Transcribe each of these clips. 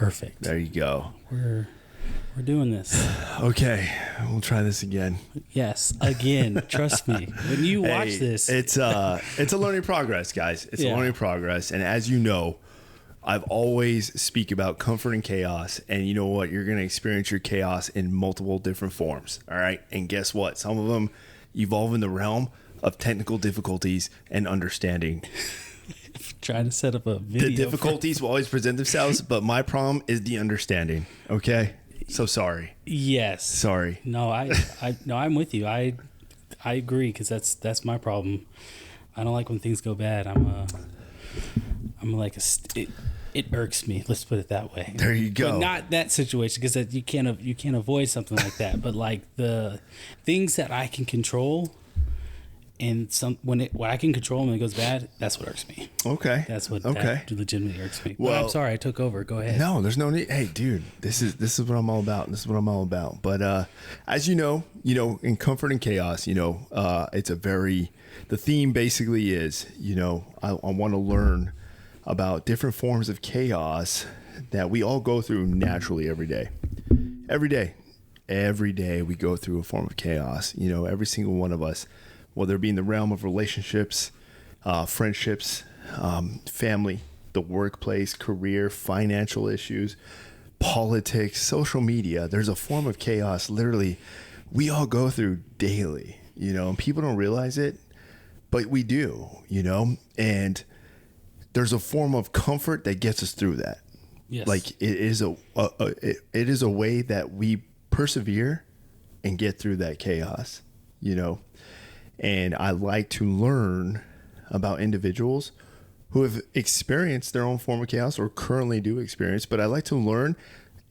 Perfect. There you go. We're doing this. Okay, we'll try this again. Yes, again. Trust me. When you watch this, it's a learning progress, guys. It's a learning progress, and as you know, I've always speak about comfort and chaos, and you know what? You're going to experience your chaos in multiple different forms. All right, and guess what? Some of them evolve in the realm of technical difficulties and understanding. Trying to set up a video. The difficulties will always present themselves, but my problem is the understanding. Okay, so sorry. Yes. Sorry. No, I'm with you. I agree, because that's my problem. I don't like when things go bad. I'm like it irks me. Let's put it that way. There you go. But not that situation, because you can't avoid something like that. But like the things that I can control. And when I can control when it goes bad, that's what irks me. Okay. That's what that legitimately irks me. Well, but I'm sorry I took over. Go ahead. No, there's no need. Hey, dude, this is what I'm all about. This is what I'm all about. But as you know, in comfort and chaos, it's the theme basically is, I want to learn about different forms of chaos that we all go through naturally every day. Every day we go through a form of chaos. Every single one of us. Whether it be in the realm of relationships, friendships, family, the workplace, career, financial issues, politics, social media, there's a form of chaos literally we all go through daily, and people don't realize it, but we do, and there's a form of comfort that gets us through that. Yes. Like it is a way that we persevere and get through that chaos, And I like to learn about individuals who have experienced their own form of chaos or currently do experience, but I like to learn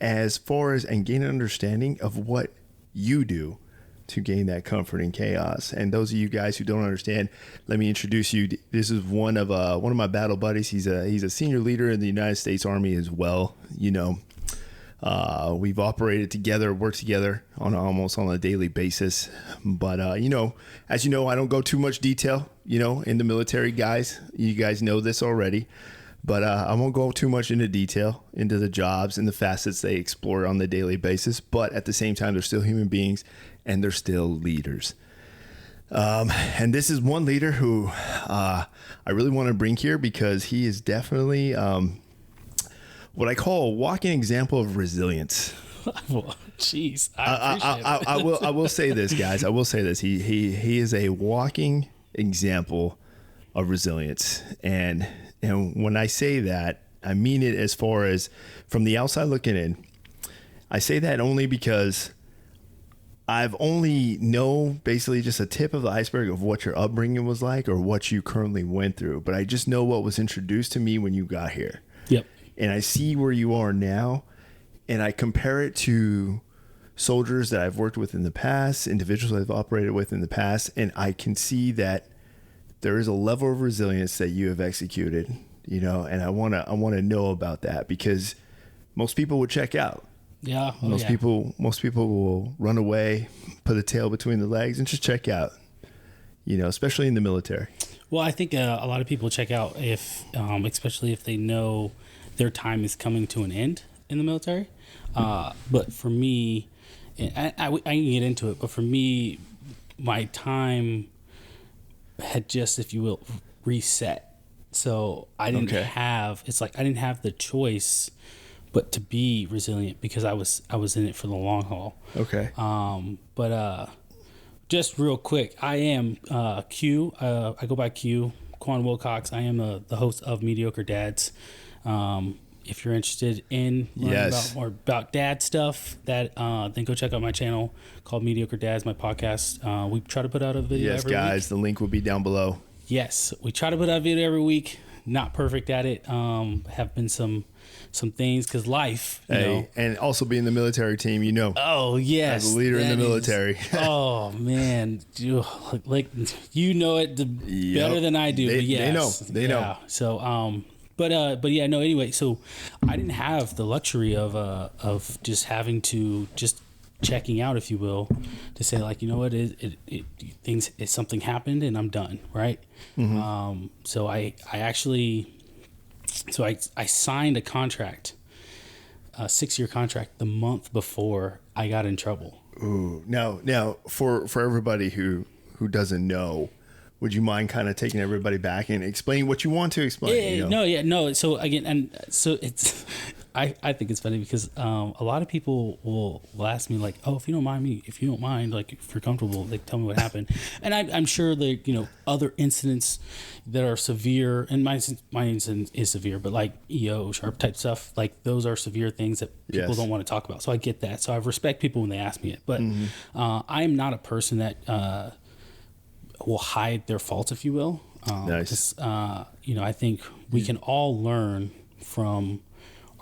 as far as and gain an understanding of what you do to gain that comfort in chaos. And those of you guys who don't understand, let me introduce you. This is one of my battle buddies. He's a senior leader in the United States Army as well. We've operated together, worked together almost on a daily basis. But, as you know, I don't go too much detail, in the military, guys. You guys know this already. But I won't go too much into detail into the jobs and the facets they explore on the daily basis. But at the same time, they're still human beings and they're still leaders. And this is one leader who I really want to bring here because he is definitely what I call a walking example of resilience. Jeez, I will say this, guys. I will say this. He is a walking example of resilience, and when I say that, I mean it as far as from the outside looking in. I say that only because I've only know basically just a tip of the iceberg of what your upbringing was like or what you currently went through, but I just know what was introduced to me when you got here. Yep. And I see where you are now, and I compare it to soldiers that I've worked with in the past, individuals I've operated with in the past, and I can see that there is a level of resilience that you have executed, and I want to know about that because most people would check out. Yeah. Most people will run away, put a tail between the legs and just check out, especially in the military. Well, I think a lot of people check out especially if they know their time is coming to an end in the military. But for me, I can get into it, but for me, my time had just, if you will, reset. So I didn't have the choice but to be resilient because I was in it for the long haul. Okay. But just real quick, I am Q. I go by Q, Quan Wilcox. I am the host of Mediocre Dads. If you're interested in learning about dad stuff, then go check out my channel called Mediocre Dads, my podcast. We try to put out a video every week. Yes, guys, the link will be down below. Yes, we try to put out a video every week. Not perfect at it. Have been some things because life, you know. And also being the military team, Oh, yes. As a leader in the military. Oh, man. Like, you know it better than I do. But yes. They know. So, but yeah, no, anyway, so I didn't have the luxury of just having to just checking out, if you will, to say like, you know what, something happened and I'm done. Right. Mm-hmm. So I signed a contract, a 6-year contract the month before I got in trouble. Ooh. Now, for everybody who doesn't know, would you mind kind of taking everybody back and explain what you want to explain? No. So again, and so it's, I think it's funny because a lot of people will ask me like, oh, if you don't mind, like if you're comfortable, like tell me what happened. And I'm sure that, other incidents that are severe, and my incident is severe, but like EO, sharp type stuff, like those are severe things that people don't want to talk about. So I get that. So I respect people when they ask me it. But I am not a person that will hide their faults, if you will. Nice. I think we can all learn from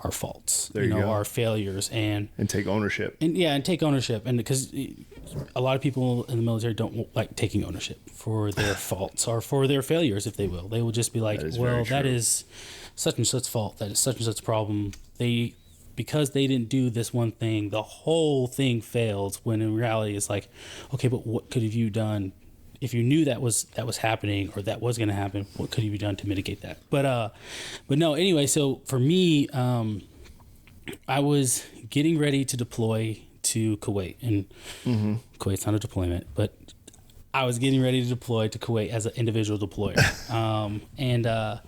our faults, our failures, and take ownership. And take ownership. And because a lot of people in the military don't like taking ownership for their faults or for their failures, if they will. They will just be like, that is such and such fault. That is such and such problem. Because they didn't do this one thing, the whole thing fails, when in reality it's like, okay, but what could have you done? If you knew that was happening or that was going to happen, what could you have done to mitigate that? But no, anyway, so for me, I was getting ready to deploy to Kuwait, and Kuwait's not a deployment, but I was getting ready to deploy to Kuwait as an individual deployer. And I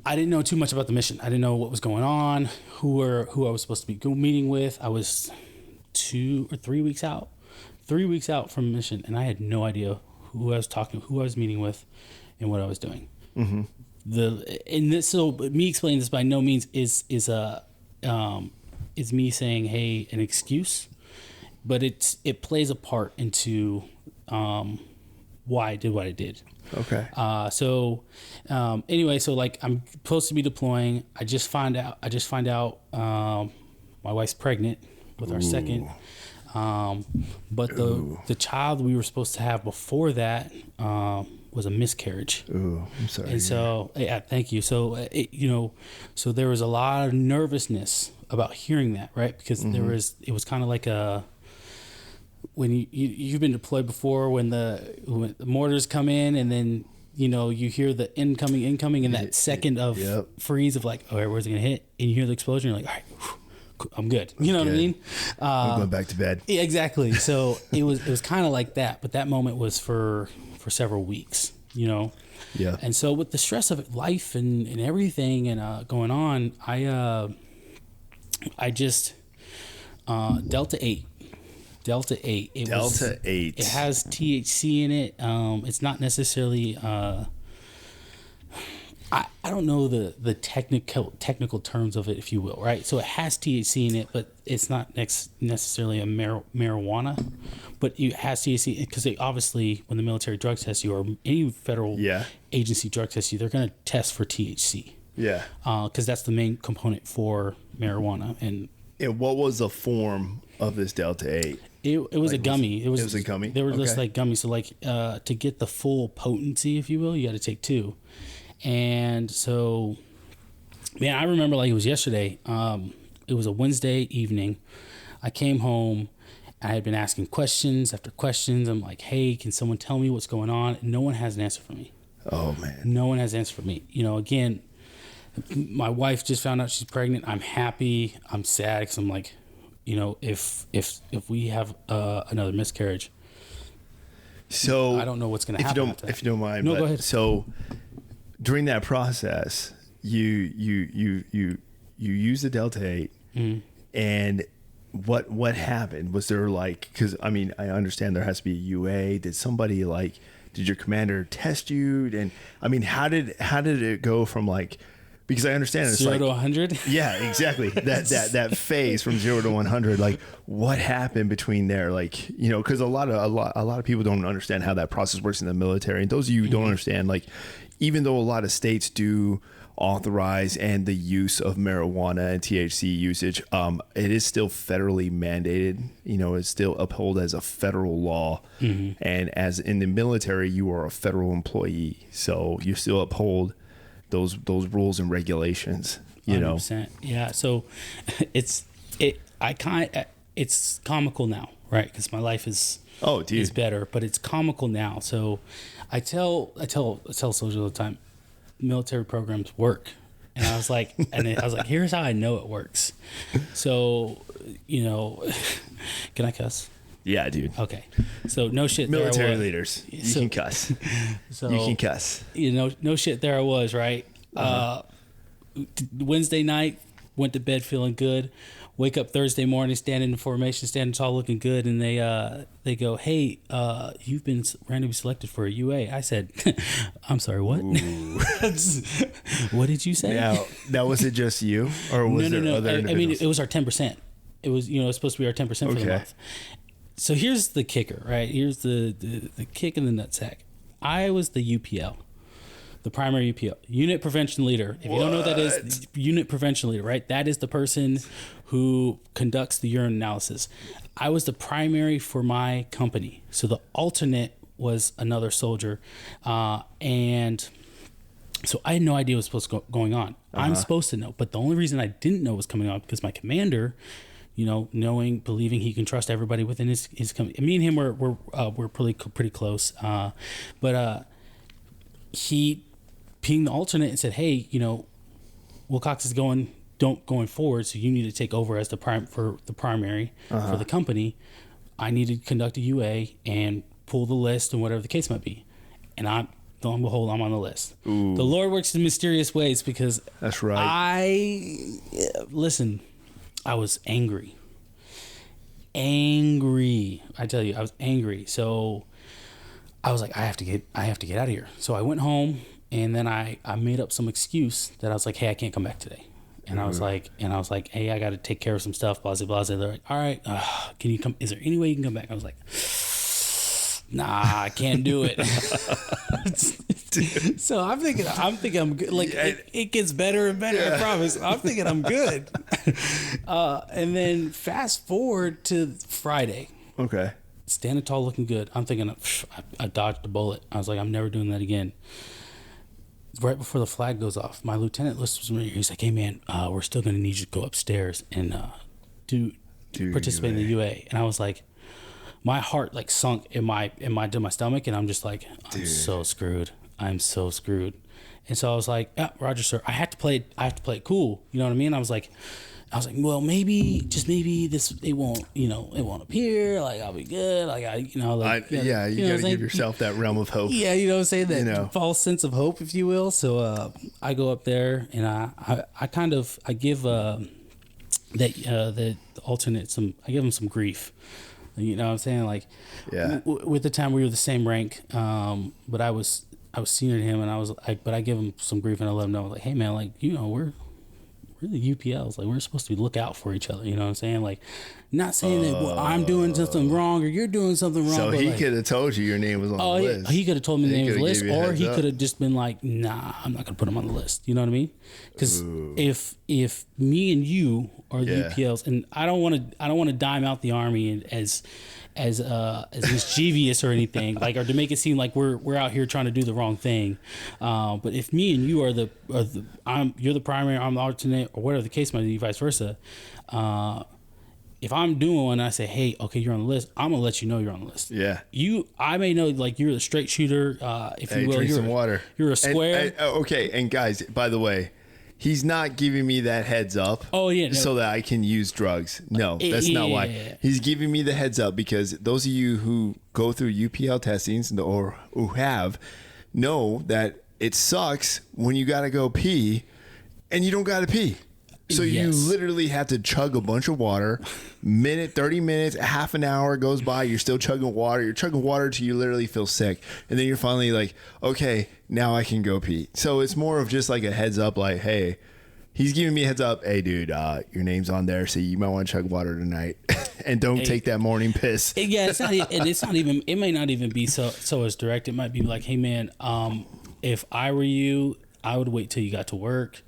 didn't know too much about the mission. I didn't know what was going on, who I was supposed to be meeting with. I was 2 or 3 weeks out. 3 weeks out from mission, and I had no idea who I was meeting with, and what I was doing. So me explaining this by no means is me saying, hey, an excuse, but it plays a part into why I did what I did. Okay. Anyway, so like I'm supposed to be deploying. I just find out my wife's pregnant with our second. But the child we were supposed to have before that was a miscarriage. Ooh, I'm sorry. And so, thank you. So, so there was a lot of nervousness about hearing that, right? Because it was kind of like when you've been deployed before, when the mortars come in, and then you hear the incoming, and that second of freeze of like, all right, where's it gonna hit? And you hear the explosion, you're like, all right. Whew, I'm good. You know what I mean? I'm going back to bed. Yeah, exactly. So it was kind of like that, but that moment was for several weeks, Yeah. And so with the stress of life and everything and going on, I just Delta 8. Delta 8. It has THC in it. It's not necessarily I don't know the technical terms of it, if you will, right? So it has THC in it, but it's not necessarily a marijuana, but it has THC because they obviously, when the military drug tests you or any federal agency drug tests you, they're going to test for THC. Yeah. Because that's the main component for marijuana. And what was the form of this Delta 8? It was a gummy. It was a gummy? They were just like gummies. So like to get the full potency, if you will, you got to take 2. And so, man, I remember like it was yesterday. It was a Wednesday evening. I came home. I had been asking questions after questions. I'm like, hey, can someone tell me what's going on? And no one has an answer for me. Oh, man. No one has an answer for me. Again, my wife just found out she's pregnant. I'm happy. I'm sad because I'm like, if we have another miscarriage, so I don't know what's going to happen. If you don't mind. No, go ahead. So during that process, you use the Delta 8, and what happened? Was there because I understand there has to be a UA. Did your commander test you? And how did it go from because I understand it's 0 to 100. Yeah, exactly. That phase from 0 to 100. What happened between there? Because a lot of people don't understand how that process works in the military. And those of you who don't understand, even though a lot of states do authorize and the use of marijuana and THC usage, it is still federally mandated. It's still upheld as a federal law. And as in the military, you are a federal employee, so you still uphold those rules and regulations. 100%. Yeah. So it's comical now, right? Because my life is better, but it's comical now. So I tell soldiers all the time, military programs work, And I was like, here's how I know it works. So, can I cuss? Yeah, dude. Okay. So no shit. Military leaders, you can cuss. So you can cuss. No shit. There I was, right? Wednesday night, went to bed feeling good. Wake up Thursday morning, standing in formation, standing tall, looking good, and they go, "Hey, you've been randomly selected for a UA." I said, "I'm sorry, what? What did you say?" Now, was it just you, or was there other individuals? I mean, it was our 10%. It was, it's supposed to be our 10% for the month. So here's the kicker, right? Here's the kick in the nutsack. I was the UPL. The primary UPL, unit prevention leader. If you don't know what that is, unit prevention leader, right? That is the person who conducts the urine analysis. I was the primary for my company. So the alternate was another soldier. And so I had no idea what was supposed to going on. I'm supposed to know. But the only reason I didn't know what was coming on because my commander, believing he can trust everybody within his company. Me and him we're pretty close. But he pinged the alternate and said, "Hey, Wilcox is going forward, so you need to take over as the primary for the company. I need to conduct a UA and pull the list and whatever the case might be." And lo and behold, I'm on the list. Ooh. The Lord works in mysterious ways because that's right. I was angry. I tell you, I was angry. So I was like, I have to get out of here. So I went home and then I made up some excuse that I was like, "Hey, I can't come back today." And I was like, "Hey, I got to take care of some stuff, blah, blah, blah." They're like, "All right, can you come? Is there any way you can come back?" I was like, "Nah, I can't do it." So I'm thinking I'm good. Like it gets better and better. I promise. I'm thinking I'm good. And then fast forward to Friday. Okay. Standing tall, looking good. I'm thinking I dodged a bullet. I was like, I'm never doing that again. Right before the flag goes off, my lieutenant listens to me. He's like, "Hey man, we're still going to need you to go upstairs and participate in the UA." And I was like, my heart like sunk in my stomach, and I'm just like, I'm so screwed. I'm so screwed. And so I was like, "Yeah, Roger, sir. I have to play it cool." You know what I mean? I was like, well, maybe this it won't appear. Like I'll be good. Like you got to give yourself that realm of hope. Yeah, you know what I'm saying? That false sense of hope, if you will. So I go up there and I give the alternate I give him some grief. You know what I'm saying? Like with the time we were the same rank, but I was senior to him, and but I give him some grief and I let him know, like, "Hey man, like we're the UPLs, like we're supposed to look out for each other." You know what I'm saying? Like, not saying that I'm doing something wrong or you're doing something wrong. So he could have told you your name was on the list. He could have told me the name was on the list, or he could have just been like, "Nah, I'm not gonna put him on the list." You know what I mean? Because if me and you are the UPLs, and I don't want to dime out the Army as mischievous or anything, like, or to make it seem like we're out here trying to do the wrong thing. But if me and you you're the primary, I'm the alternate, or whatever the case might be, vice versa. If I'm doing one and I say, "Hey, okay, you're on the list," I'm gonna let you know you're on the list. Yeah. I may know, like, you're the straight shooter. If you will, drink some water. You're a square. And guys, by the way, he's not giving me that heads up. Oh yeah. No. So that I can use drugs. No, that's not why. Yeah. He's giving me the heads up because those of you who go through UPL testings or who have know that it sucks when you got to go pee and you don't got to pee. So you literally have to chug a bunch of water. 30 minutes, half an hour goes by. You're still chugging water. You're chugging water till you literally feel sick. And then you're finally like, okay, now I can go pee. So it's more of just like a heads up, like, hey, he's giving me a heads up. Hey, dude, your name's on there, so you might want to chug water tonight. And don't take that morning piss. Yeah, it's not even, it may not even be so as direct. It might be like, "Hey, man, if I were you, I would wait till you got to work.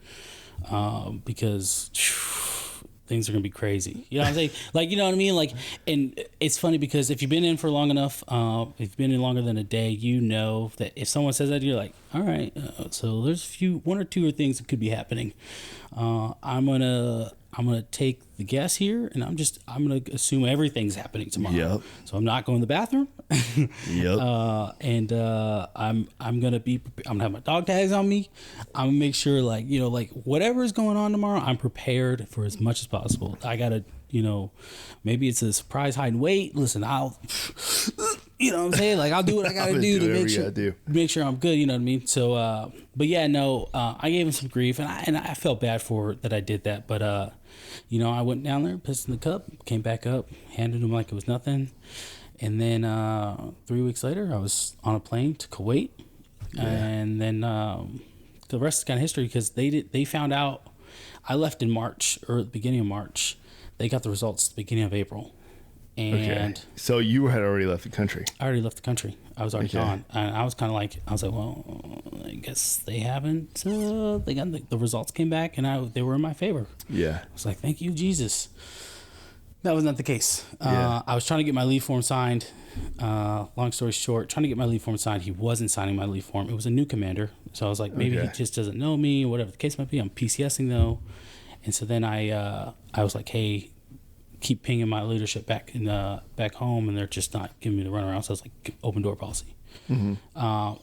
Because things are gonna be crazy." You know what I'm saying? Like, you know what I mean? Like, and it's funny because if you've been in for long enough, if you've been in longer than a day, you know that if someone says that, you're like, "All right, so there's one or two things that could be happening." I'm gonna I'm gonna take the guess here, and I'm gonna assume everything's happening tomorrow. Yep. So I'm not going to the bathroom. Yep. I'm gonna have my dog tags on me. I'm gonna make sure, like, you know, like whatever is going on tomorrow, I'm prepared for as much as possible. I gotta, you know, maybe it's a surprise hide and wait. Listen, I'll, you know what I'm saying? Like, I'll do what I gotta do to make sure I'm good. You know what I mean? So, but yeah, no, I gave him some grief, and I felt bad for that I did that. But, you know, I went down there, pissed in the cup, came back up, handed him like it was nothing. And then 3 weeks later, I was on a plane to Kuwait. Yeah. And then the rest is kind of history, because they found out I left in March, or at the beginning of March. They got the results at the beginning of April. And so you had already left the country. I already left the country. I was already gone. And I was kind of like, well, I guess they haven't. They got the results came back, and they were in my favor. Yeah. I was like, thank you, Jesus. That was not the case. I was trying to get my leave form signed. Long story short, trying to get my leave form signed. He wasn't signing my leave form. It was a new commander. So I was like, maybe he just doesn't know me, whatever the case might be. I'm PCSing though. And so then I was like, hey, keep pinging my leadership back home, and they're just not giving me the runaround. So I was like, open door policy. Mm-hmm.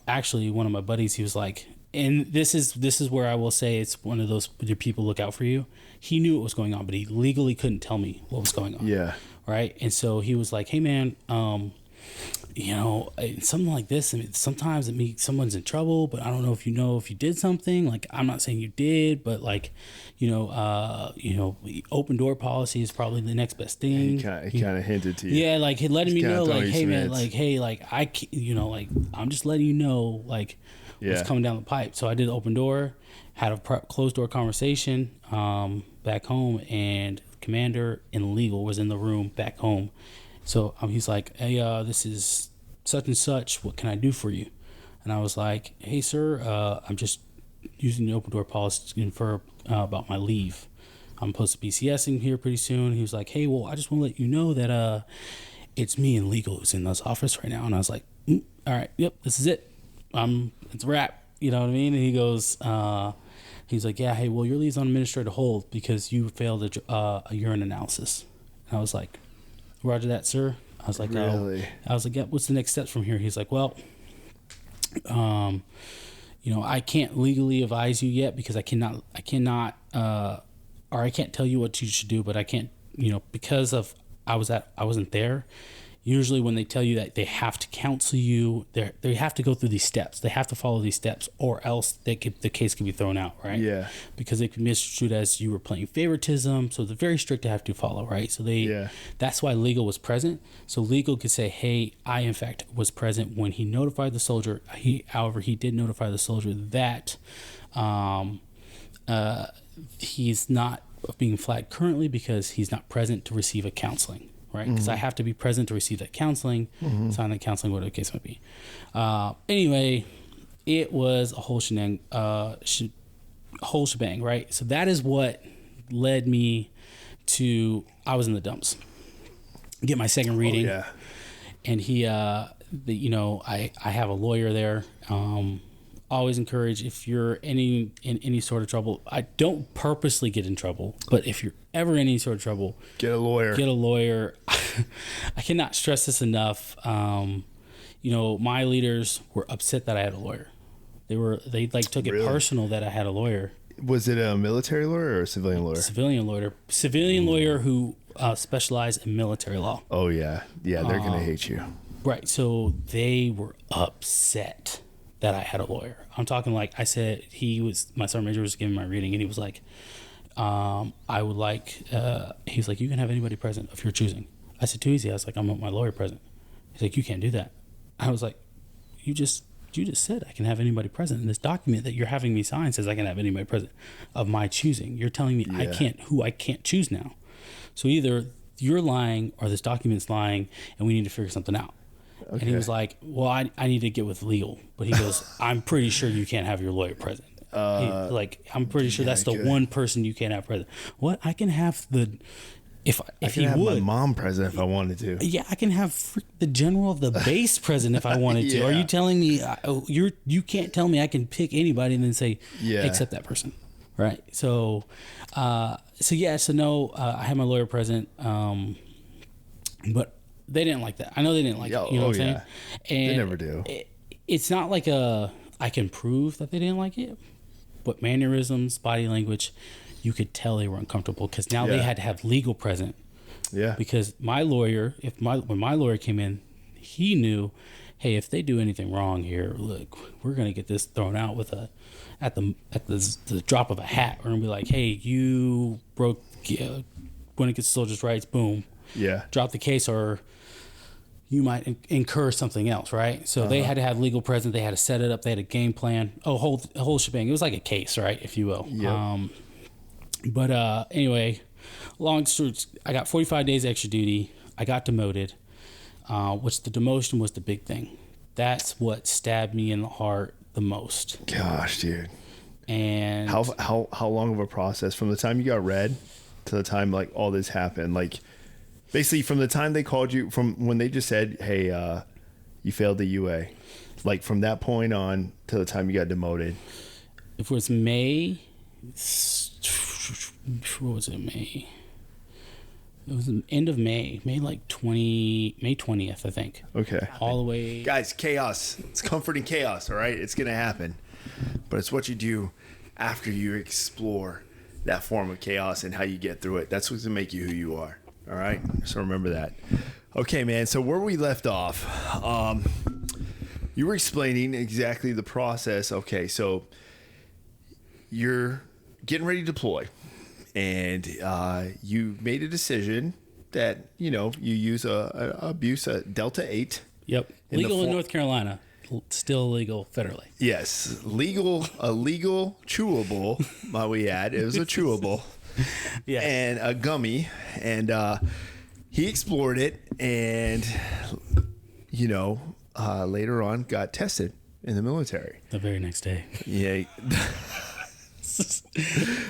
Actually, one of my buddies, he was like, and this is where I will say it's one of those people look out for you. He knew what was going on, but he legally couldn't tell me what was going on. Yeah. Right. And so he was like, hey man, you know, something like this. I mean, sometimes it means someone's in trouble, but I don't know if you did something. Like, I'm not saying you did, but like, you know, open door policy is probably the next best thing. He kind of hinted to you. Yeah, like he letting me know, like, hey man, like, hey, like I'm just letting you know, like, what's coming down the pipe. So I did open door, had a closed door conversation back home, and commander and legal was in the room back home. So he's like, hey, this is such and such. What can I do for you? And I was like, hey, sir, I'm just using the open door policy to infer about my leave. I'm supposed to be CSing here pretty soon. He was like, hey, well, I just want to let you know that it's me and legal who's in this office right now. And I was like, all right, yep, this is it. It's a wrap. You know what I mean? And he goes, he's like, yeah, hey, well, your leave's on administrative hold because you failed a urine analysis. And I was like, roger that, sir. I was like, really? I was like, yeah, what's the next steps from here? He's like, well, you know, I can't legally advise you yet because I cannot, or I can't tell you what you should do, but I can't, you know, because of I wasn't there. Usually when they tell you that they have to counsel you, they have to go through these steps. They have to follow these steps, or else the case can be thrown out, right? Yeah. Because they can be misconstrued as you were playing favoritism. So they're very strict to have to follow, right? So that's why legal was present. So legal could say, hey, I in fact was present when he notified the soldier. However, he did notify the soldier that he's not being flagged currently because he's not present to receive a counseling. Right, because I have to be present to receive that counseling, sign that counseling, whatever the case might be. Anyway, it was a whole whole shebang, right? So that is what led me to, I was in the dumps. Get my second reading. Oh, yeah. And he, you know, I have a lawyer there. Always encourage, if you're in any sort of trouble, I don't purposely get in trouble, but if you're ever in any sort of trouble, get a lawyer. I cannot stress this enough. You know, my leaders were upset that I had a lawyer. They took it personal that I had a lawyer. Was it a military lawyer or a civilian lawyer? Civilian lawyer who specialized in military law. Oh yeah, they're gonna hate you. Right. So they were upset that I had a lawyer. I'm talking, like I said, my sergeant major was giving my reading, and he was like, I would like, he's like, you can have anybody present of your choosing. I said, too easy. I was like, I want my lawyer present. He's like, you can't do that. I was like, you just said I can have anybody present. And this document that you're having me sign says I can have anybody present of my choosing. You're telling me I can't choose now. So either you're lying or this document's lying, and we need to figure something out. Okay. And he was like, well, I need to get with legal. But he goes, I'm pretty sure you can't have your lawyer present. I'm pretty sure that's the one person you can't have present. What? I can have if I can have my mom present if I wanted to. Yeah, I can have the general of the base present if I wanted to. Are you telling me you can't tell me I can pick anybody and then say accept that person, right? So So no, I had my lawyer present, but they didn't like that. I know they didn't like it. You know what I'm saying? And they never do. It's not like I can prove that they didn't like it, but mannerisms, body language, you could tell they were uncomfortable because now they had to have legal present. Yeah. Because my lawyer, when my lawyer came in, he knew, hey, if they do anything wrong here, look, we're gonna get this thrown out with at the drop of a hat. We're gonna be like, hey, you broke when it gets to soldiers' rights, boom. Yeah. Drop the case, or you might incur something else, right? So they had to have legal presence. They had to set it up. They had a game plan. Oh, whole shebang. It was like a case, right, if you will. Yep. But anyway, long story, I got 45 days extra duty. I got demoted, which the demotion was the big thing. That's what stabbed me in the heart the most. Gosh, dude. And how long of a process from the time you got read to the time like all this happened? Like basically from the time they called you, from when they just said, hey, you failed the UA, like from that point on to the time you got demoted. If it was May, what was it, May? It was the end of May like May 20th, I think. Okay. All the way. Guys, chaos. It's comforting chaos, all right? It's going to happen. But it's what you do after you explore that form of chaos and how you get through it. That's what's going to make you who you are, all right? So remember that. Okay, man, so where we left off, you were explaining exactly the process. Okay, so you're getting ready to deploy. And you made a decision that, you use a Delta 8. Yep. Legal in North Carolina. Still illegal federally. Yes. A legal chewable, might we add. It was a chewable. Yeah. And a gummy. And he explored it and, later on got tested in the military. The very next day. Yeah.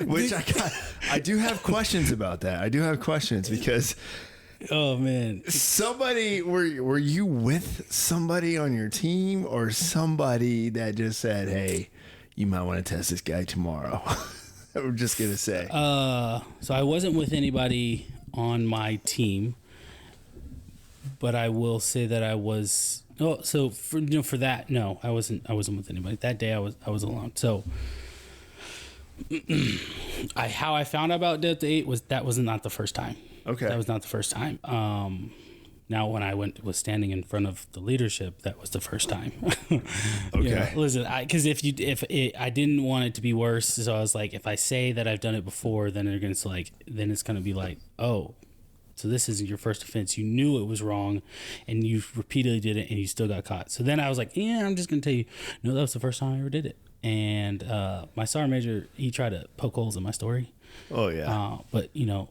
Which I do have questions about that. I do have questions because, oh man, somebody were you with somebody on your team or somebody that just said, hey, you might want to test this guy tomorrow? I'm just gonna say. So I wasn't with anybody on my team, but I will say that I was. Oh, so for that, no, I wasn't with anybody that day. I was alone. So. How I found out about Delta 8 was not the first time. Okay. That was not the first time. Now when I was standing in front of the leadership, that was the first time. Okay. Listen, because I didn't want it to be worse, so I was like, if I say that I've done it before, then it's gonna be like, oh, so this isn't your first offense. You knew it was wrong, and you repeatedly did it, and you still got caught. So then I was like, yeah, I'm just gonna tell you, no, that was the first time I ever did it. And my sergeant major, he tried to poke holes in my story. Oh yeah. But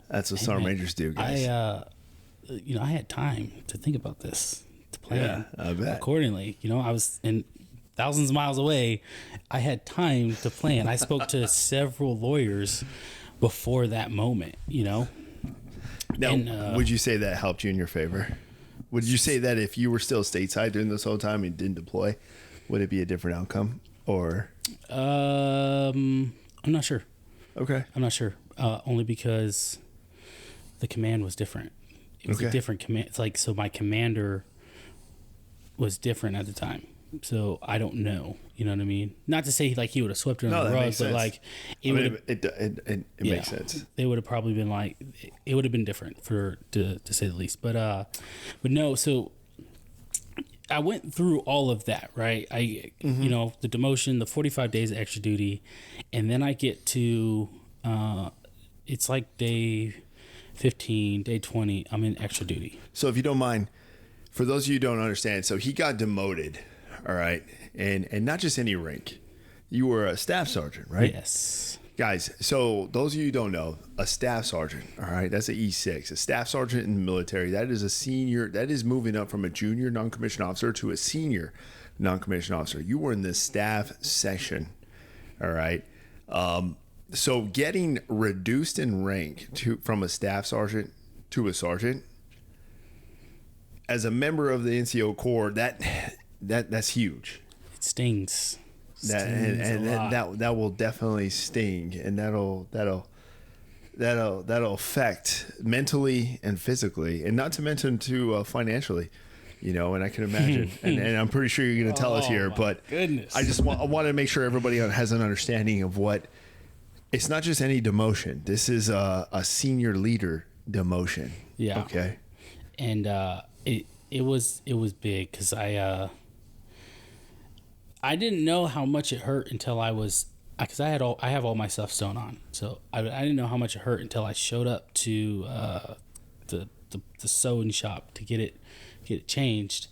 that's what sergeant majors do, guys. I had time to think about this, to plan I bet. accordingly. I was in thousands of miles away. I had time to plan. I spoke to several lawyers before that moment. Now, would you say that helped you in your favor? Would you say that if you were still stateside during this whole time and didn't deploy, would it be a different outcome? Or I'm not sure. Okay. I'm not sure. Only because the command was different. It was a different command. It's like, so my commander was different at the time. So I don't know. You know what I mean? Not to say like he would have swept it under the rug, but like it makes sense. They would have probably been like, it would have been different to say the least. But no. So I went through all of that, right? The demotion, the 45 days of extra duty, and then I get to, it's like day 15, day 20, I'm in extra duty. So if you don't mind, for those of you who don't understand, so he got demoted, all right? And not just any rank. You were a staff sergeant, right? Yes. Guys, so those of you who don't know, a staff sergeant, all right, that's an E6. A staff sergeant in the military, that is a senior, that is moving up from a junior non-commissioned officer to a senior non-commissioned officer. You were in the staff section, all right? So getting reduced in rank from a staff sergeant to a sergeant, as a member of the NCO Corps, that's huge. It stings. That will definitely sting, and that'll that'll affect mentally and physically, and not to mention to financially. You know, and I can imagine, and I'm pretty sure you're going to tell us here, but goodness. I want to make sure everybody has an understanding of what. It's not just any demotion. This is a senior leader demotion. Yeah. Okay. And it was big because I didn't know how much it hurt until because I have all my stuff sewn on, so I didn't know how much it hurt until I showed up to the sewing shop to get it changed.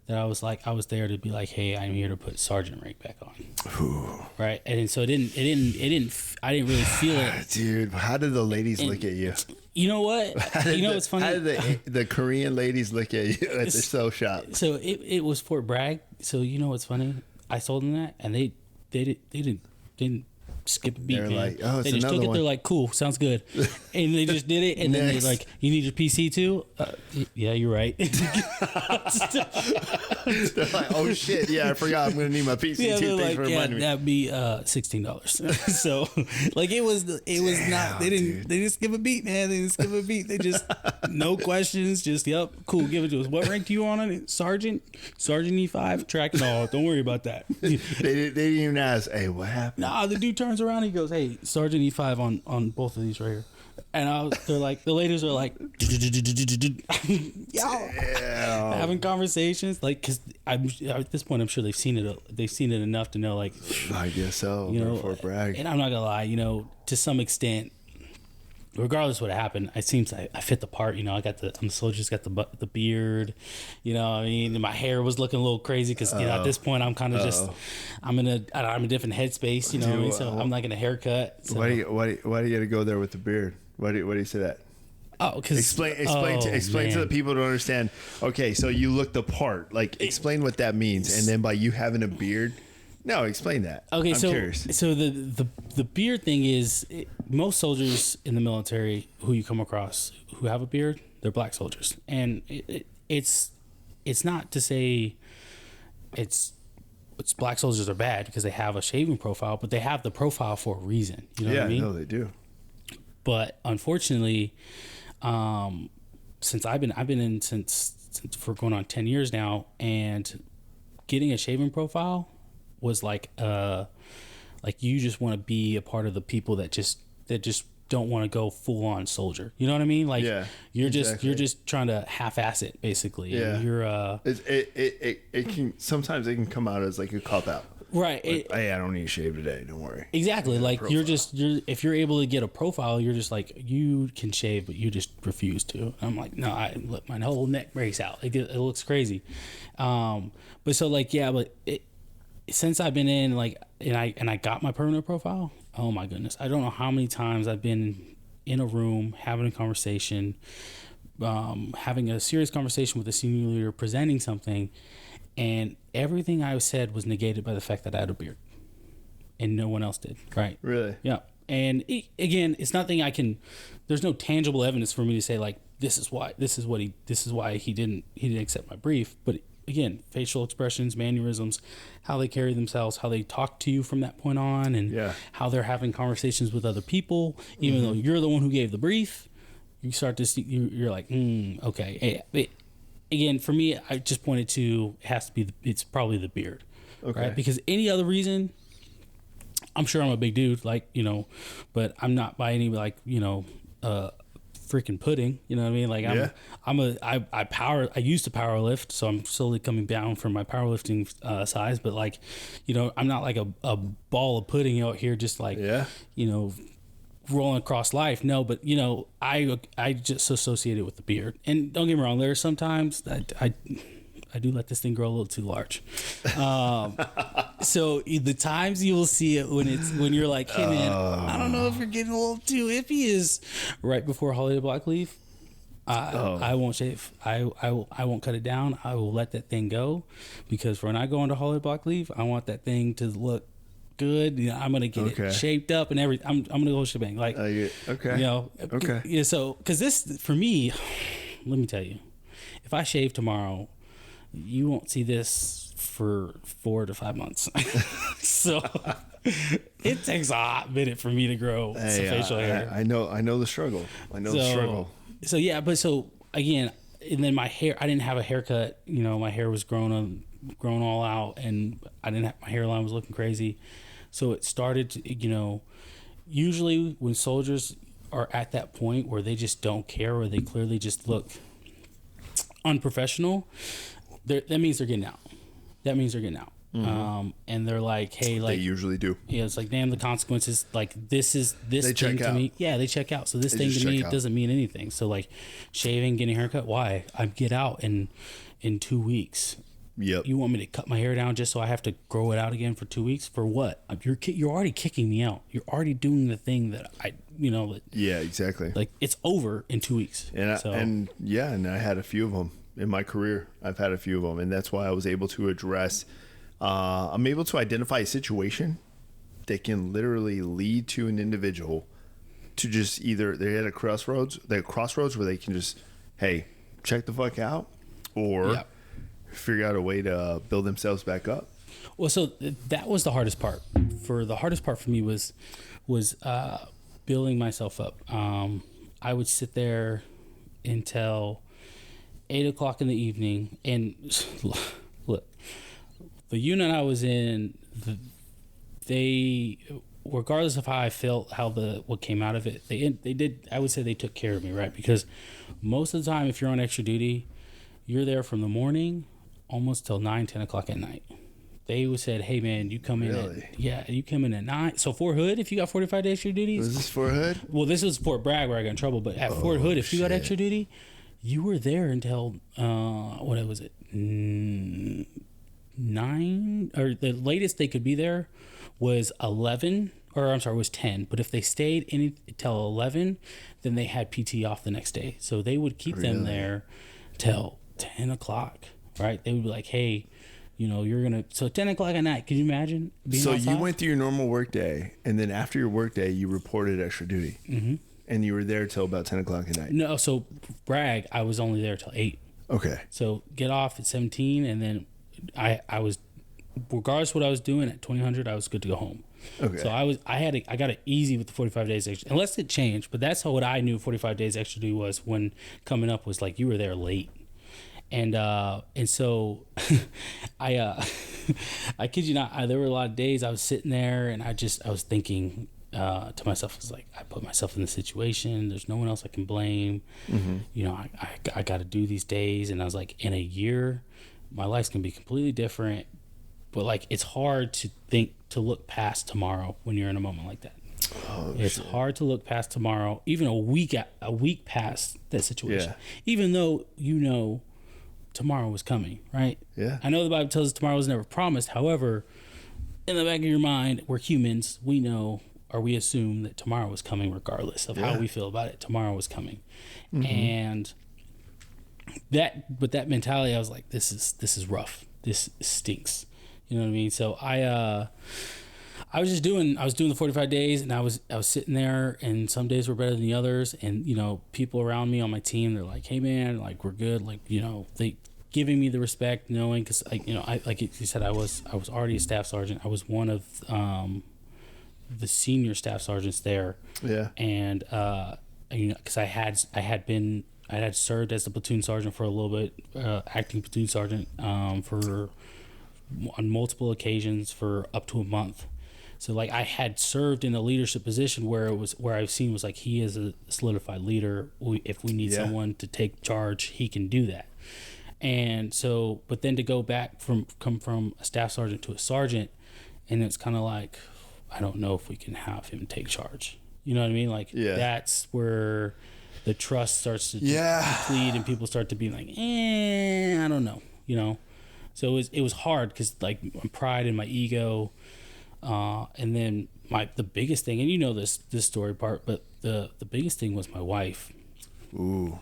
That I was there to be like, hey, I'm here to put sergeant rank back on. Ooh. Right. And so I didn't really feel it. Dude, how did the ladies look at you? You know what? What's funny? How did the Korean ladies look at you at the sew shop? So it was Fort Bragg. So you know what's funny? I told them that, and they didn't skip a beat. They're man. like, oh, it's they just another took it. one. They're like, cool, sounds good, and they just did it. And then they're like, you need your PC too? Yeah, you're right. They're like, oh shit, yeah, I forgot. I'm gonna need my PC Yeah, too. they're Thanks like, for yeah, reminding me. that'd be $16. So, like, it was not. They didn't. Dude. They just give a beat, man. They just give a beat. They just no questions. Just yep, cool. Give it to us. What rank do you want on it? Sergeant E5. Track it all. Don't worry about that. They didn't even ask, hey, what happened? Nah, the dude turns around. He goes, hey, Sergeant E5 on both of these right here. And they're like, the ladies are like, having conversations, like, because at this point I'm sure they've seen it. They've seen it enough to know, like, I guess so. you know, Fort Bragg. and I'm not gonna lie, you know, to some extent, regardless of what happened, it seems I fit the part. You know, I'm the soldier's got the beard. You know, I mean, my hair was looking a little crazy because you know at this point I'm kind of just I'm in a different headspace. You know, what I mean? So I'm not getting a haircut. So. Why do you gotta go there with the beard? Why do you say that? Oh, because Explain to the people to understand. Okay, so you look the part. Like, explain what that means, and then by you having a beard. No, explain that. Okay, I'm curious. So the beard thing is most soldiers in the military who you come across who have a beard, they're black soldiers, and it's not to say it's black soldiers are bad because they have a shaving profile, but they have the profile for a reason. You know what I mean? No, they do. But unfortunately, since I've been in since for going on 10 years now, and getting a shaving profile was like you just want to be a part of the people that just don't want to go full on soldier. You know what I mean? Like you're just trying to half ass it basically. Yeah. And you're it can sometimes it can come out as like a cop out. right. Like, hey, I don't need to shave today. Don't worry. Exactly. Like profile. you're if you're able to get a profile, you're just like, you can shave, but you just refuse to. I'm like, no, I look, my whole neck breaks out. It looks crazy. But so like, yeah, but since I've been in like, and I got my permanent profile. Oh my goodness. I don't know how many times I've been in a room having a conversation, having a serious conversation with a senior leader, presenting something, and everything I said was negated by the fact that I had a beard, and no one else did. Right? Really? Yeah. And again, it's nothing I can. There's no tangible evidence for me to say like this is why he didn't accept my brief. But again, facial expressions, mannerisms, how they carry themselves, how they talk to you from that point on, and how they're having conversations with other people, even though you're the one who gave the brief. You start to see. You're like, okay. Again, for me, I just pointed to it has to be. It's probably the beard, right? Because any other reason, I'm sure I'm a big dude, like, you know, but I'm not by any like, you know, freaking pudding. You know what I mean? Like I used to power lift, so I'm slowly coming down from my powerlifting size. But like, you know, I'm not like a ball of pudding out here, just like, you know, rolling across life. No, but you know, I just associate it with the beard. And don't get me wrong, there are sometimes that I do let this thing grow a little too large. So the times you will see it when you're like, hey man, I don't know if you're getting a little too iffy, is right before holiday block leave. I won't shave. I won't cut it down. I will let that thing go, because when I go into holiday block leave, I want that thing to look good. You know, I'm gonna get it shaped up and everything. I'm gonna go shebang. Like, you know, yeah. So, because this for me, let me tell you, if I shave tomorrow, you won't see this for 4 to 5 months. So it takes a hot minute for me to grow some facial hair. I know the struggle. The struggle. So yeah, but so again, and then my hair, I didn't have a haircut. You know, my hair was grown all out, and my hairline was looking crazy. So it started to, you know, usually when soldiers are at that point where they just don't care, or they clearly just look unprofessional, that means they're getting out. Mm-hmm. And they're like, hey, like, they usually do. Yeah, it's like, damn, the consequences. Like, this they thing to me. Yeah, they check out. So this thing to me doesn't mean anything. So like, shaving, getting a haircut. Why? I get out in 2 weeks. Yep. You want me to cut my hair down just so I have to grow it out again for 2 weeks? For what? You're already kicking me out. You're already doing the thing that Yeah, exactly. Like, it's over in 2 weeks. And I had a few of them in my career. I've had a few of them, and that's why I was able to address. I'm able to identify a situation that can literally lead to an individual to just either they're at a crossroads where they can just, hey, check the fuck out, or figure out a way to build themselves back up. Well, so that was the hardest part. The hardest part for me was building myself up. I would sit there until 8:00 in the evening, and look, the unit I was in, they, regardless of how I felt, what came out of it, they did. I would say they took care of me, right? Because most of the time, if you're on extra duty, you're there from the morning almost till 9-10 o'clock at night. They would said, hey man, you come in you come in at 9. So Fort Hood, if you got 45 days extra duty. Was this Fort Hood? Well, this was Fort Bragg where I got in trouble, but at Fort Hood, if you got extra duty, you were there until what was it? 9, or the latest they could be there was 11, or I'm sorry, was 10. But if they stayed till 11, then they had PT off the next day. So they would keep them there till 10 o'clock, right? They would be like, hey, you know, so 10 o'clock at night, could you imagine being So outside? you went through your normal work day, and then after your work day, you reported extra duty. Mm-hmm. And you were there till about 10 o'clock at night. No, so Bragg, I was only there till 8. Okay. So get off at 17, and then I was, regardless of what I was doing at 2000, I was good to go home. Okay. So I got it easy with the 45 days extra, unless it changed. But that's what I knew 45 days extra duty was when coming up, was like you were there late, and so I kid you not, there were a lot of days I was sitting there and I was thinking to myself, I was like, I put myself in this situation. There's no one else I can blame. Mm-hmm. You know, I got to do these days, and I was like, in a year, my life's gonna be completely different. But like, it's hard to look past tomorrow when you're in a moment like that. It's hard to look past tomorrow, even a week past that situation. Yeah. Even though you know tomorrow was coming, right? Yeah. I know the Bible tells us tomorrow was never promised. However, in the back of your mind, we're humans. We know, or we assume, that tomorrow was coming, regardless of how we feel about it. Tomorrow was coming, and that mentality, I was like, this is rough. This stinks. You know what I mean? So I was doing the 45 days, and I was sitting there, and some days were better than the others. And, you know, people around me on my team, they're like, hey man, like, we're good. Like, you know, they giving me the respect, knowing, cause I like you said, I was already a staff sergeant. I was one of the senior staff sergeants there. Yeah. And, you know, cause I had served as a platoon sergeant for a little bit, acting platoon sergeant, on multiple occasions for up to a month. So like, I had served in a leadership position where I've seen was like, he is a solidified leader. If we need someone to take charge, he can do that. And so, but then to come from a staff sergeant to a sergeant, and it's kind of like, I don't know if we can have him take charge. You know what I mean? Like, that's where the trust starts to deplete, and people start to be like, I don't know, you know? So it was hard, because like my pride and my ego, and then the biggest thing, and you know this story part, but the biggest thing was my wife. Ooh.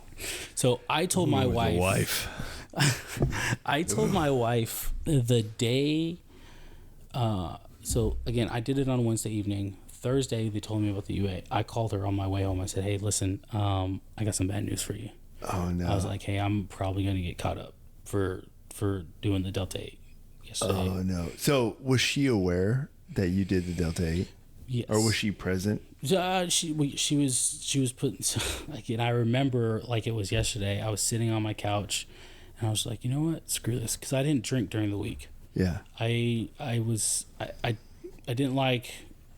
So I told my wife. I told my wife the day. So again, I did it on Wednesday evening. Thursday, they told me about the UA. I called her on my way home. I said, hey, listen, I got some bad news for you. Oh no. I was like, hey, I'm probably gonna get caught up for for doing the Delta 8 yesterday. Oh no! So was she aware that you did the Delta 8? Yes. Or was she present? She was putting, like, and I remember like it was yesterday. I was sitting on my couch, and I was like, you know what, screw this, because I didn't drink during the week. Yeah. I didn't like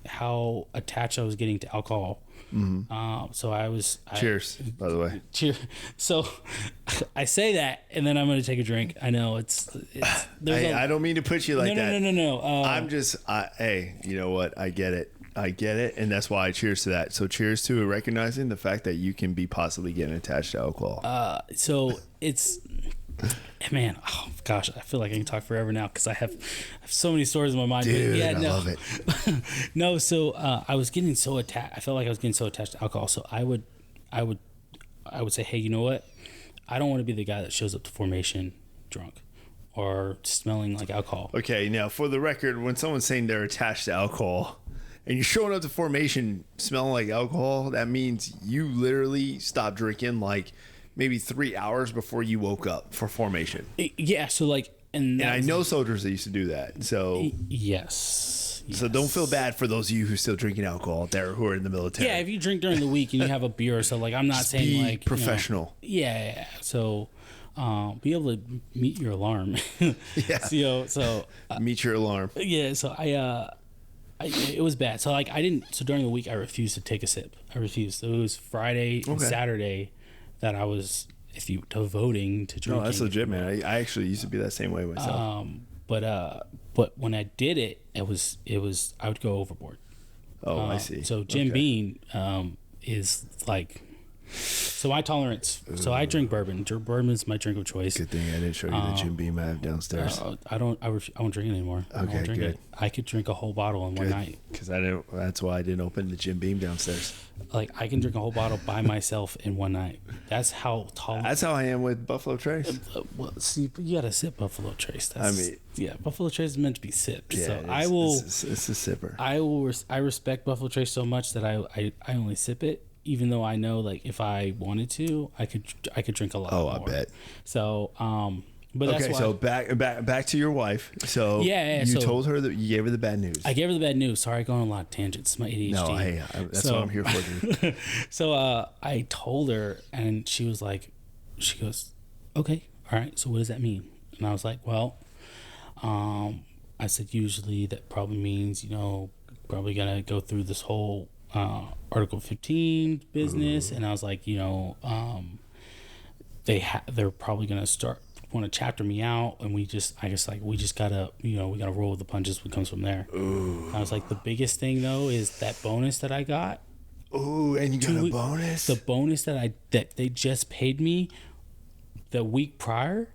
how attached I was getting to alcohol. Mm-hmm. So I was. Cheers, by the way. Cheers. So I say that, and then I'm going to take a drink. I know it's. I don't mean to put you like that. No. I'm just. Hey, you know what? I get it, and that's why I cheers to that. So cheers to recognizing the fact that you can be possibly getting attached to alcohol. So it's. Man, oh gosh, I feel like I can talk forever now because I have so many stories in my mind. Dude, but yeah, I love it. No, so I was getting so attached. I felt like I was getting so attached to alcohol. So I would say, hey, you know what? I don't want to be the guy that shows up to formation drunk or smelling like alcohol. Okay, now for the record, when someone's saying they're attached to alcohol, and you're showing up to formation smelling like alcohol, that means you literally stopped drinking like maybe 3 hours before you woke up for formation. Yeah, so like, and I know soldiers that used to do that. So yes. So don't feel bad for those of you who are still drinking alcohol out there who are in the military. Yeah, if you drink during the week and you have a beer, so like I'm not Just saying be like professional. Yeah. So be able to meet your alarm. Yeah. So meet your alarm. Yeah. So it was bad. So like I didn't. So during the week I refused to take a sip. I refused. So it was Friday and Saturday that I was voting to drinking. No, that's legit, man. I actually used to be that same way myself. But when I did it, it was I would go overboard. Oh, I see. So Jim Beam is like. So my tolerance. So I drink bourbon. Bourbon is my drink of choice. Good thing I didn't show you the Jim Beam I have downstairs. I won't drink it anymore. Okay, I won't drink good. it. I could drink a whole bottle in one night. Because that's why I didn't open the Jim Beam downstairs. Like I can drink a whole bottle by myself in one night. That's how tolerant. That's how I am with Buffalo Trace. Well, see, but you gotta sip Buffalo Trace. Yeah, Buffalo Trace is meant to be sipped. Yeah, so I will. It's a sipper. I respect Buffalo Trace so much that I only sip it. Even though I know, like, if I wanted to, I could drink a lot more. I bet. So, but that's why. So back to your wife. So you told her that you gave her the bad news. I gave her the bad news. Sorry, going on a lot of tangents. My ADHD. No, hey, that's what I'm here for, dude. So I told her, and she was like, she goes, okay, all right. So what does that mean? And I was like, well, I said usually that probably means probably gonna go through this whole. Article 15 business. Ooh. And I was like, they're probably gonna want to chapter me out, and we just gotta we gotta roll with the punches. What comes from there. Ooh. I was like, the biggest thing though is that bonus that I got. Ooh, and you got a bonus. The bonus that they just paid me the week prior.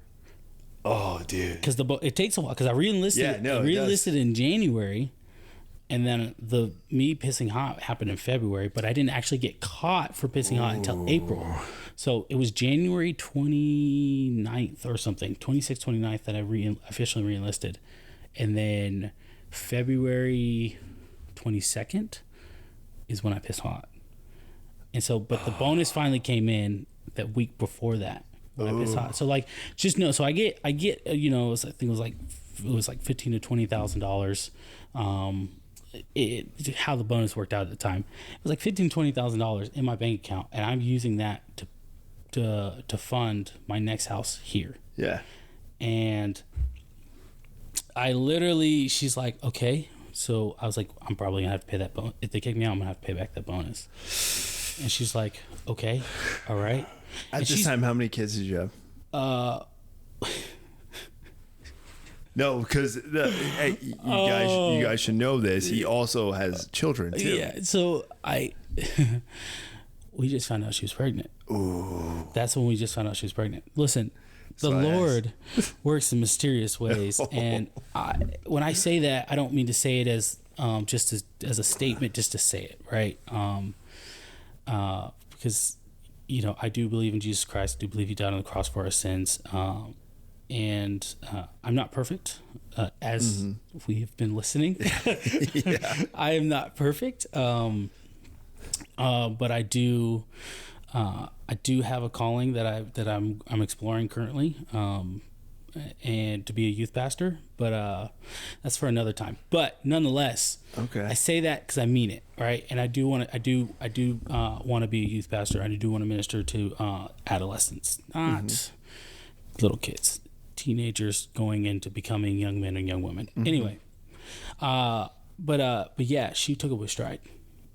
Oh, dude. Because it takes a while. Because I re-enlisted. Yeah, no, I re-enlisted in January. And then me pissing hot happened in February, but I didn't actually get caught for pissing hot until April. So it was January 29th or something, 26th, 29th that I officially re-enlisted. And then February 22nd is when I pissed hot. And so, but the bonus finally came in that week before that when I pissed hot. So like, just know, so I get, I think it was like $15,000 to $20,000. How the bonus worked out at the time, it was like $15,000-$20,000 in my bank account, and I'm using that to fund my next house here. Yeah. And I literally, she's like, okay. So I was like, I'm probably gonna have to pay that bonus. If they kick me out, I'm gonna have to pay back that bonus. And she's like, okay, all right. At this time, how many kids did you have? No, because hey, you guys should know this. He also has children too. Yeah, so we just found out she was pregnant. Ooh, that's when we just found out she was pregnant. Listen, the Lord works in mysterious ways, and when I say that, I don't mean to say it as just as a statement, just to say it, right? Because I do believe in Jesus Christ. I do believe He died on the cross for our sins. And I'm not perfect, as we have been listening. I am not perfect, but I do have a calling that I'm exploring currently. and to be a youth pastor, but that's for another time. But nonetheless, Okay. I say that because I mean it, right? And I do want to. I do want to be a youth pastor. I do want to minister to adolescents, not little kids, teenagers going into becoming young men and young women. Anyway, but yeah, she took it with stride,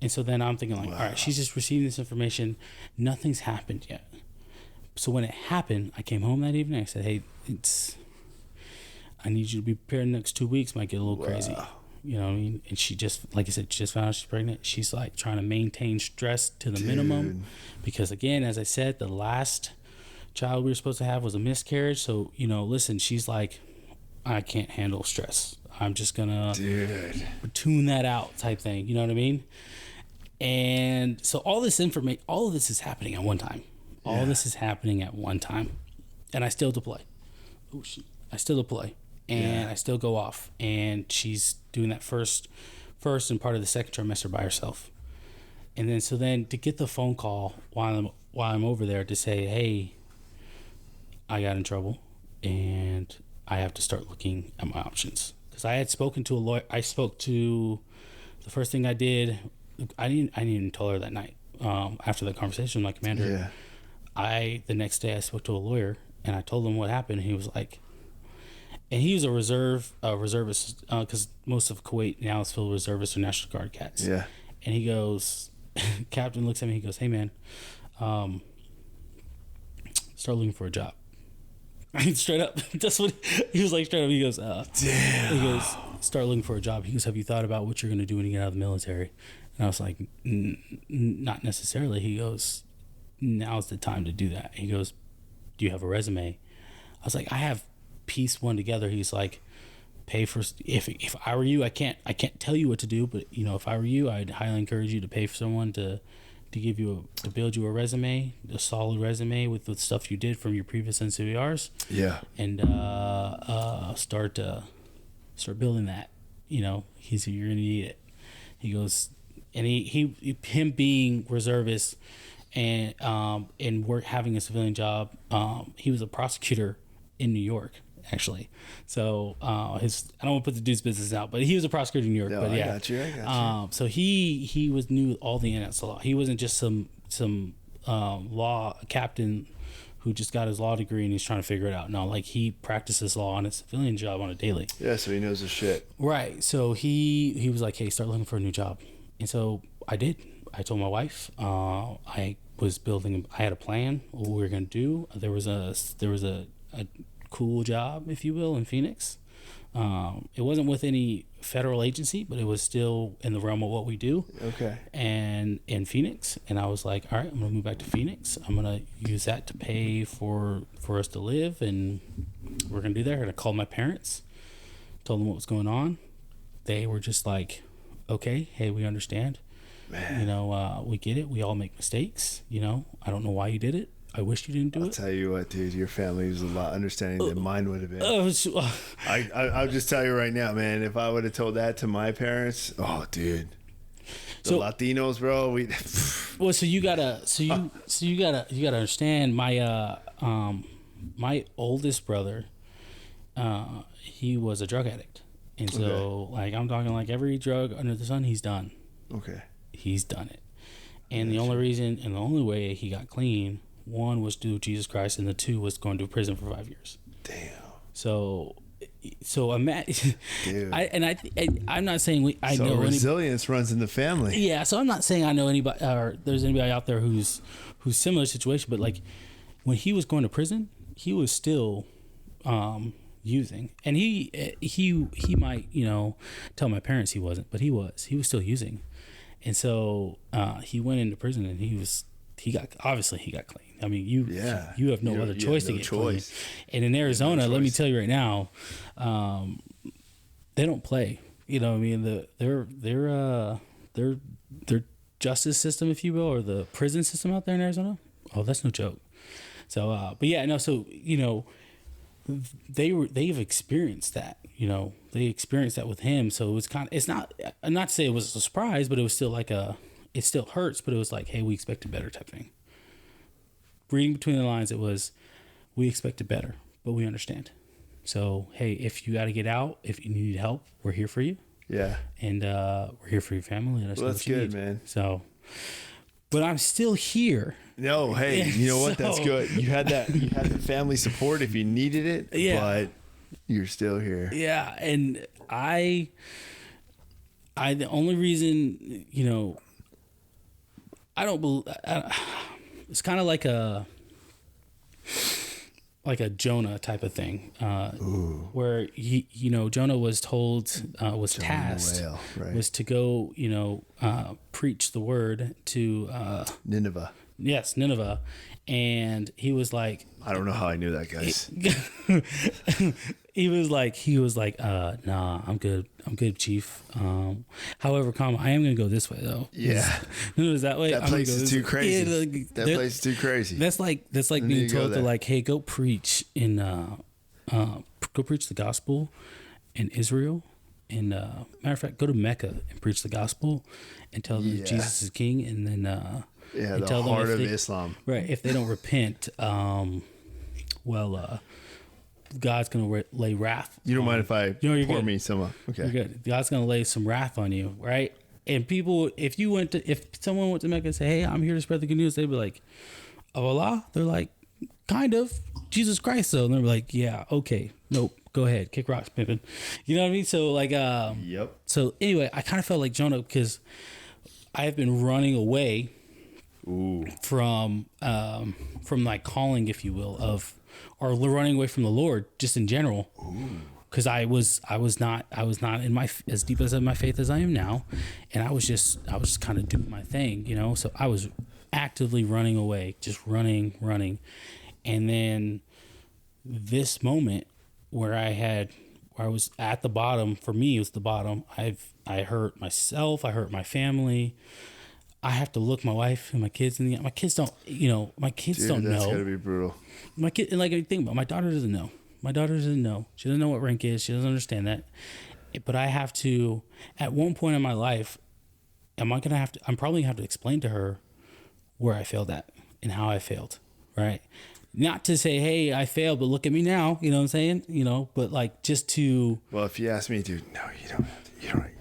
and so then I'm thinking like, all right, she's just receiving this information. Nothing's happened yet. So when it happened, I came home that evening. I said, "Hey, I need you to be prepared. The next 2 weeks might get a little crazy." You know what I mean? And she just, like I said, she just found out she's pregnant. She's like trying to maintain stress to the minimum, because again, as I said, the last child we were supposed to have was a miscarriage. So listen, she's like, I can't handle stress. I'm just gonna tune that out, type thing. You know what I mean? And so all of this is happening at one time. All this is happening at one time, and I still deploy. Oh shit! I still deploy, and I still go off. And she's doing that first and part of the second trimester by herself. And then to get the phone call while I'm over there to say, hey, I got in trouble, and I have to start looking at my options, because I had spoken to a lawyer. The first thing I did, I didn't even tell her that night. After the conversation with my commander. Yeah. The next day I spoke to a lawyer, and I told him what happened. He was like, and he was a reservist, because most of Kuwait now is filled with reservists or National Guard cats. Yeah. And he goes, Captain looks at me, he goes, hey man, start looking for a job. Straight up. That's what he was like, straight up. He goes, damn. He goes, start looking for a job. He goes, have you thought about what you're going to do when you get out of the military? And I was like, not necessarily. He goes, now's the time to do that. He goes, do you have a resume? I was like, I have piece one together. He's like, pay for, if I were you, I can't tell you what to do, but if I were you, I'd highly encourage you to pay for someone to build you a resume, a solid resume with the stuff you did from your previous NCOERs. Yeah. And start building that. He said, you're gonna need it. He goes, and him being reservist and having a civilian job, he was a prosecutor in New York, actually. So I don't want to put the dude's business out, but he was a prosecutor in New York. No, but yeah, I got you. So he knew all the ins of law. He wasn't just some law captain who just got his law degree and he's trying to figure it out. No, like he practices law on a civilian job on a daily. Yeah, so he knows his shit. Right. So he was like, hey, start looking for a new job. And so I did. I told my wife. I had a plan what we were gonna do. There was a cool job, if you will, in Phoenix. It wasn't with any federal agency, but it was still in the realm of what we do. Okay. And in Phoenix, and I was like, all right, I'm gonna move back to Phoenix. I'm gonna use that to pay for us to live, and we're gonna do that. And I called my parents, told them what was going on. They were just like, okay, hey, we understand. Man. We get it. We all make mistakes. I don't know why you did it. I wish you didn't do it. I'll tell you what, dude, your family was a lot understanding than mine would have been. I'll just tell you right now, man, if I would have told that to my parents, oh, dude. The Latinos, bro, well, so you gotta understand my oldest brother, he was a drug addict. And so I'm talking like every drug under the sun, he's done. Okay. He's done it. And the only reason and the only way he got clean, one was due to Jesus Christ, and the two was going to prison for 5 years. Damn. So imagine. Dude. I'm not saying I know resilience runs in the family. Yeah. So I'm not saying I know anybody or there's anybody out there who's similar situation, but like when he was going to prison, he was still using, and he might tell my parents he wasn't, but he was still using. And so he went into prison, and he got clean. I mean, you have no other choice to get clean. And in Arizona, let me tell you right now, they don't play. You know what I mean? Their justice system, if you will, or the prison system out there in Arizona, oh, that's no joke. So, but yeah, no. So they've experienced that. They experienced that with him. So it was it's not to say it was a surprise, but it was still it still hurts, but it was like, hey, we expected better type thing. Reading between the lines, it was, we expected better, but we understand. So, hey, if you got to get out, if you need help, we're here for you. Yeah. And we're here for your family. Let us know Well, that's what you good, need. man. So, but I'm still here. No, hey, you know what? That's So- good. You had the family support if you needed it, but you're still here. Yeah, and I the only reason, I don't believe, it's kind of like a Jonah type of thing, where Jonah was told, was tasked, Whale, right. was to go, preach the word to Nineveh. Yes, Nineveh, and he was like, I don't know how I knew that, guys. he was like, nah, I'm good, chief. However, I am gonna go this way though. Yeah. No, is that way? That place is too crazy. Yeah, that place is too crazy. That's like being told to like, hey, go preach go preach the gospel in Israel. And matter of fact, go to Mecca and preach the gospel and tell them that Jesus is king, and then yeah, and the tell them heart of they, Islam. Right. If they don't repent, God's going to lay wrath. You don't mind if I pour good. me some? Okay. You're good. God's going to lay some wrath on you, right? And people, if someone went to Mecca and say, hey, I'm here to spread the good news, they'd be like, of Allah? They're like, kind of. Jesus Christ, though. And they're like, yeah, okay. Nope. Go ahead. Kick rocks, Pippin. You know what I mean? So, like, Yep. So, anyway, I kind of felt like Jonah because I have been running away from like calling, if you will, or running away from the Lord just in general. Because I was not in my as deep as in my faith as I am now, and I was just kind of doing my thing, So I was actively running away, just running, and then this moment where I was at the bottom. For me, it was the bottom. I hurt myself. I hurt my family. I have to look my wife and my kids in the eye. My kids don't, my kids Dude, don't know. That's gotta be brutal. My kid, and like I think about, my daughter doesn't know. My daughter doesn't know. She doesn't know what rank is. She doesn't understand that. But I have to, at one point in my life, I'm probably gonna have to explain to her where I failed at and how I failed, right? Not to say, hey, I failed, but look at me now. You know what I'm saying? But like just to. Well, if you ask me, dude, no, you don't have to. You don't have to.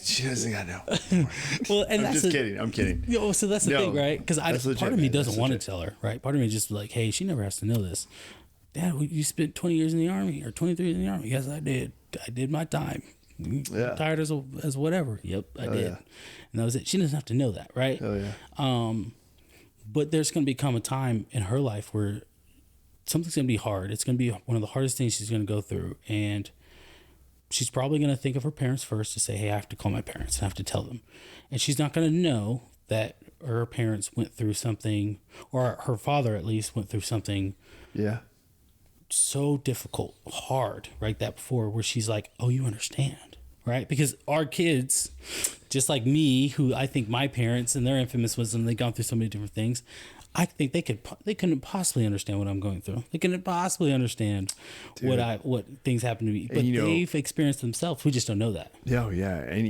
She doesn't gotta know. Well, and I'm that's just kidding. I'm kidding. So that's the thing, right? Because part of me doesn't want to tell her, right? Part of me is just like, hey, she never has to know this. Dad, you spent 20 years in the Army or 23 years in the Army. Yes, I did. I did my time. Yeah. Tired as whatever. Yep, I did. Yeah. And that was it. She doesn't have to know that, right? Oh yeah. But there's going to become a time in her life where something's going to be hard. It's going to be one of the hardest things she's going to go through. And she's probably going to think of her parents first to say, hey, I have to call my parents. I have to tell them. And she's not going to know that her parents went through something, or her father at least went through something so difficult, hard, right? That before, where she's like, oh, you understand, right? Because our kids, just like me, who I think my parents and their infamous wisdom, they've gone through so many different things. I think they couldn't possibly understand what I'm going through. They couldn't possibly understand what things happen to me. But they've experienced themselves. We just don't know that. Yeah, yeah. And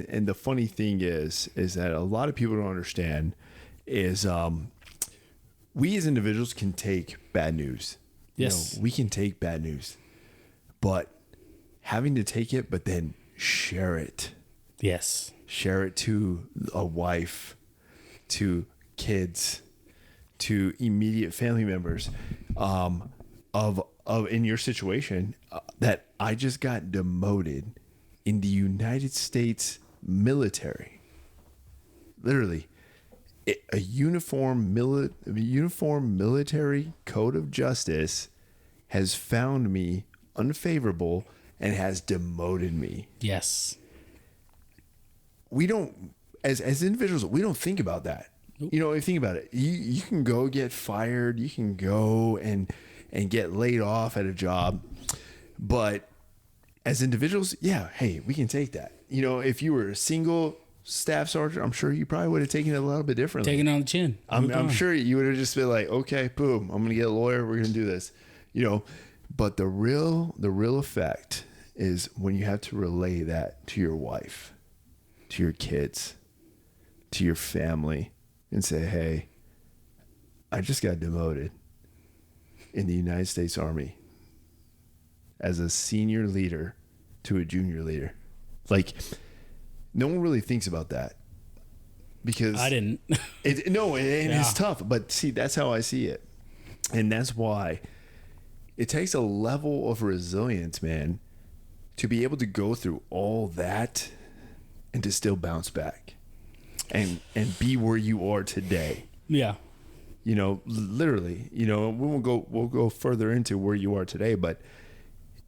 and the funny thing is that a lot of people don't understand is we as individuals can take bad news. Yes. We can take bad news. But having to take it, but then share it. Yes. Share it to a wife, to kids, to immediate family members of in your situation that I just got demoted in the United States military. Literally, a uniform military code of justice has found me unfavorable and has demoted me. Yes. We don't, as individuals, we don't think about that. Nope. If you think about it, you can go get fired, you can go and get laid off at a job, but as individuals, yeah, hey, we can take that. If you were a single staff sergeant, I'm sure you probably would have taken it a little bit differently. Taken on the chin. I'm sure you would have just been like, okay, boom, I'm gonna get a lawyer, we're gonna do this. But the real effect is when you have to relay that to your wife, to your kids, to your family, and say, hey, I just got demoted. in the United States Army as a senior leader to a junior leader. Like, no one really thinks about that because I didn't. It's tough. But see, that's how I see it, and that's why it takes a level of resilience, man, to be able to go through all that and to still bounce back and be where you are today. Yeah. You know, literally, you know, we'll go further into where you are today, but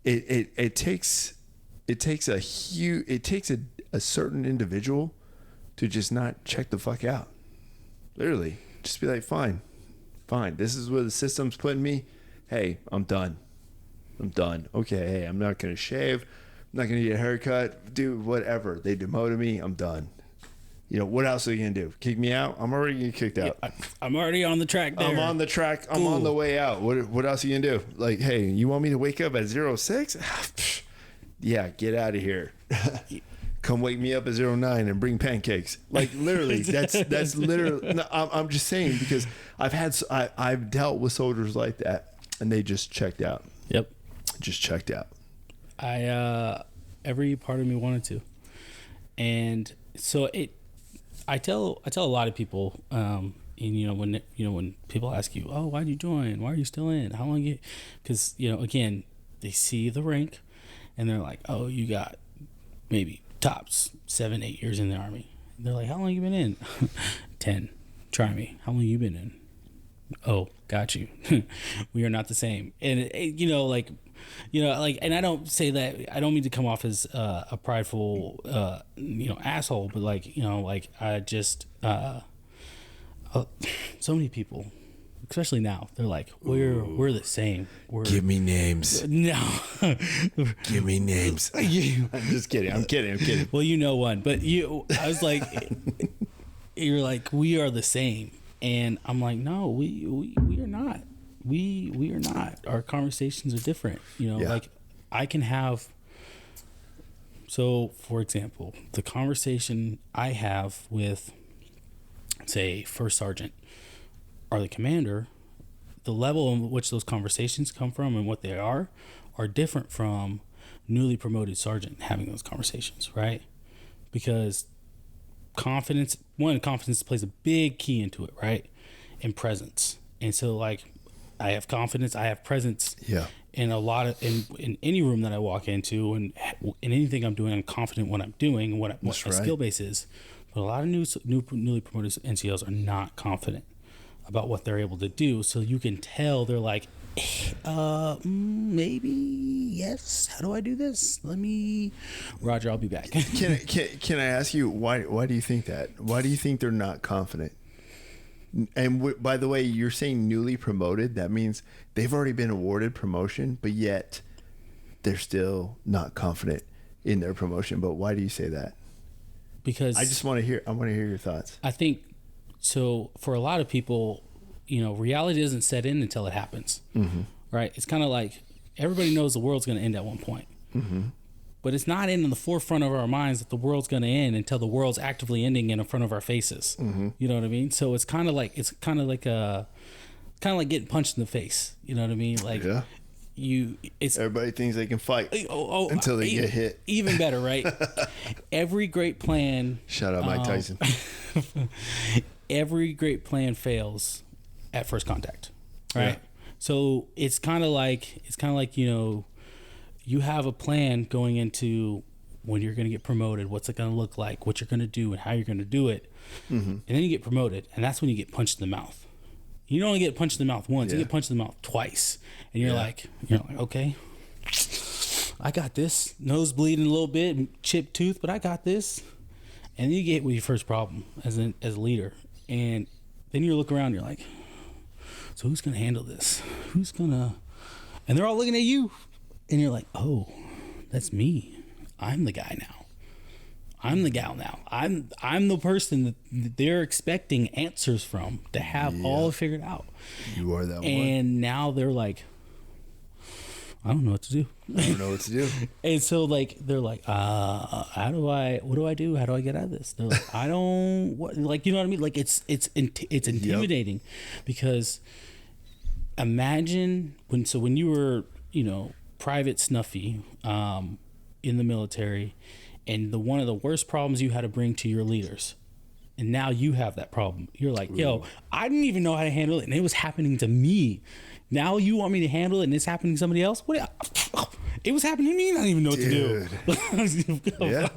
it takes a certain individual to just not check the fuck out. Literally, just be like, fine. This is where the system's putting me. Hey, I'm done. Okay, hey, I'm not gonna shave. I'm not gonna get a haircut. Do whatever. They demoted me. I'm done. You know, what else are you going to do? Kick me out? I'm already getting kicked out. Yeah, I'm already on the track there. I'm on the track. I'm on the way out. What else are you going to do? Like, hey, you want me to wake up at 06? Yeah, get out of here. Come wake me up at 09 and bring pancakes. Like, literally, that's literally. No, I'm just saying because I've dealt with soldiers like that, and they just checked out. Yep. Just checked out. Every part of me wanted to. And so I tell a lot of people, and when people ask you, oh, why'd you join? Why are you still in? How long you? Because again, they see the rank, and they're like, oh, you got maybe tops 7-8 years in the Army. And they're like, how long you been in? 10. Try me. How long you been in? Oh, got you. We are not the same. And and I don't say that, I don't mean to come off as a prideful asshole, but I just so many people, especially now, they're like, we're the same. Give me names. No. Give me names. I'm just kidding. I'm kidding. Well, you know one, but I was like, you're like, we are the same. And I'm like, no, we are not. We are not. Our conversations are different. Like I can have. So, for example, the conversation I have with, say, first sergeant or the commander, the level in which those conversations come from and what they are different from newly promoted sergeant having those conversations, right? Because confidence plays a big key into it, right? And presence. And so, like, I have confidence, I have presence. Yeah. In a lot of in any room that I walk into, and in anything I'm doing, I'm confident what I'm doing and what my skill base is. But a lot of newly promoted NCOs are not confident about what they're able to do. So you can tell they're like, maybe yes. How do I do this? Roger, I'll be back. Can I ask you why do you think that? Why do you think they're not confident? And by the way, you're saying newly promoted. That means they've already been awarded promotion, but yet they're still not confident in their promotion. But why do you say that? Because I want to hear your thoughts. I think so. For a lot of people, reality doesn't set in until it happens. Mm-hmm. Right? It's kind of like everybody knows the world's going to end at one point. Mm-hmm. But it's not in the forefront of our minds that the world's going to end until the world's actively ending in front of our faces. Mm-hmm. You know what I mean? So it's kind of like getting punched in the face. You know what I mean? Like, yeah. Everybody thinks they can fight until they get hit. Even better, right? Every great plan. Shout out Mike Tyson. Every great plan fails at first contact, right? Yeah. So it's kind of like you have a plan going into when you're going to get promoted, what's it going to look like, what you're going to do, and how you're going to do it. Mm-hmm. And then you get promoted, and that's when you get punched in the mouth. You don't only get punched in the mouth once, you get punched in the mouth twice. And you're like, okay, I got this. Nose bleeding a little bit, chipped tooth, but I got this. And then you get with your first problem as a leader. And then you look around, you're like, so who's going to handle this? And they're all looking at you. And you're like, oh, that's me. I'm the guy now. I'm the gal now. I'm the person that they're expecting answers from to have all figured out. You are that one. And now they're like, I don't know what to do. And so like they're like, what do I do? How do I get out of this? They're like, you know what I mean? Like it's intimidating because imagine when you were, private snuffy, in the military, and one of the worst problems you had to bring to your leaders, and now you have that problem. You're like, yo, I didn't even know how to handle it, and it was happening to me. Now you want me to handle it, and it's happening to somebody else? It was happening to me, and I didn't even know what to do.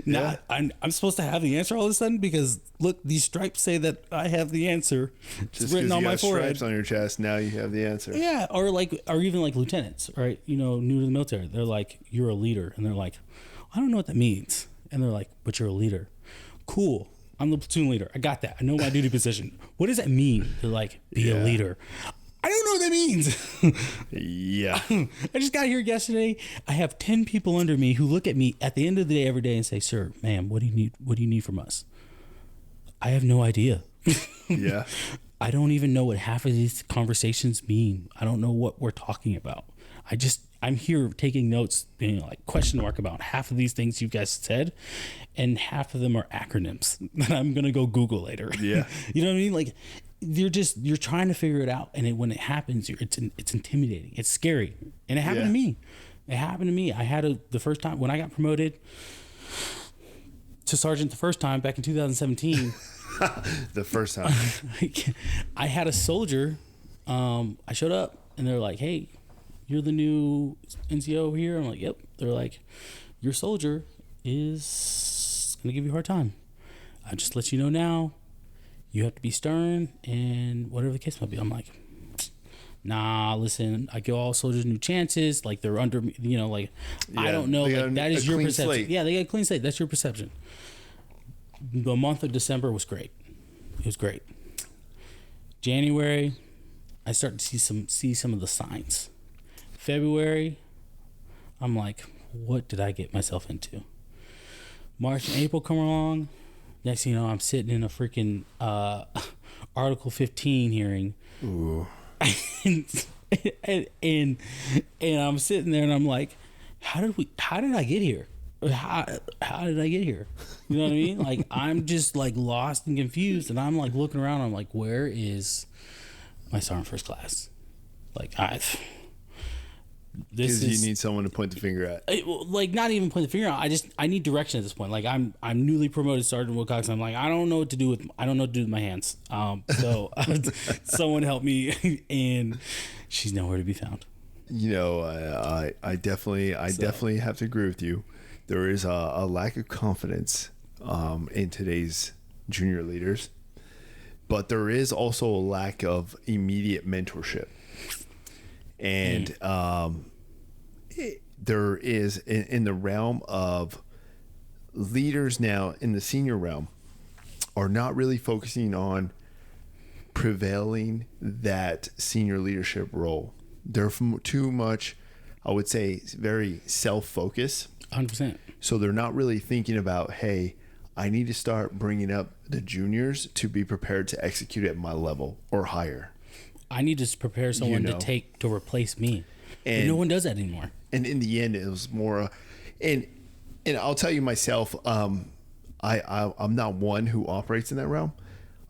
Now I'm supposed to have the answer all of a sudden because look, these stripes say that I have the answer. It's written on my forehead. Stripes on your chest. Now you have the answer. Yeah, or even like lieutenants, right? New to the military, they're like, you're a leader, and they're like, I don't know what that means, and they're like, but you're a leader. Cool. I'm the platoon leader. I got that. I know my duty position. What does that mean? They're like, be a leader. I don't know what that means. Yeah. I just got here yesterday. I have 10 people under me who look at me at the end of the day every day and say, sir, ma'am, what do you need? What do you need from us? I have no idea. Yeah. I don't even know what half of these conversations mean. I don't know what we're talking about. I'm here taking notes, like question mark about half of these things you guys said, and half of them are acronyms that I'm going to go Google later. Yeah. You know what I mean? Like, you're trying to figure it out, and when it happens, it's intimidating. It's scary, and it happened to me. It happened to me. I had the first time when I got promoted to sergeant the first time back in 2017. The first time. I had a soldier. I showed up, and they're like, "Hey, you're the new NCO here." I'm like, "Yep." They're like, "Your soldier is gonna give you a hard time. I just let you know now. You have to be stern and whatever the case might be." I'm like, nah, listen, I give all soldiers new chances. Like, they're under me, like, I don't know. Like, that is your perception. Slate. Yeah, they got a clean slate. That's your perception. The month of December was great. It was great. January, I started to see some of the signs. February, I'm like, what did I get myself into? March and April come along. Next thing you know, I'm sitting in a freaking Article 15 hearing. Ooh. and I'm sitting there and I'm like, how did I get here? How did I get here? You know what I mean? Like, I'm just like lost and confused, and I'm like looking around. I'm like, where is my sergeant first class? Like, because you need someone to point the finger at. Like, not even point the finger out. I need direction at this point. Like, I'm newly promoted Sergeant Wilcox. I'm like, I don't know what to do with my hands. So someone help me, and she's nowhere to be found. I definitely have to agree with you. There is a lack of confidence in today's junior leaders, but there is also a lack of immediate mentorship. And there is in the realm of leaders now in the senior realm are not really focusing on prevailing that senior leadership role. They're too much, I would say, very self-focused. 100%. So they're not really thinking about, hey, I need to start bringing up the juniors to be prepared to execute at my level or higher. I need to prepare someone to replace me. And no one does that anymore. And in the end, it was more, and I'll tell you myself, I'm not one who operates in that realm.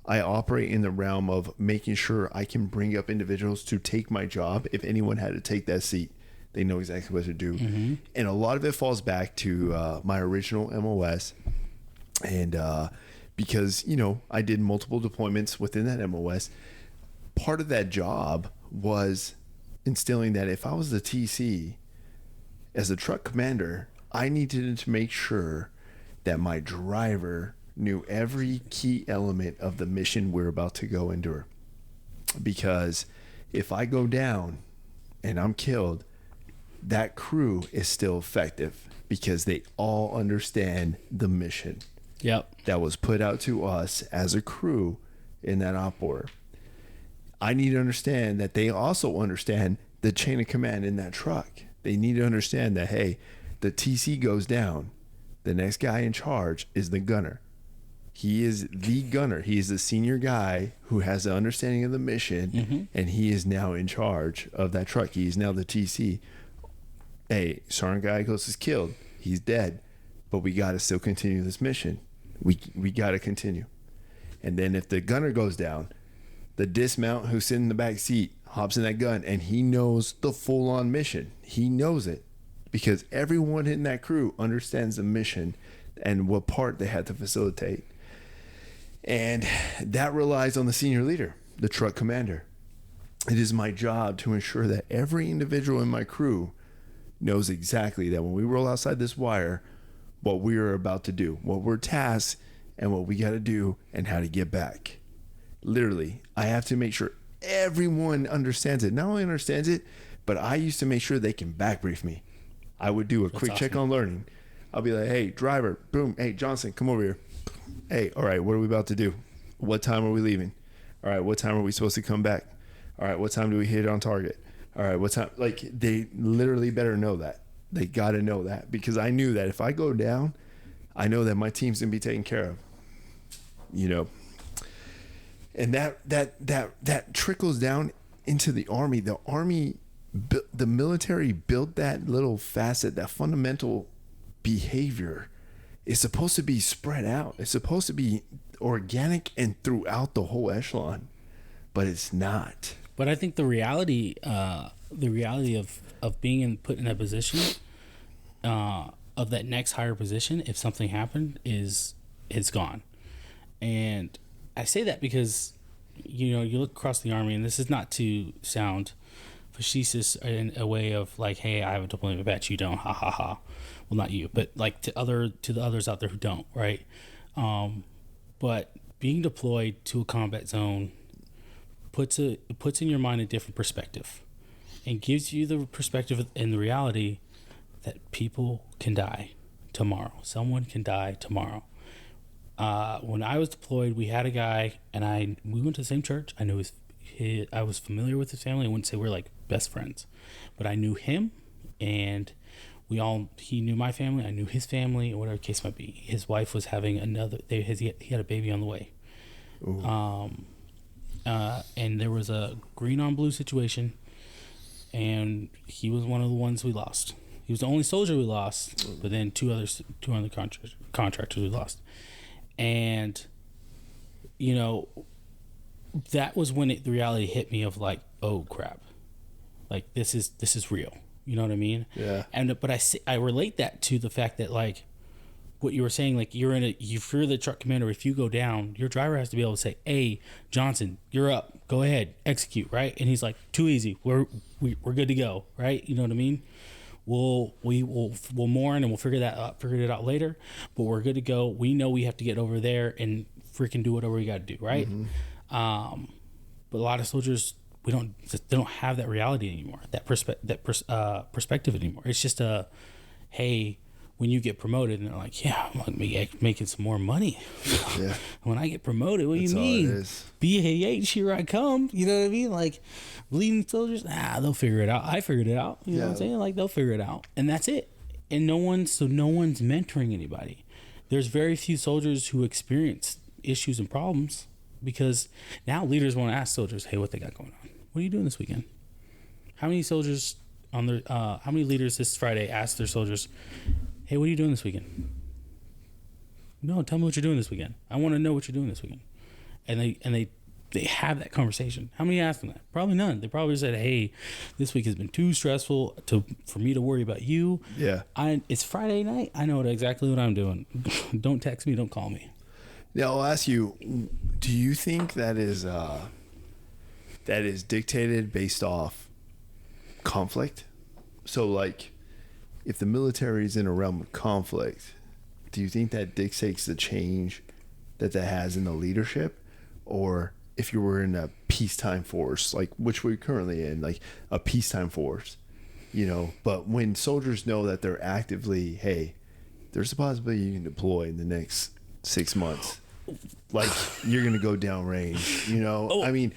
I operate in the realm of making sure I can bring up individuals to take my job. If anyone had to take that seat, they know exactly what to do. Mm-hmm. And a lot of it falls back to my original MOS. And because, I did multiple deployments within that MOS, part of that job was instilling that if I was the TC, as a truck commander, I needed to make sure that my driver knew every key element of the mission we're about to go endure. Because if I go down and I'm killed, that crew is still effective because they all understand the mission that was put out to us as a crew in that op order. I need to understand that they also understand the chain of command in that truck. They need to understand that, hey, the TC goes down. The next guy in charge is the gunner. He is the gunner. He is the senior guy who has the understanding of the mission, and he is now in charge of that truck. He is now the TC. Hey, Sergeant Gallegos is killed. He's dead. But we got to still continue this mission. We got to continue. And then if the gunner goes down, the dismount who's sitting in the back seat hops in that gun, and he knows the full-on mission. He knows it because everyone in that crew understands the mission and what part they had to facilitate. And that relies on the senior leader, the truck commander. It is my job to ensure that every individual in my crew knows exactly that when we roll outside this wire, what we are about to do, what we're tasked, and what we got to do, and how to get back. Literally, I have to make sure everyone understands it. Not only understands it, but I used to make sure they can back brief me. I would do a quick check on learning. I'll be like, hey, driver, boom, hey, Johnson, come over here. Hey, all right, what are we about to do? What time are we leaving? All right, what time are we supposed to come back? All right, what time do we hit on target? All right, what time? Like, they literally better know that. They got to know that, because I knew that if I go down, I know that my team's going to be taken care of. You know, and that trickles down into the Army. The Army, the military built that little facet, that fundamental behavior is supposed to be spread out. It's supposed to be organic and throughout the whole echelon, but it's not. But I think the reality of being put in that position, of that next higher position, if something happened, it's gone. And I say that because, you know, you look across the Army, and this is not to sound facetious in a way of like, hey, I have a deployment badge, you don't, ha ha ha. Well, not you, but like to the others out there who don't, right? But being deployed to a combat zone puts in your mind a different perspective, and gives you the perspective and the reality that people can die tomorrow. Someone can die tomorrow. When I was deployed, we had a guy, and we went to the same church. I knew I was familiar with his family. I wouldn't say we're like best friends, but I knew him, and he knew my family. I knew his family, or whatever the case might be. His wife was having he had a baby on the way. And there was a green on blue situation, and he was one of the ones we lost. He was the only soldier we lost, but then two other contractors we lost. And, you know, that was when the reality hit me of like, oh crap, like this is real. You know what I mean? Yeah. But I relate that to the fact that, like, what you were saying, like you're the truck commander. If you go down, your driver has to be able to say, hey, Johnson, you're up, go ahead, execute, right? And he's like, too easy, we're good to go, right? You know what I mean? We'll mourn, and we'll figure it out later, but we're good to go. We know we have to get over there and freaking do whatever we got to do, right? Mm-hmm. But a lot of soldiers, they don't have that reality anymore, that perspective anymore. It's just hey, when you get promoted, and they're like, yeah, I'm making some more money. Yeah. When I get promoted, what do you mean? BAH, here I come. You know what I mean? Like, leading soldiers, they'll figure it out. I figured it out. You know what I'm saying? Like, they'll figure it out. And that's it. And no one's mentoring anybody. There's very few soldiers who experience issues and problems, because now leaders want to ask soldiers, hey, what they got going on? What are you doing this weekend? How many soldiers how many leaders this Friday asked their soldiers, hey, what are you doing this weekend? No, tell me what you're doing this weekend. I want to know what you're doing this weekend. And they have that conversation. How many asked them that? Probably none. They probably said, hey, this week has been too stressful for me to worry about you. Yeah. It's Friday night. I know exactly what I'm doing. Don't text me. Don't call me. Yeah, I'll ask you, do you think that is dictated based off conflict? So, like, if the military is in a realm of conflict, do you think that dictates the change that has in the leadership? Or if you were in a peacetime force, like which we're currently in, like a peacetime force, you know, but when soldiers know that they're actively, hey, there's a possibility you can deploy in the next 6 months, like you're going to go downrange, you know? I mean,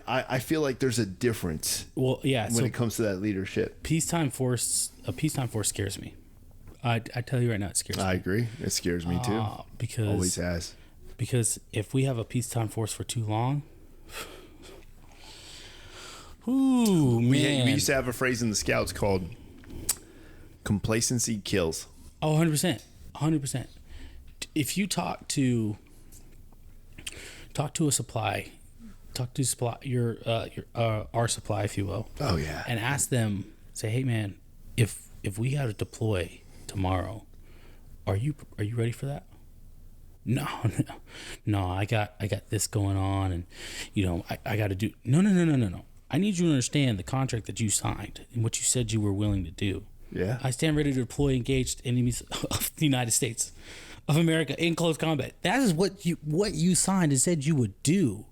I feel like there's a difference. Well, yeah. When it comes to that leadership, a peacetime force scares me. I tell you right now, it scares me. I agree. It scares me too. Because always has. Because if we have a peacetime force for too long, ooh, man. We used to have a phrase in the Scouts called complacency kills. Oh, 100%. 100%. If you talk to a supply talk to our supply, if you will. Oh yeah. And ask them, say, hey man, if we got to deploy tomorrow, are you ready for that? No, I got this going on, and I got to do. No. I need you to understand the contract that you signed and what you said you were willing to do. Yeah. I stand ready to deploy engaged enemies of the United States of America in close combat. That is what you signed and said you would do.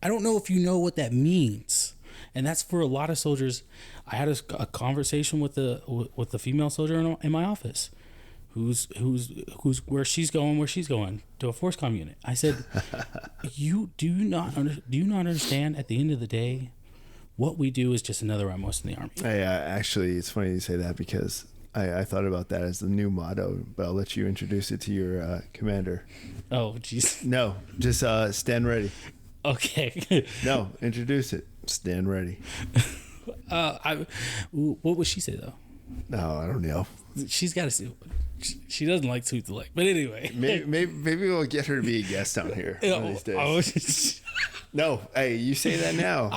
I don't know if you know what that means, and that's for a lot of soldiers. I had a conversation with the female soldier in my office, who's where she's going to a force comm unit. I said, do you not understand? At the end of the day, what we do is just another MOS in the Army. Hey, actually, it's funny you say that because I thought about that as the new motto, but I'll let you introduce it to your commander. Oh, jeez. No, just stand ready. Okay. No, introduce it. Stand ready. What would she say though? No, I don't know. She's got to. She doesn't like to the leg, but anyway. Maybe we'll get her to be a guest on here one of these days. No, hey, you say that now.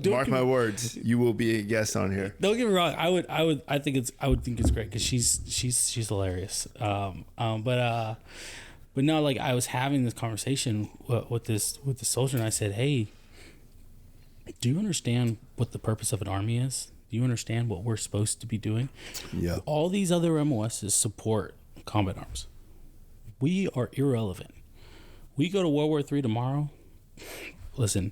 Mark my words. You will be a guest on here. Don't get me wrong. I would think it's great because she's hilarious. But no, like I was having this conversation with the soldier, and I said, hey, do you understand what the purpose of an army is? Do you understand what we're supposed to be doing? Yeah. All these other MOSs support combat arms. We are irrelevant. We go to World War III tomorrow. Listen,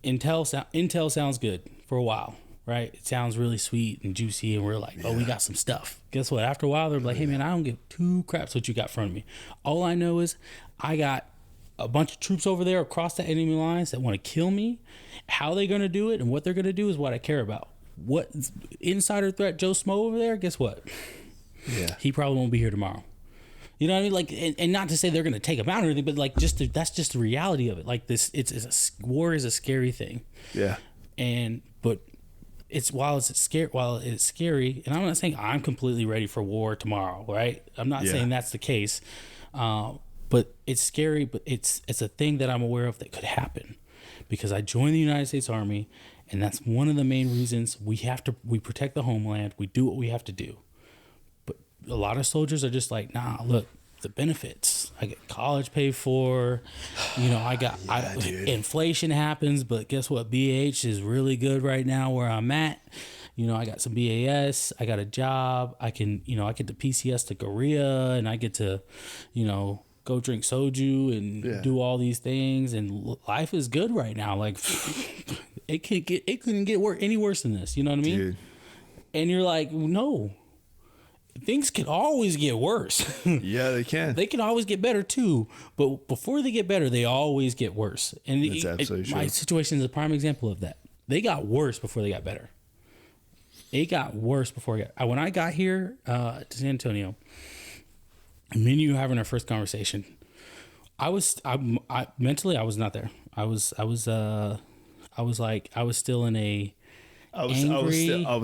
Intel sounds good for a while, right? It sounds really sweet and juicy, and we're like, oh, we got some stuff. Guess what? After a while, they're like, hey, man, I don't give two craps what you got in front of me. All I know is I got a bunch of troops over there across the enemy lines that want to kill me. How they're going to do it and what they're going to do is what I care about. What insider threat Joe Smo over there, guess what? Yeah. He probably won't be here tomorrow. You know what I mean? Like, and not to say they're going to take him out or anything, but like that's just the reality of it. Like war is a scary thing. Yeah. But while it's scary, and I'm not saying I'm completely ready for war tomorrow, right? I'm not saying that's the case. But it's scary, but it's a thing that I'm aware of that could happen because I joined the United States Army, and that's one of the main reasons we protect the homeland. We do what we have to do. But a lot of soldiers are just like, nah, look, the benefits. I get college paid for, inflation happens, but guess what? BH is really good right now where I'm at. I got some BAS, I got a job, I get to PCS to Korea, and I get to, go drink soju and do all these things, and life is good right now. Like it couldn't get any worse than this. You know what I mean? Dude. And you're like, no, things can always get worse. Yeah, they can. They can always get better too, but before they get better, they always get worse. And that's absolutely true. My situation is a prime example of that. They got worse before they got better. It got worse before when I got here to San Antonio. Me and you having our first conversation. Mentally I was not there. I was still in a. I was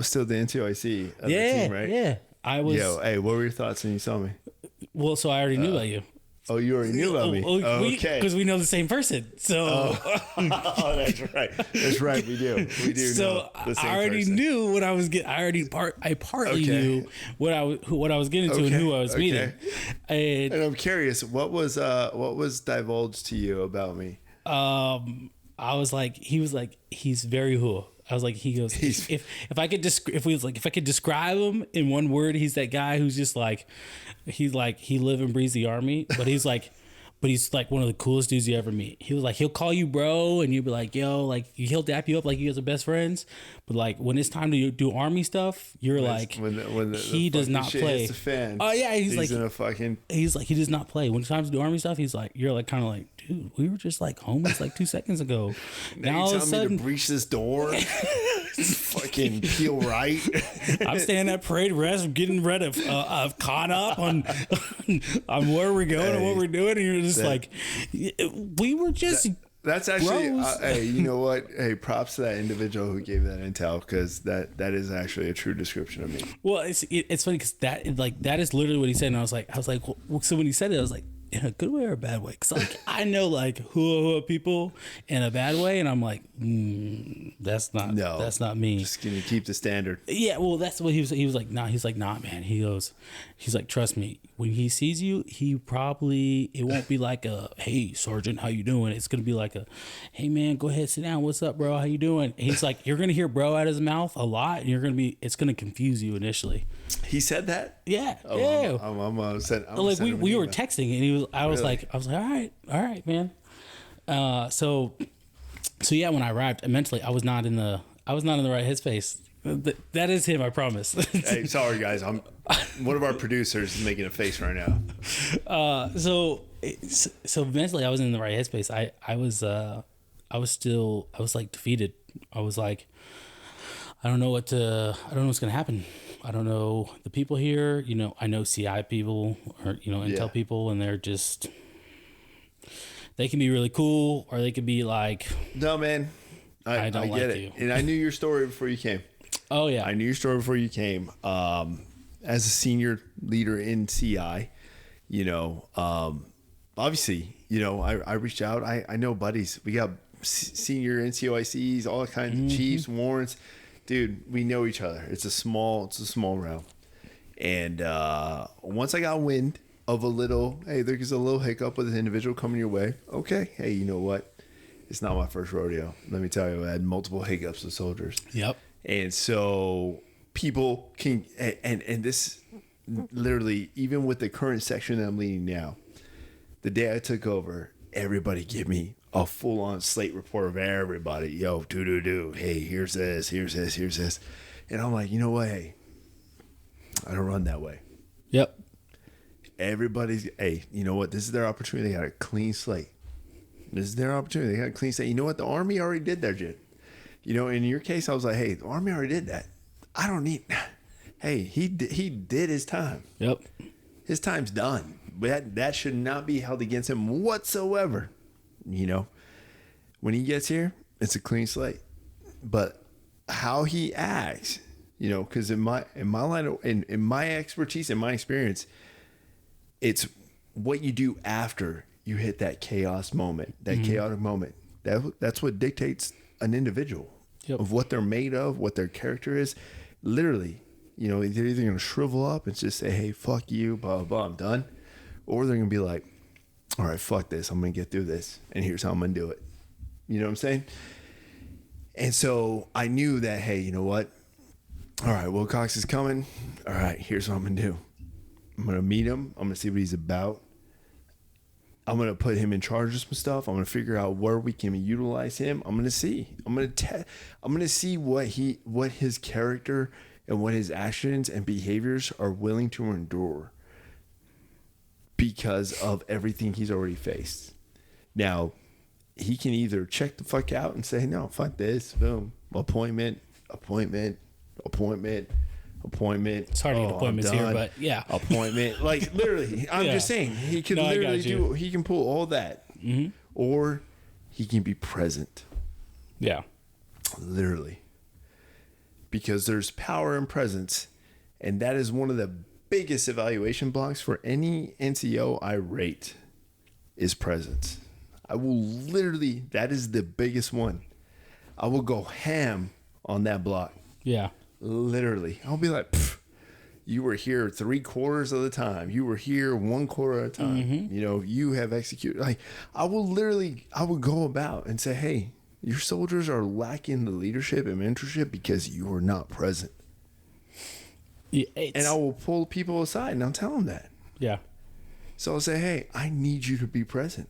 still the NCOIC of the team, right? Yeah. I was. Yo, hey, what were your thoughts when you saw me? Well, so I already knew about you. Oh, you already knew about me. Okay, because we know the same person. So. Oh, that's right. That's right. We do. So know the same I already person. knew what I was getting. I partly knew what I was getting to and who I was meeting. And I'm curious, what was divulged to you about me? I was like, he's very cool. I was like, he goes, if I could describe him in one word, he's that guy who's just like, he live and breathes the Army, but he's like one of the coolest dudes you ever meet. He was like, he'll call you bro, and you'll be like, yo, like he'll dap you up like you guys are best friends. But like when it's time to do Army stuff, you're when he does not play. Hits the fan. Oh yeah, he's like he does not play. When it's time to do Army stuff, he's like, you're like kind of like, dude, we were just like homies like 2 seconds ago. Now all of a sudden, me to breach this door. Fucking peel right. I'm standing at parade rest, getting rid of caught up on where we're going and what we're doing, and you're just like, we were just. That's actually, hey, you know what? Hey, props to that individual who gave that intel, because that is actually a true description of me. Well, it's funny because that is literally what he said, and I was like, well, so when he said it, I was like, in a good way or a bad way? Because like I know like hua people in a bad way, and I'm like, that's not me. Just gonna keep the standard. Yeah, well, that's what he was. He was like, nah. He's like, nah, man. He's like, trust me. When he sees you, it won't be like a, hey, Sergeant, how you doing? It's gonna be like a, hey, man, go ahead, sit down. What's up, bro? How you doing? And he's like, you're gonna hear bro out of his mouth a lot, and it's gonna confuse you initially. He said that. Yeah, Oh, yeah. I'm like we were texting, and I was Really? like, all right, man. So yeah, when I arrived, mentally, I was not in the right headspace. That is him, I promise. Hey, sorry guys, one of our producers is making a face right now. So mentally, I was in the right headspace. I was like defeated. I was like, I don't know what's gonna happen. I don't know the people here. You know, I know CI people or intel people, and they can be really cool, or they could be like, No, man, I don't get like it, you. and I knew your story before you came. oh yeah, I knew your story before you came. As a senior leader in CI, obviously, I reached out. I know buddies. We got senior NCOICs, all kinds of chiefs, warrants. Dude, we know each other. It's a small realm. And once I got wind of there's a little hiccup with an individual coming your way. Okay, hey, you know what? It's not my first rodeo. Let me tell you, I had multiple hiccups with soldiers. yep, And so people can, and this literally, even with the current section that I'm leading now, the day I took over, everybody give me a full-on slate report of everybody. Yo, do. Hey, here's this. And I'm like, you know what? Hey, I don't run that way. yep, Hey, you know what? This is their opportunity. They got a clean slate. This is their opportunity. They got a clean slate. You know what? The Army already did their shit. In your case, I was like, hey, the Army already did that. I don't need. Hey, he did his time. yep. His time's done. That should not be held against him whatsoever. When he gets here, it's a clean slate. But how he acts, because in my line in my expertise, in my experience, it's what you do after you hit that chaos moment, that chaotic moment. That's what dictates an individual. Yep. Of what they're made of, what their character is. Literally, they're either going to shrivel up and just say, hey, fuck you, blah, blah, blah, I'm done. Or they're going to be like, all right, fuck this. I'm going to get through this. And here's how I'm going to do it. You know what I'm saying? And so I knew that, hey, you know what? All right, Wilcox is coming. All right, here's what I'm going to do. I'm going to meet him. I'm going to see what he's about. I'm going to put him in charge of some stuff. I'm going to figure out where we can utilize him. I'm going to see. I'm going to see what his character and what his actions and behaviors are willing to endure because of everything he's already faced. Now, he can either check the fuck out and say, no, fuck this. Boom. Appointment. It's hard to get appointments here, but yeah. Appointment. Like, literally, I'm just saying, he can he can pull all that. Mm-hmm. Or he can be present. Yeah. Literally. Because there's power in presence. And that is one of the biggest evaluation blocks for any NCO I rate is presence. That is the biggest one. I will go ham on that block. Yeah. Literally. I'll be like, you were here 3/4 of the time. You were here 1/4 of the time. Mm-hmm. You have executed. Like, I would go about and say, hey, your soldiers are lacking the leadership and mentorship because you are not present. Yeah, and I will pull people aside and I'll tell them that. Yeah. So I'll say, hey, I need you to be present.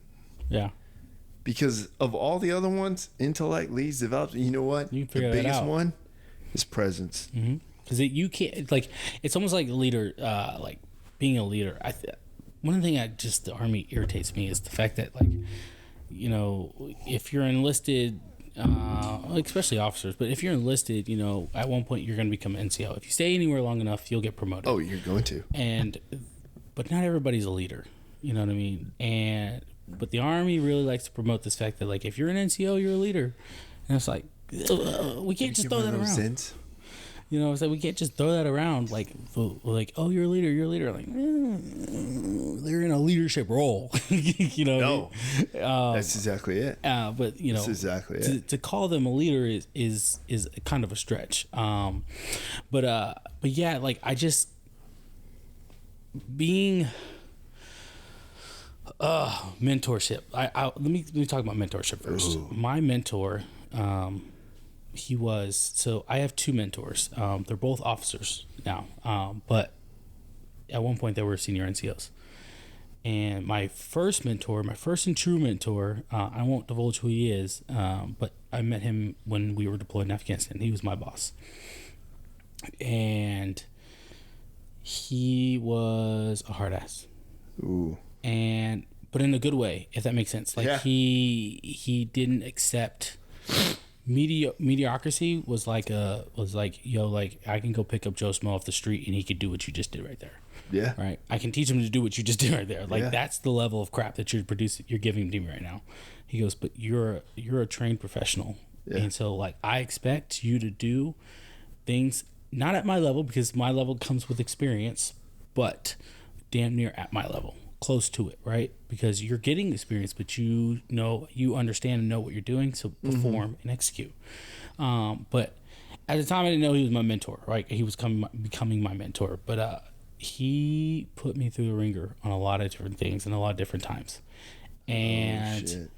Yeah. Because of all the other ones, intellect, leads, development, you know what? You can figure the that biggest out. one is presence. Because you can't, like, it's almost like a leader, like being a leader. One thing the Army irritates me is the fact that, like, if you're enlisted, especially officers, but if you're enlisted, at one point you're going to become an NCO. If you stay anywhere long enough, you'll get promoted. Oh, you're going to. But not everybody's a leader. You know what I mean? But the Army really likes to promote this fact that, like, if you're an NCO, you're a leader. And it's like, we can't just throw that around. You know, it's like we can't just throw that around like oh, you're a leader, you're a leader. Like they're in a leadership role. You know. No, that's exactly it. But you know, that's exactly it. To call them a leader is kind of a stretch. But yeah, like I just being mentorship. Let me talk about mentorship first. Ooh. My mentor, I have two mentors. They're both officers now, but at one point they were senior NCOs. And my first and true mentor, I won't divulge who he is, but I met him when we were deployed in Afghanistan. He was my boss. And he was a hard ass. Ooh. But in a good way, if that makes sense. Like he didn't accept mediocrity was like I can go pick up Joe Smo off the street and he could do what you just did right there. Yeah. Right. I can teach him to do what you just did right there. Like that's the level of crap that you're giving to me right now. He goes, but you're a trained professional. Yeah. And so like I expect you to do things not at my level because my level comes with experience, but damn near at my level. Close to it, right? Because you're getting experience, but you understand and know what you're doing, so perform and execute. But at the time, I didn't know he was my mentor, right? He was becoming my mentor, but he put me through the ringer on a lot of different things and a lot of different times. And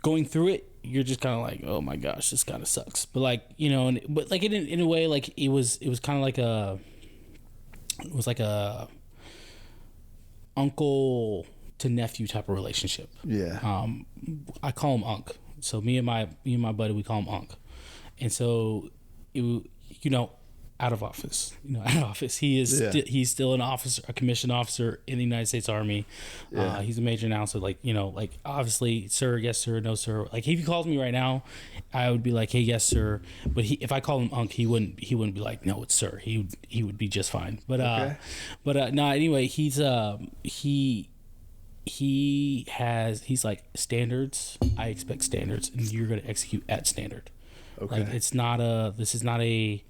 going through it, you're just kind of like, oh my gosh, this kind of sucks. But like, you know, but like in a way, like it was kind of like a uncle to nephew type of relationship. Yeah. I call him Unc. So me and my buddy, we call him Unc. And so, out of office. He is he's still an officer, a commissioned officer in the United States Army. Yeah. He's a major now. So obviously, sir, yes, sir, no, sir. Like if he calls me right now, I would be like, hey, yes, sir. But if I call him Unc, he wouldn't be like, no, it's sir. He would be just fine. But no. Anyway, he's like standards. I expect standards, and you're going to execute at standard. Okay. Like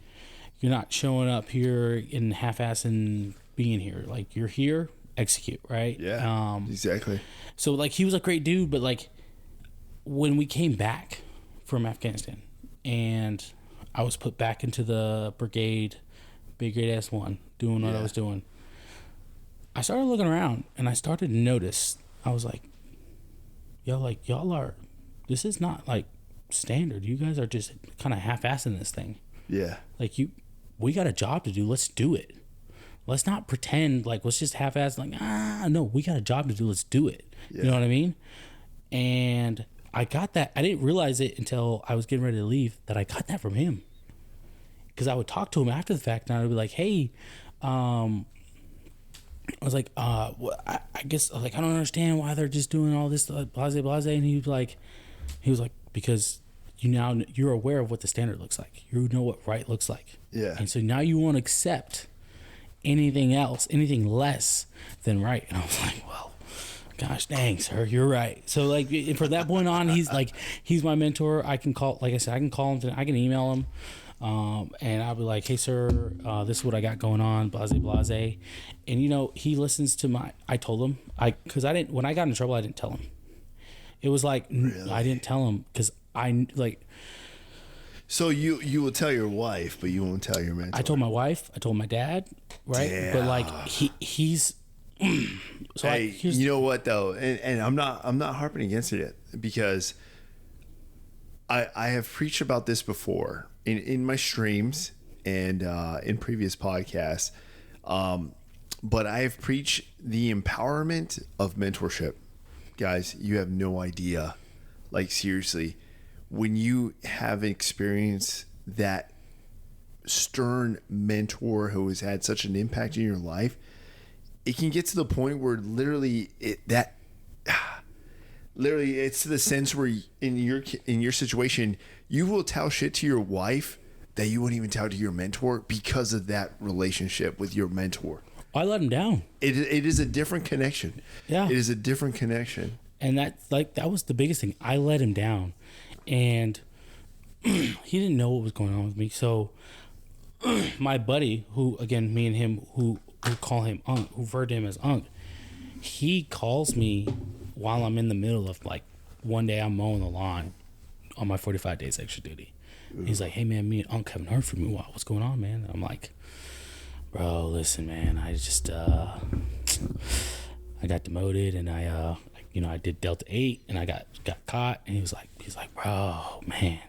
you're not showing up here in half-assing being here. Like you're here, execute, right? Yeah. Exactly. So like he was a great dude, but like when we came back from Afghanistan and I was put back into the brigade, Big Grade S1, doing what I was doing, I started looking around and I started to notice. I was like, y'all are. This is not like standard. You guys are just kind of half-assing this thing. Yeah. Like we got a job to do. Let's do it. Let's not pretend like let's just half-ass like, no, we got a job to do. Let's do it. Yeah. You know what I mean? And I got that. I didn't realize it until I was getting ready to leave that I got that from him. Because I would talk to him after the fact and I would be like, hey, I was like, I guess like I don't understand why they're just doing all this blase. And he was like, because you're aware of what the standard looks like. You know what right looks like. Yeah. And so now you won't accept anything else, anything less than right. And I was like, well, gosh dang, sir, you're right. So like from that point on, he's my mentor. I can call, like I said, I can call him, I can email him. And I'll be like, hey sir, this is what I got going on, blase. And he listens to I told him, when I got in trouble, I didn't tell him. It was like, really? I didn't tell him because So you will tell your wife, but you won't tell your mentor. I told my wife, I told my dad, right? Yeah. But like he's so hey, you know what though, and I'm not harping against it yet because I have preached about this before in my streams and in previous podcasts, but I have preached the empowerment of mentorship. Guys, you have no idea. Like seriously, when you have experienced that stern mentor who has had such an impact in your life, it can get to the point where literally it's to the sense where in your situation, you will tell shit to your wife that you wouldn't even tell to your mentor because of that relationship with your mentor. I let him down. It is a different connection. Yeah. It is a different connection. And that was the biggest thing. I let him down. And he didn't know what was going on with me. So my buddy, who again, me and him, who call him Unc, who refer to him as Unc, he calls me while I'm in the middle of like one day I'm mowing the lawn on my 45 days extra duty. He's like, hey man, me and Unc haven't heard from you. What's going on, man? And I'm like, bro, listen, man, I just I got demoted and I did Delta 8 and I got caught. And he's like, bro, man,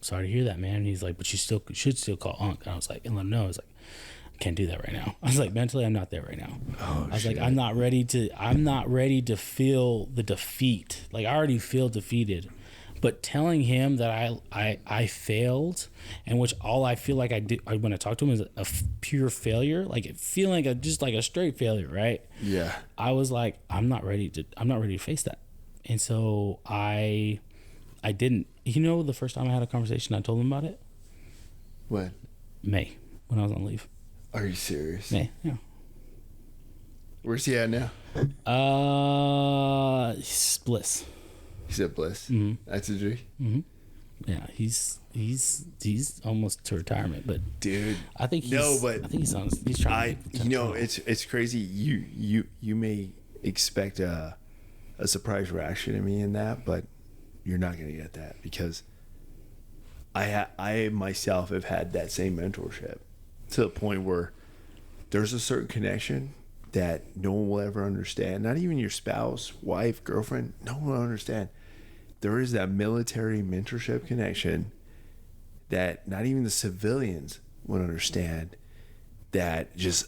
sorry to hear that, man. And he's like, but you should still call Unc. And I was like, and let him know. I was like, I can't do that right now. I was like, mentally, I'm not there right now. I was like, I'm not ready to feel the defeat. Like, I already feel defeated. But telling him that I failed, and which all I feel like I did when I talk to him is a pure failure, like feeling like just like a straight failure, right? Yeah. I was like, I'm not ready to face that, and so I didn't. You know, the first time I had a conversation, I told him about it. When? May, when I was on leave. Are you serious? May, yeah. Where's he at now? He's Bliss. He's at Bliss. Mm-hmm. That's a G. Mm-hmm. Yeah, he's almost to retirement, but dude, I think he's trying. It's crazy. You may expect a surprise reaction in me in that, but you're not gonna get that because I myself have had that same mentorship to the point where there's a certain connection that no one will ever understand. Not even your spouse, wife, girlfriend. No one will understand. There is that military mentorship connection that not even the civilians would understand. That just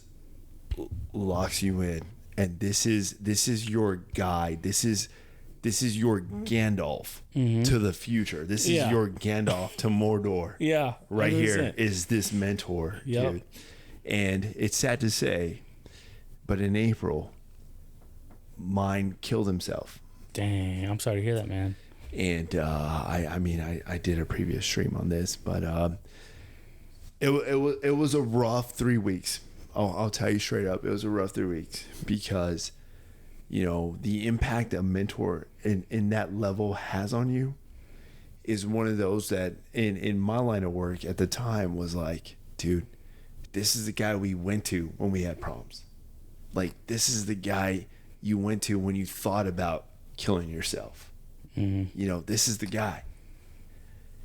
locks you in. And this is your guide. This is your Gandalf to the future. This is your Gandalf to Mordor. Yeah, right 100%. Here is this mentor, dude. And it's sad to say, but in April, mine killed himself. Dang, I'm sorry to hear that, man. And I did a previous stream on this, but it was a rough 3 weeks. I'll tell you straight up, it was a rough 3 weeks because, you know, the impact a mentor in that level has on you is one of those that in my line of work at the time was like, dude, this is the guy we went to when we had problems. Like, this is the guy you went to when you thought about killing yourself. Mm-hmm. You know, this is the guy.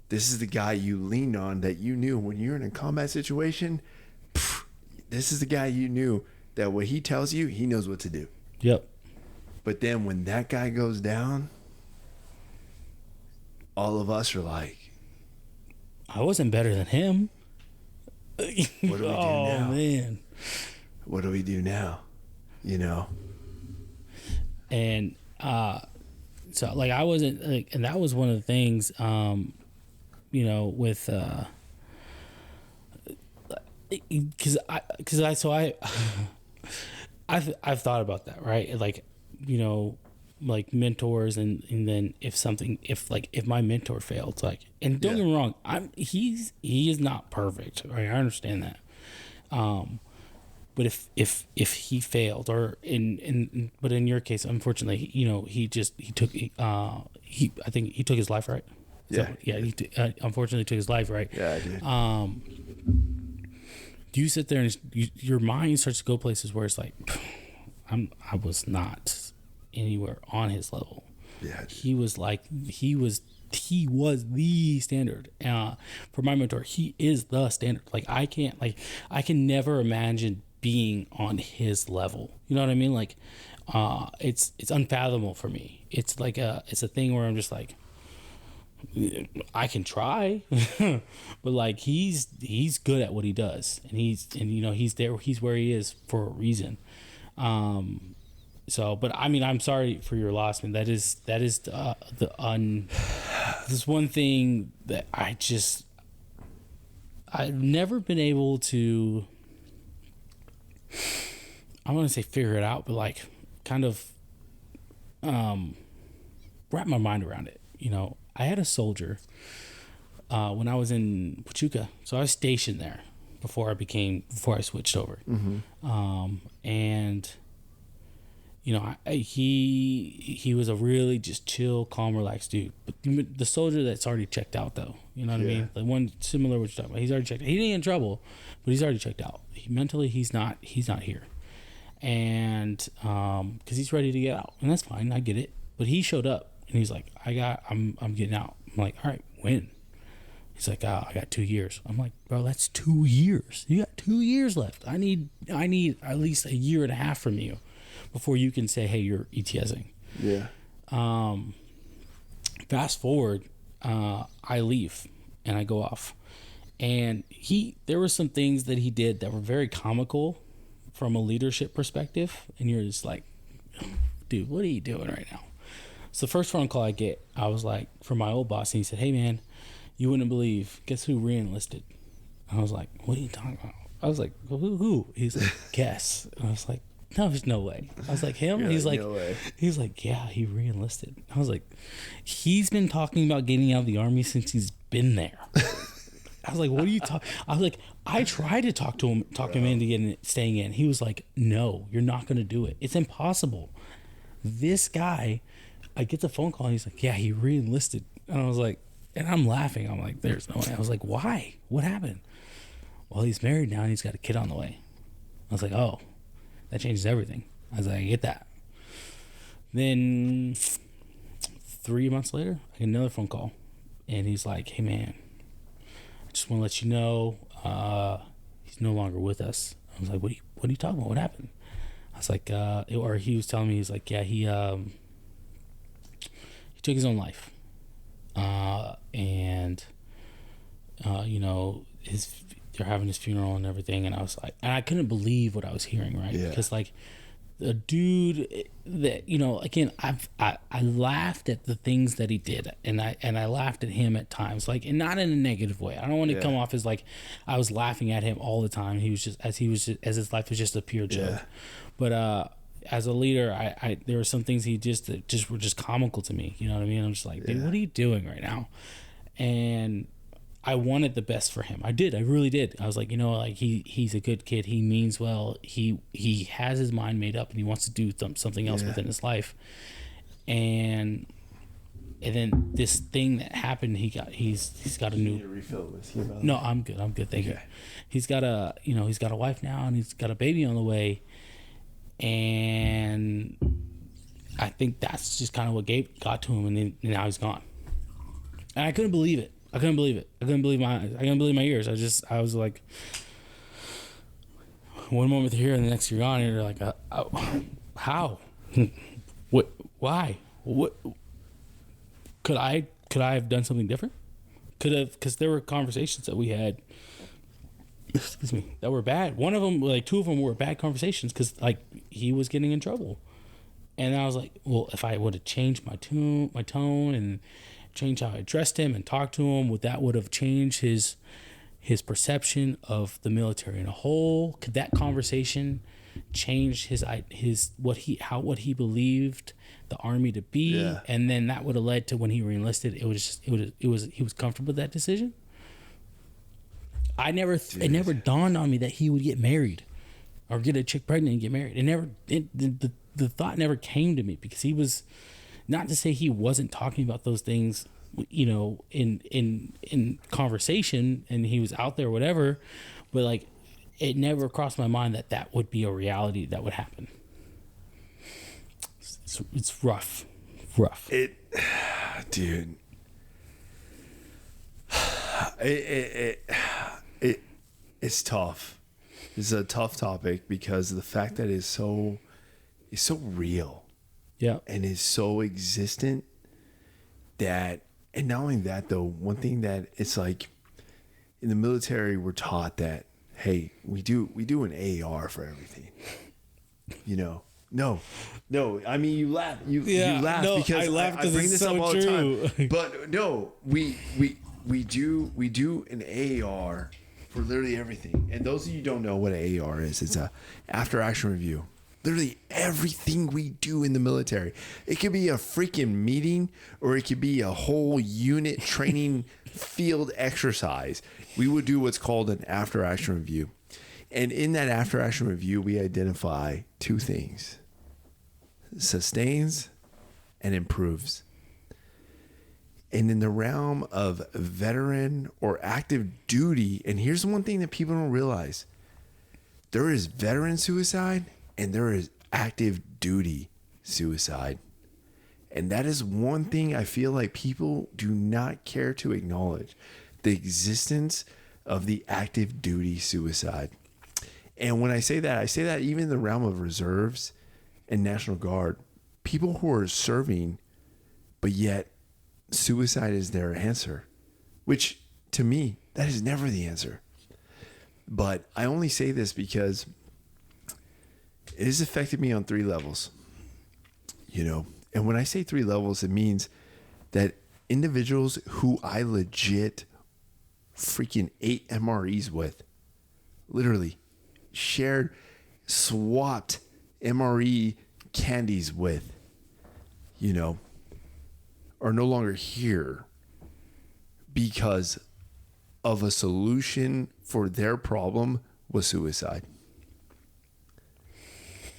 This is the guy you leaned on that you knew when you're in a combat situation. This is the guy you knew that when he tells you, he knows what to do. Yep. But then when that guy goes down, all of us are like, I wasn't better than him. What do we do now? Oh, man. What do we do now? You know? And so like I wasn't like, and that was one of the things you know, with because I've thought about that, right? Like, you know, like mentors and then if my mentor failed, like, and don't get me wrong, he is not perfect, right? I understand that. But if he failed, or but in your case, unfortunately, you know, I think he took his life, right? Yeah. So, yeah. He unfortunately took his life, right? Yeah, I did. Do you sit there and your mind starts to go places where it's like, I was not anywhere on his level. Yeah. He was the standard. For my mentor, he is the standard. Like, I can never imagine being on his level. You know what I mean? Like, it's unfathomable for me. It's like it's a thing where I'm just like, I can try, but like he's good at what he does, and you know, he's where he is for a reason. So, but I mean, I'm sorry for your loss, man. That is this one thing that I've never been able to, I want to say figure it out, but like kind of wrap my mind around it. You know, I had a soldier when I was in Pachuca, so I was stationed there before I switched over. Mm-hmm. And You know, he was a really just chill, calm, relaxed dude. But the soldier that's already checked out, though, you know what I mean? The one similar to what you're talking about. He's already checked out. He ain't in trouble, but he's already checked out. Mentally, he's not here, and because he's ready to get out, and that's fine. I get it. But he showed up, and he's like, I'm getting out. I'm like, all right, when? He's like, I got 2 years. I'm like, bro, that's 2 years. You got 2 years left. I need at least a year and a half from you before you can say, hey, you're ETSing. Yeah. Fast forward, I leave and I go off. And there were some things that he did that were very comical from a leadership perspective. And you're just like, dude, what are you doing right now? So the first phone call I get, I was like, from my old boss, and he said, hey, man, you wouldn't believe, guess who re-enlisted? I was like, what are you talking about? I was like, well, who? He's like, guess. And I was like, no, there's no way. I was like, him? He's like, no way. He's like, yeah, he re-enlisted. I was like, he's been talking about getting out of the Army since he's been there. I was like, what are you talking? I was like, I tried to talk him into staying in. He was like, no, you're not going to do it. It's impossible. This guy, I get the phone call and he's like, yeah, he re-enlisted. And I was like, and I'm laughing. I'm like, there's no way. I was like, why? What happened? Well, he's married now and he's got a kid on the way. I was like, oh, that changes everything. I was like, I get that. Then 3 months later, I get another phone call. And he's like, hey, man, I just want to let you know he's no longer with us. I was like, what are you talking about? What happened? I was like, or he was telling me, he's like, yeah, he took his own life. And you know, they're having his funeral and everything, and I was like, and I couldn't believe what I was hearing, right? Yeah. Because like the dude that, you know, again, I laughed at the things that he did, and I laughed at him at times, like, and not in a negative way. I don't want to come off as like I was laughing at him all the time. He was just as his life was just a pure joke. But as a leader, I there were some things he just were just comical to me. You know what I mean? I'm just like, dude, what are you doing right now? And I wanted the best for him. I did. I really did. I was like, you know, like he's a good kid. He means well. He has his mind made up and he wants to do something else within his life. And then this thing that happened, he's got a new. You need to refill whiskey about No, I'm good. Thank you. He's got a wife now and he's got a baby on the way. And I think that's just kind of what got to him, and then now he's gone. And I couldn't believe it. I couldn't believe my eyes. I couldn't believe my ears. I was like, one moment you're here and the next you're gone, and you're like, how? What? Why? What? Could I have done something different? Could have, because there were conversations that we had. Excuse me, that were bad. One of them, like two of them, were bad conversations because like he was getting in trouble, and I was like, well, if I would have changed my tone, and changed how I addressed him and talked to him, would have changed his perception of the military in a whole? Could that conversation change what he believed the Army to be? Yeah. And then that would have led to when he reenlisted, he was comfortable with that decision. It never dawned on me that he would get married or get a chick pregnant and get married. The thought never came to me because he was, not to say he wasn't talking about those things, you know, in conversation and he was out there or whatever, but like it never crossed my mind that would be a reality that would happen. It's rough. Dude. It's tough. It's a tough topic because of the fact that it's so real. Yeah. And is so existent that, and not only that though, one thing that it's like in the military we're taught that, hey, we do an AR for everything. You know? No. I mean, you laugh. You laugh because I laugh because I bring this so up all true. The time. But no, we do an AR for literally everything. And those of you who don't know what an AR is, it's a after action review. Literally everything we do in the military. It could be a freaking meeting or it could be a whole unit training field exercise. We would do what's called an after action review. And in that after action review, we identify two things. sustains, and improves. And in the realm of veteran or active duty, and here's one thing that people don't realize, there is veteran suicide and there is active duty suicide. And that is one thing I feel like people do not care to acknowledge, the existence of the active duty suicide. And when I say that even in the realm of reserves and National Guard, people who are serving, but yet suicide is their answer, which to me, that is never the answer. But I only say this because it has affected me on 3 levels, and when I say 3 levels, it means that individuals who I legit freaking ate MREs with, literally swapped MRE candies with, are no longer here because of a solution for their problem was suicide.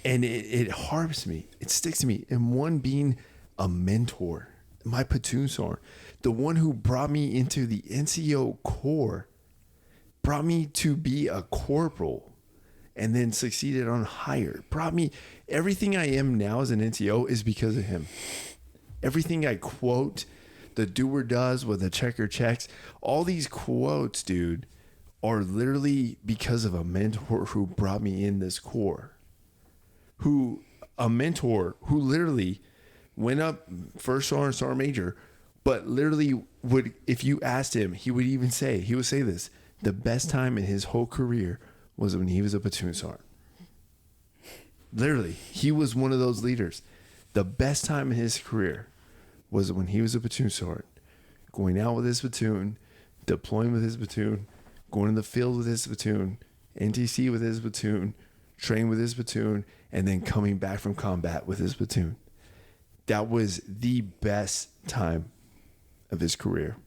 And it harps me. It sticks to me. And one being a mentor, my platoon sergeant, the one who brought me into the NCO Corps, brought me to be a corporal, and then succeeded on hire. Brought me everything I am now as an NCO is because of him. Everything I quote, the doer does with the checker checks, all these quotes, dude, are literally because of a mentor who brought me in this Corps. A mentor who literally went up first sergeant major, but literally would, if you asked him, he would say this, the best time in his whole career was when he was a platoon sergeant. Literally, he was one of those leaders. The best time in his career was when he was a platoon sergeant, going out with his platoon, deploying with his platoon, going in the field with his platoon, NTC with his platoon, train with his platoon, and then coming back from combat with his platoon. That was the best time of his career.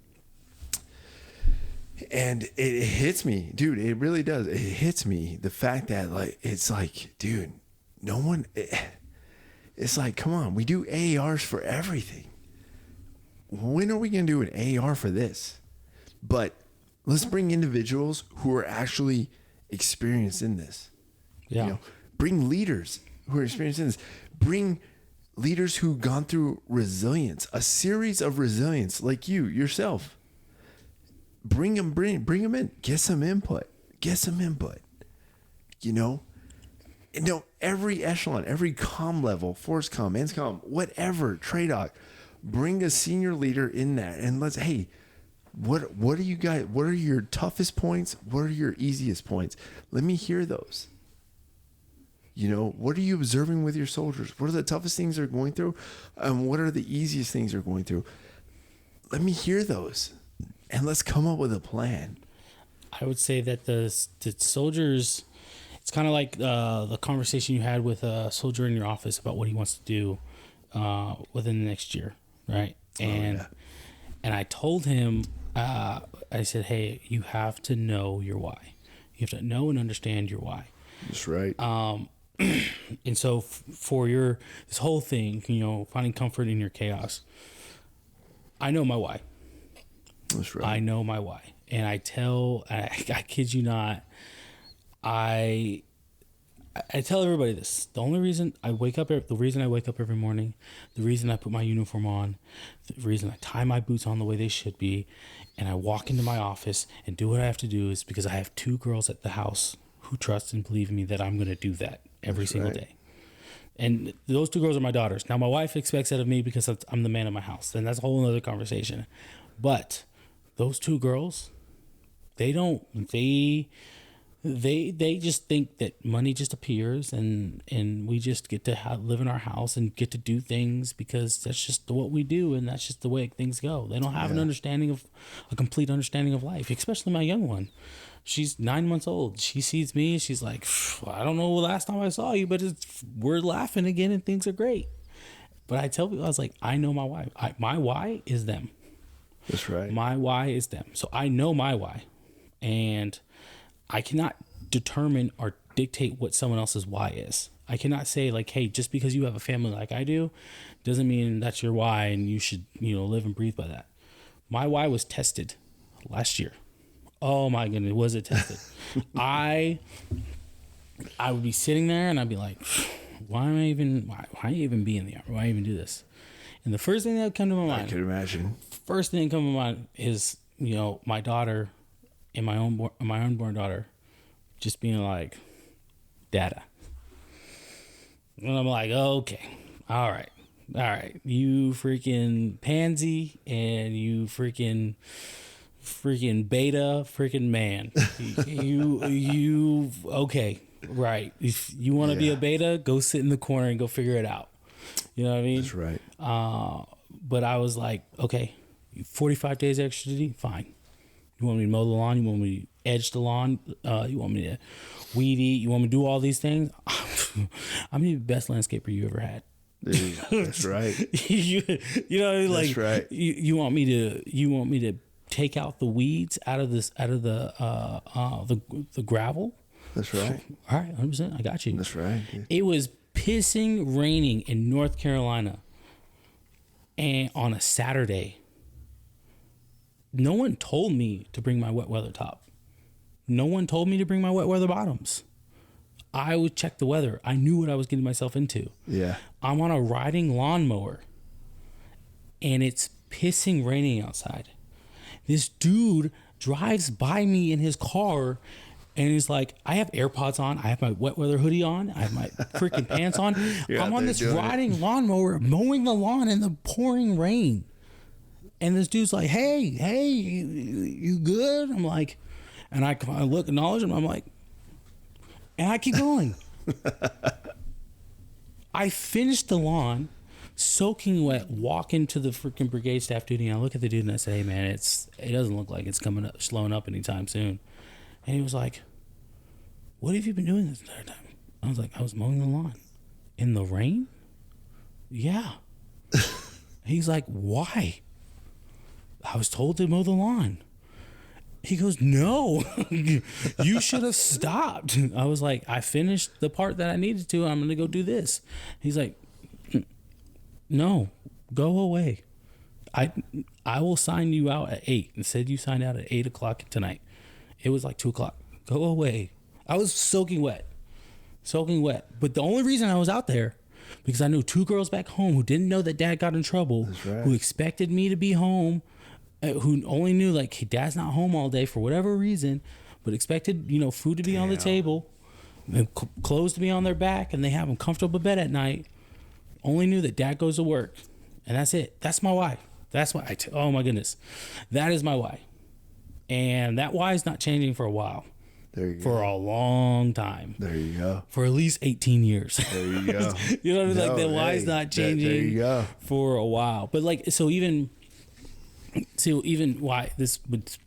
And it hits me, dude. It really does. It hits me. The fact that it's like, dude, it's like, come on, we do AARs for everything. When are we going to do an AAR for this? But let's bring individuals who are actually experienced in this. Yeah. Bring leaders who are experienced in this. Bring leaders who've gone through resilience, a series of resilience, like yourself. Bring them in. Get some input. Every echelon, every comm level, force comm, ends comm, whatever, TRADOC, bring a senior leader in that and what are you guys, what are your toughest points? What are your easiest points? Let me hear those. What are you observing with your soldiers? What are the toughest things they're going through? And what are the easiest things they're going through? Let me hear those. And let's come up with a plan. I would say that the soldiers, it's kind of like the conversation you had with a soldier in your office about what he wants to do within the next year, right? And I told him, I said, hey, you have to know your why. You have to know and understand your why. That's right. And so for this whole thing, finding comfort in your chaos, I know my why. That's right. I know my why. And I kid you not, I tell everybody this. The reason I wake up every morning, the reason I put my uniform on, the reason I tie my boots on the way they should be, and I walk into my office and do what I have to do is because I have 2 girls at the house who trust and believe in me that I'm going to do that every single day. And those 2 girls are my daughters. Now, my wife expects that of me because I'm the man of my house, and that's a whole other conversation. But those 2 girls, they just think that money just appears and we just get to live in our house and get to do things because that's just what we do and that's just the way things go. They don't have a complete understanding of life, especially my young one. She's 9 months old. She sees me. She's like, I don't know the last time I saw you, but we're laughing again and things are great. But I tell people, I was like, I know my why. My why is them. That's right. My why is them. So I know my why. And I cannot determine or dictate what someone else's why is. I cannot say like, hey, just because you have a family like I do, doesn't mean that's your why and you should, live and breathe by that. My why was tested last year. Oh my goodness, was it tested? I would be sitting there and I'd be like, why even be in the army? Why even do this? And the first thing that would come to my mind, I could imagine. First thing that come to my mind is, my daughter and my unborn daughter just being like, Dada. And I'm like, okay, all right, you freaking pansy and you freaking beta freaking man. you okay, right. If you want to be a beta, go sit in the corner and go figure it out. You know what I mean? That's right. But I was like, okay, 45 days extra duty, fine. You want me to mow the lawn? You want me to edge the lawn? You want me to weed eat? You want me to do all these things? I'm the best landscaper you ever had. Dude, that's right. you know, like that's right. You want me to take out the weeds out of the gravel? That's right. All right, 100%. I got you. That's right. Dude. It was pissing raining in North Carolina, and on a Saturday. No one told me to bring my wet weather top. No one told me to bring my wet weather bottoms. I would check the weather. I knew what I was getting myself into. Yeah. I'm on a riding lawnmower and it's pissing raining outside. This dude drives by me in his car and he's like, I have AirPods on. I have my wet weather hoodie on. I have my freaking pants on. I'm on this riding lawnmower mowing the lawn in the pouring rain. And this dude's like, hey, you good? I'm like, and I acknowledge him. I'm like, and I keep going. I finished the lawn, soaking wet, walk into the freaking brigade staff duty. And I look at the dude and I say, hey, man, it doesn't look like it's slowing up anytime soon. And he was like, what have you been doing this entire time? I was like, I was mowing the lawn. In the rain? Yeah. He's like, why? I was told to mow the lawn. He goes, no, you should have stopped. I was like, I finished the part that I needed to. I'm going to go do this. He's like, no, go away. I will sign you out at 8. And said you signed out at 8 o'clock tonight. It was like 2 o'clock. Go away. I was soaking wet. But the only reason I was out there, because I knew 2 girls back home who didn't know that dad got in trouble, right. Who expected me to be home, who only knew like, hey, dad's not home all day for whatever reason, but expected, food to be on the table, and clothes to be on their back, and they have a comfortable bed at night. Only knew that dad goes to work, and that's it. That's my why. That's why oh my goodness, that is my why, and that why is not changing for a while. There you go. For a long time. There you go. For at least 18 years. There you go. You know what I mean? Like, the why is not changing there you go. For a while. But like, so even why this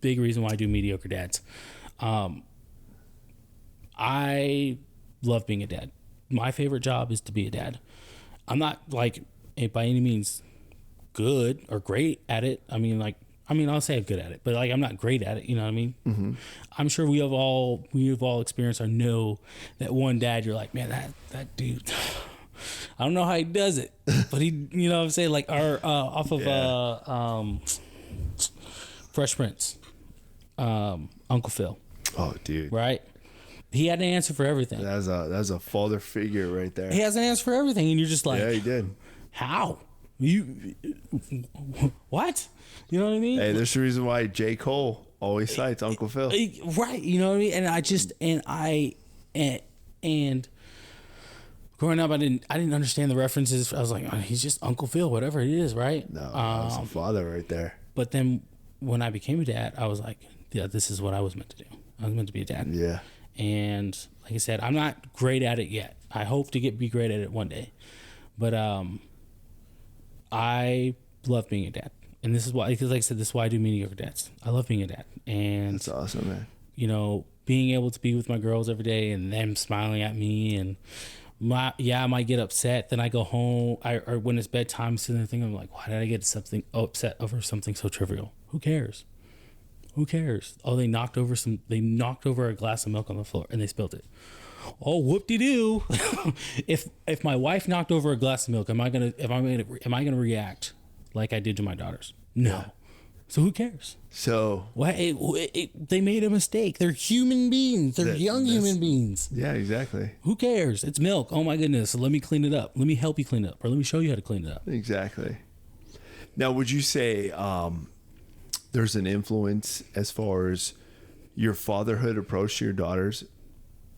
big reason why I do Mediocre Dads. I love being a dad. My favorite job is to be a dad. I'm not like by any means good or great at it. I'll say I'm good at it, but like I'm not great at it. You know what I mean? Mm-hmm. I'm sure we've all experienced or know that one dad. You're like, man, that dude. I don't know how he does it, but he, you know what I'm saying? Like off of Fresh Prince, Uncle Phil. Oh, dude. Right? He had an answer for everything. That's a father figure right there. He has an answer for everything, and you're just like, yeah, he did. How? You what? You know what I mean? Hey, there's the reason why J. Cole always cites Uncle Phil. Right? You know what I mean? And growing up, I didn't understand the references. I was like, oh, he's just Uncle Phil, whatever it is, right? No, that's a father right there. But then when I became a dad, I was like, yeah, this is what I was meant to do. I was meant to be a dad. Yeah. And like I said, I'm not great at it yet. I hope to be great at it one day. But I love being a dad. And this is why, because like I said, this is why I do Mediocre Dads. I love being a dad. And that's awesome, man. Being able to be with my girls every day and them smiling at me, and I might get upset. Then I go home, or when it's bedtime, sitting there thinking, I'm like, why did I get upset over something so trivial? Who cares? Who cares? Oh, they knocked over a glass of milk on the floor and they spilled it. Oh, whoop-de-doo. If my wife knocked over a glass of milk, am I gonna react like I did to my daughters? No. Yeah. So who cares? So They made a mistake. They're human beings. They're young human beings. yeah, exactly. Who cares? It's milk. Oh my goodness. Let me clean it up. Let me help you clean it up, or let me show you how to clean it up. Exactly. Now, would you say there's an influence as far as your fatherhood approach to your daughters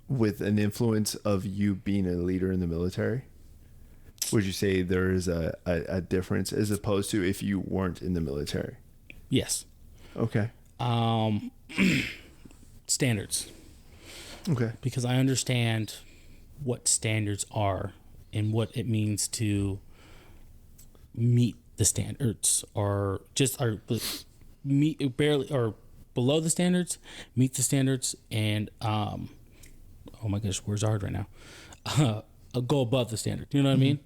with an influence of you being a leader in the military? Would you say there is a difference as opposed to if you weren't in the military? Yes. Okay. Standards. Okay. Because I understand what standards are and what it means to meet the standards, or meet barely or below the standards, meet the standards, and oh my gosh, words are hard right now. Go above the standard. You know what I mean?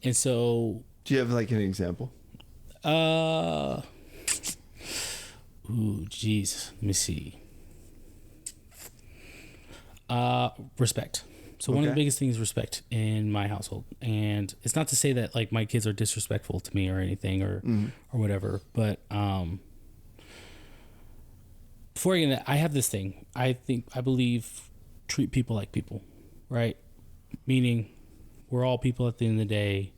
And so, do you have like an example? Ooh, geez. Let me see. Respect. So one of the biggest things is respect in my household. And it's not to say that like my kids are disrespectful to me or anything or whatever. But before I get into that, I have this thing. I believe treat people like people, right? Meaning we're all people at the end of the day.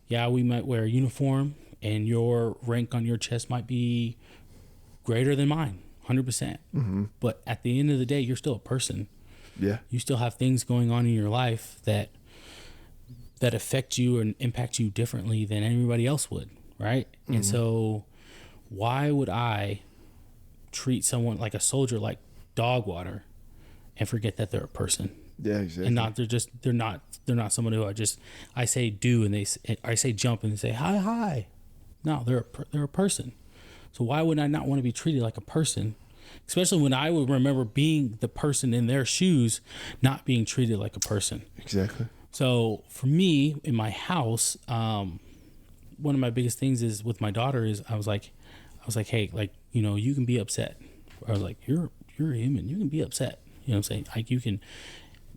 Yeah, we might wear a uniform and your rank on your chest might be greater than mine, 100%. But at the end of the day, you're still a person. Yeah. You still have things going on in your life that affect you and impact you differently than anybody else would, right? And so why would I treat someone like a soldier like dog water and forget that they're a person? Yeah, exactly. And they're not someone who I say do and I say jump and they say hi. No, they're a person. So why would I not want to be treated like a person? Especially when I would remember being the person in their shoes, not being treated like a person. Exactly. So for me, in my house, one of my biggest things is with my daughter is I was like, hey, like, you know, you can be upset. I was like, you're a human. You can be upset. You know what I'm saying? Like you can,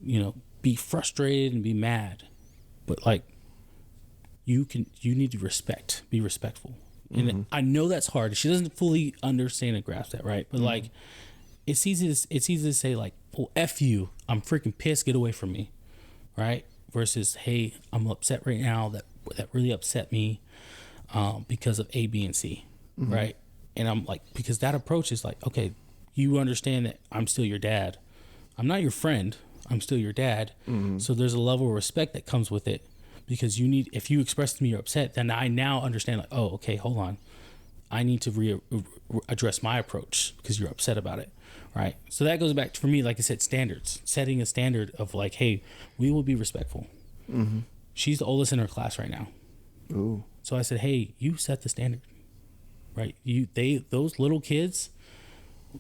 you know, be frustrated and be mad, but like you need to be respectful. And I know that's hard. She doesn't fully understand and grasp that, right? But like, it's easy to say like, "Oh, F you, I'm freaking pissed. Get away from me," right? Versus, "Hey, I'm upset right now. That really upset me because of A, B, and C," right? And I'm like, because that approach is like, okay, you understand that I'm still your dad. I'm not your friend. I'm still your dad. So there's a level of respect that comes with it. Because if you express to me you're upset, then I now understand like, oh, okay, hold on. I need to address my approach because you're upset about it, right? So that goes back to, for me, like I said, standards. Setting a standard of like, hey, we will be respectful. She's the oldest in her class right now. Ooh. So I said, hey, you set the standard, right? Those little kids,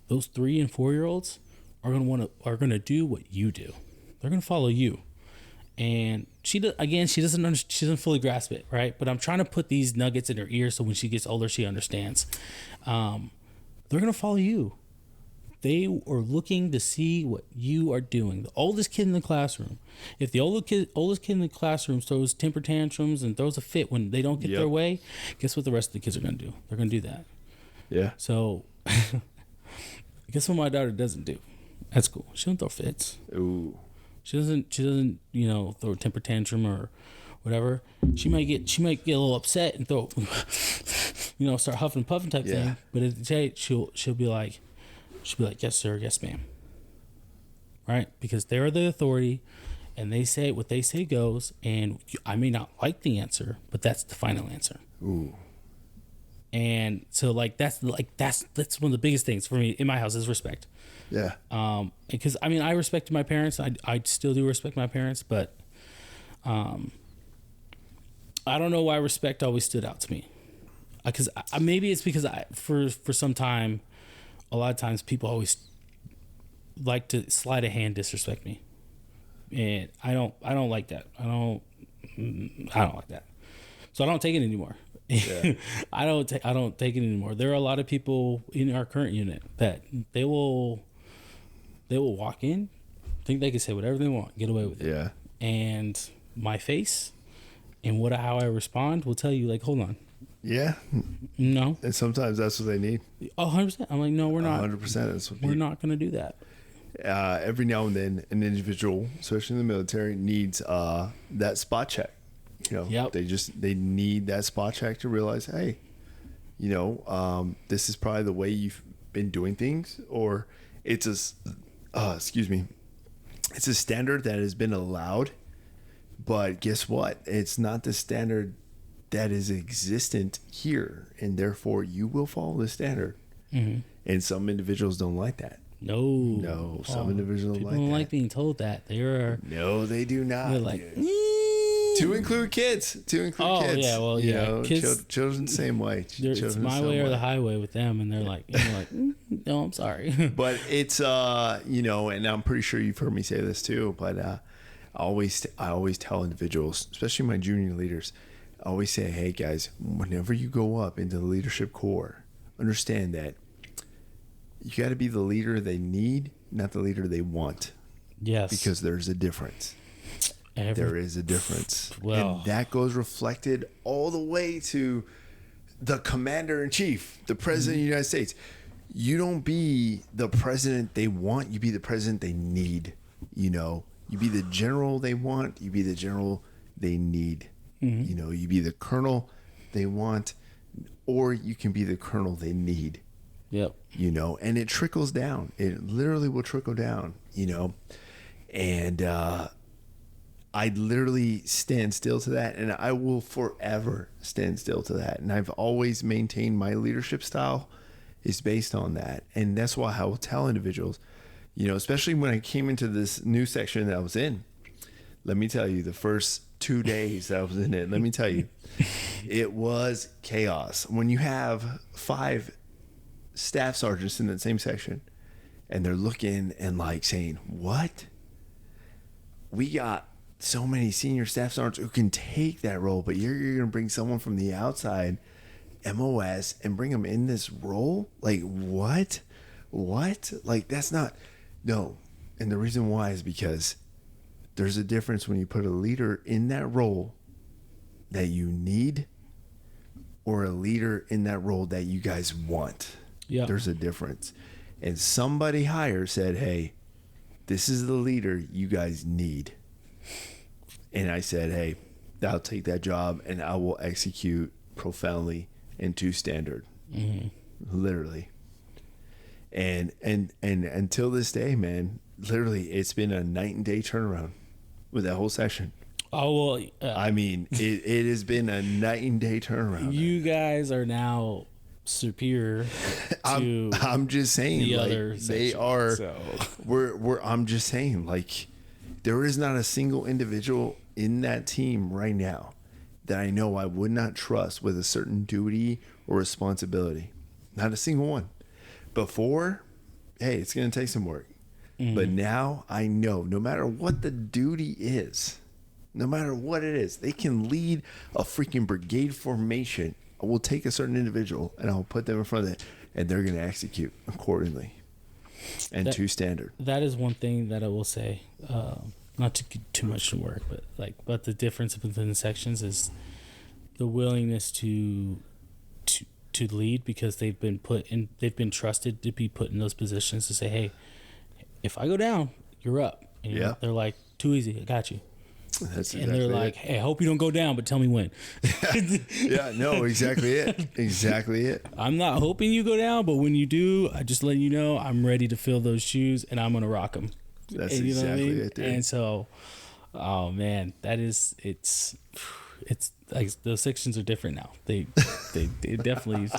those 3 and 4-year-olds are gonna do what you do. They're gonna follow you. And she doesn't fully grasp it, right? But I'm trying to put these nuggets in her ear so when she gets older, she understands. They're gonna follow you. They are looking to see what you are doing. The oldest kid in the classroom. If the oldest kid in the classroom throws temper tantrums and throws a fit when they don't get their way, guess what the rest of the kids are gonna do? They're gonna do that. Yeah. So, guess what my daughter doesn't do? That's cool. She don't throw fits. Ooh. She doesn't, you know, throw a temper tantrum or whatever. She might get a little upset and throw, you know, start huffing and puffing type thing. But at the day, she'll be like, yes sir, yes ma'am. Right? Because they're the authority, and they say what they say goes. And I may not like the answer, but that's the final answer. Ooh. And so that's one of the biggest things for me in my house is respect. Yeah. Because I mean, I respect my parents. I still do respect my parents, but I don't know why respect always stood out to me. Because maybe it's because for some time, a lot of times people always like to sleight of hand disrespect me, and I don't like that. I don't like that. So I don't take it anymore. Yeah. I don't take it anymore. There are a lot of people in our current unit that they will walk in, think they can say whatever they want, get away with it. Yeah. And my face and how I respond will tell you, like, hold on. Yeah. No. And sometimes that's what they need. 100%. I'm like, no, we're not. 100%. That's what We're not going to do that. Every now and then, an individual, especially in the military, needs that spot check. Yep. They need that spot check to realize, hey, this is probably the way you've been doing things, or it's it's a standard that has been allowed, but guess what? It's not the standard that is existent here, and therefore you will follow the standard. Mm-hmm. And some individuals don't like that. No, some individuals people don't don't that. like being told that. No, they do not. They're like, to include kids. kids. Yeah, well, yeah. Kids, children, same way. It's my way or the highway with them, and they're like, no, I'm sorry. But it's and I'm pretty sure you've heard me say this too. But I always tell individuals, especially my junior leaders, I always say, hey guys, whenever you go up into the leadership corps, understand that you got to be the leader they need, not the leader they want. Yes, because there's a difference. There is a difference. Well, and that goes reflected all the way to the commander-in-chief, the president of the United States. You don't be the president they want. You be the president they need. You be the general they want. You be the general they need. Mm-hmm. You be the colonel they want, or you can be the colonel they need. Yep. And it trickles down. It literally will trickle down, and I literally stand still to that, and I will forever stand still to that. And I've always maintained my leadership style is based on that. And that's why I will tell individuals, especially when I came into this new section that I was in, let me tell you, the first 2 days that I was in it, let me tell you, it was chaos. When you have 5 staff sergeants in that same section, and they're looking and like saying, what? We got so many senior staff sergeants who can take that role, but you're going to bring someone from the outside, MOS, and bring them in this role? Like, what? Like, that's not, no. And the reason why is because there's a difference when you put a leader in that role that you need, or a leader in that role that you guys want. Yeah. There's a difference. And somebody higher said, hey, this is the leader you guys need. And I said, hey, I'll take that job and I will execute profoundly and to standard. Mm-hmm. Literally. And until this day, man, literally it's been a night and day turnaround with that whole session. Oh, well, I mean, it has been a night and day turnaround. You guys are now superior to I'm just saying, the like, other they section, are so. I'm just saying, like, there is not a single individual in that team right now that I know I would not trust with a certain duty or responsibility. Not a single one. Before, hey, it's going to take some work. Mm-hmm. But now I know no matter what the duty is, no matter what it is, they can lead a freaking brigade formation. I will take a certain individual and I'll put them in front of it, and they're going to execute accordingly and to standard. That is one thing that I will say, not to get too much to work, but the difference within the sections is the willingness to lead, because they've been trusted to be put in those positions to say, hey, if I go down, you're up. And yeah. They're like, too easy, I got you. That's and they're like, hey, I hope you don't go down, but tell me when. Yeah, no, exactly it. Exactly it. I'm not hoping you go down, but when you do, I just let you know I'm ready to fill those shoes and I'm going to rock them. That's exactly it, dude. And so, oh man, it's like those sections are different now. They definitely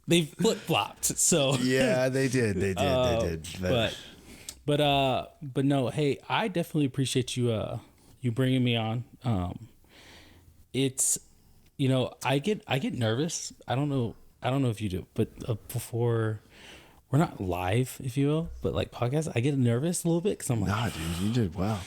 they flip flopped. So yeah, they did. They did. But no, hey, I definitely appreciate you bringing me on. It's, I get nervous. I don't know if you do, but before we're not live, if you will, but like podcasts, I get nervous a little bit because I'm like, nah, dude, you did wow.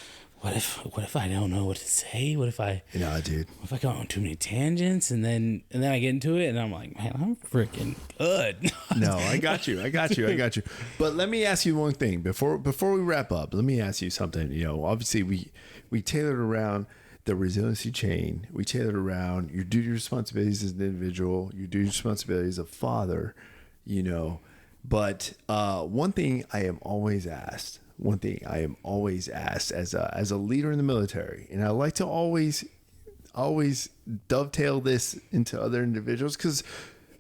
what if I don't know what to say? What if I Dude. what if I go on too many tangents and then I get into it and I'm like, man, I'm freaking good. No, I got you. But let me ask you one thing before we wrap up. Let me ask you something. Obviously we tailored around the resiliency chain. We tailored around your duty responsibilities as an individual, your duty responsibilities as a father. But one thing I am always asked as a leader in the military, and I like to always dovetail this into other individuals, because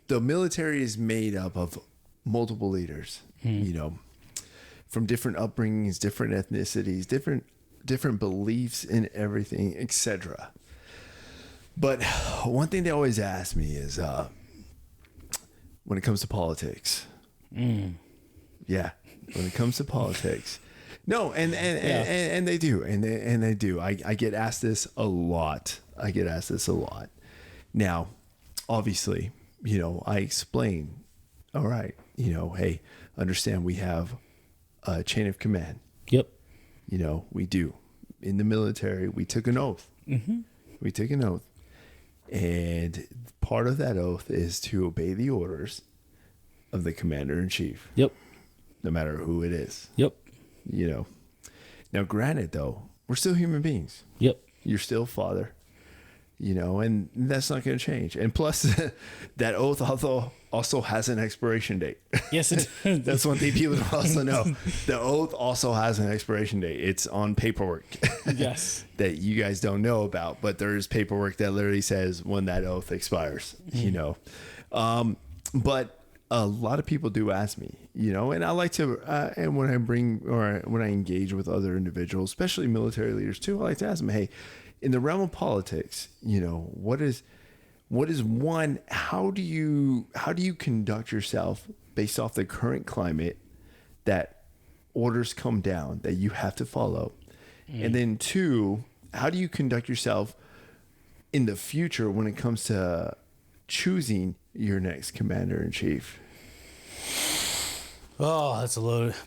the military is made up of multiple leaders, from different upbringings, different ethnicities, different beliefs in everything, etc. But one thing they always ask me is when it comes to politics. Yeah, when it comes to politics. No, and they do. I get asked this a lot. Now, obviously, I explain, all right, hey, understand we have a chain of command. Yep. We do. In the military, we took an oath. Mm-hmm. We took an oath. And part of that oath is to obey the orders of the commander-in-chief. Yep. No matter who it is. Yep. Now, granted, though, we're still human beings. Yep. You're still father. And that's not going to change. And plus, that oath also has an expiration date. Yes, it does. That's one thing people don't also know. The oath also has an expiration date. It's on paperwork. Yes. That you guys don't know about, but there is paperwork that literally says when that oath expires. But a lot of people do ask me, and I like to, and when I engage with other individuals, especially military leaders too, I like to ask them, hey, in the realm of politics, what is one, how do you conduct yourself based off the current climate that orders come down that you have to follow? And then two, how do you conduct yourself in the future when it comes to choosing your next commander-in-chief? Oh,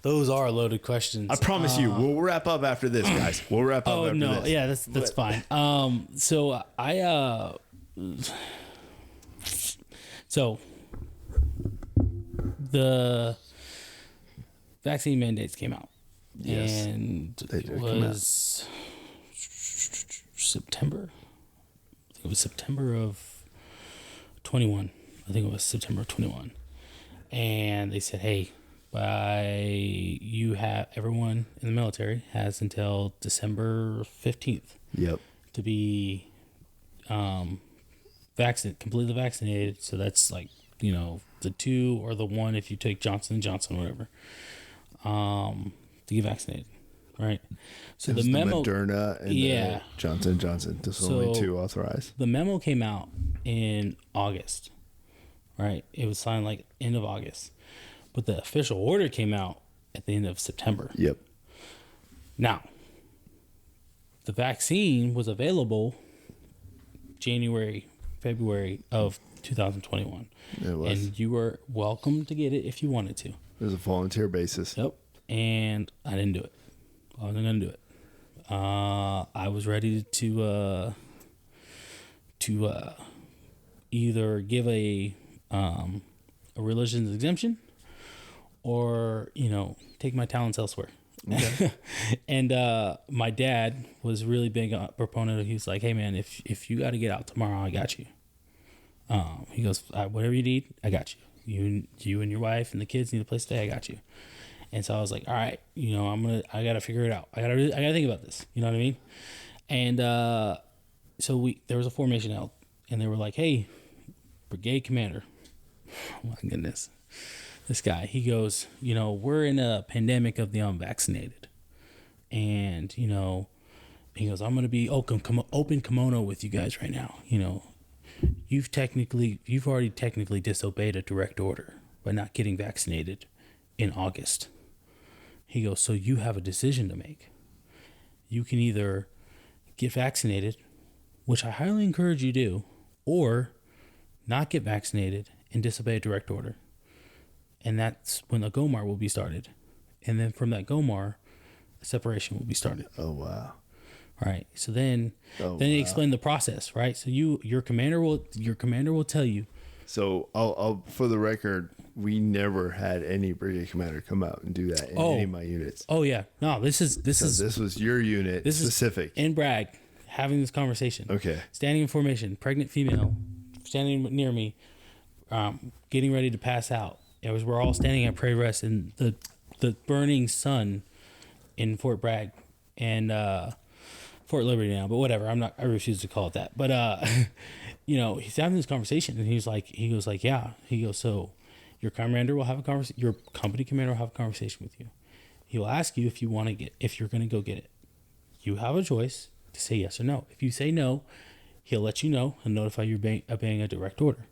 those are loaded questions. I promise you, we'll wrap up after this, guys. We'll wrap up after this. Yeah, that's fine. So the vaccine mandates came out. Yes, and they did it come out. was September. I think it was September of 21. I think it was September of 21. And they said, hey, everyone in the military has until December 15th. Yep. To be completely vaccinated. So that's like, the 2 or the 1 if you take Johnson & Johnson, whatever, to get vaccinated, right? So the memo, Moderna and the Johnson & Johnson. There's only 2 authorized. The memo came out in August, right? It was signed like end of August, but the official order came out at the end of September. Yep. Now, the vaccine was available January, February of 2021. It was. And you were welcome to get it if you wanted to. It was a volunteer basis. Yep. And I didn't do it. I wasn't going to do it. I was ready to either give a religious exemption or, take my talents elsewhere. Okay. And my dad was really big proponent. He was like, hey, man, if you got to get out tomorrow, I got you. He goes, whatever you need, I got you. You and your wife and the kids need a place to stay, I got you. And so I was like, all right, I got to figure it out. I got to think about this. You know what I mean? And so there was a formation held, and they were like, hey, brigade commander. Oh my goodness. This guy, he goes, we're in a pandemic of the unvaccinated. And, he goes, I'm going to be open kimono with you guys right now. You've already technically disobeyed a direct order by not getting vaccinated in August. He goes, so you have a decision to make. You can either get vaccinated, which I highly encourage you do, or not get vaccinated and disobey a direct order. And that's when the GOMAR will be started. And then from that GOMAR, a separation will be started. Oh, wow. Right. So then they explain the process, right? So your commander will tell you. So I'll for the record, we never had any brigade commander come out and do that in any of my units. Oh yeah. No, this was your unit specific. In Bragg, having this conversation. Okay. Standing in formation, pregnant female, standing near me, getting ready to pass out. We're all standing at pray rest in the burning sun in Fort Bragg and Fort Liberty now, but whatever. I refuse to call it that. But he's having this conversation, and he goes like, yeah. He goes, so your commander will have a conversation. Your company commander will have a conversation with you. He will ask you if you're going to go get it. You have a choice to say yes or no. If you say no, he'll let you know and notify you obeying a direct order.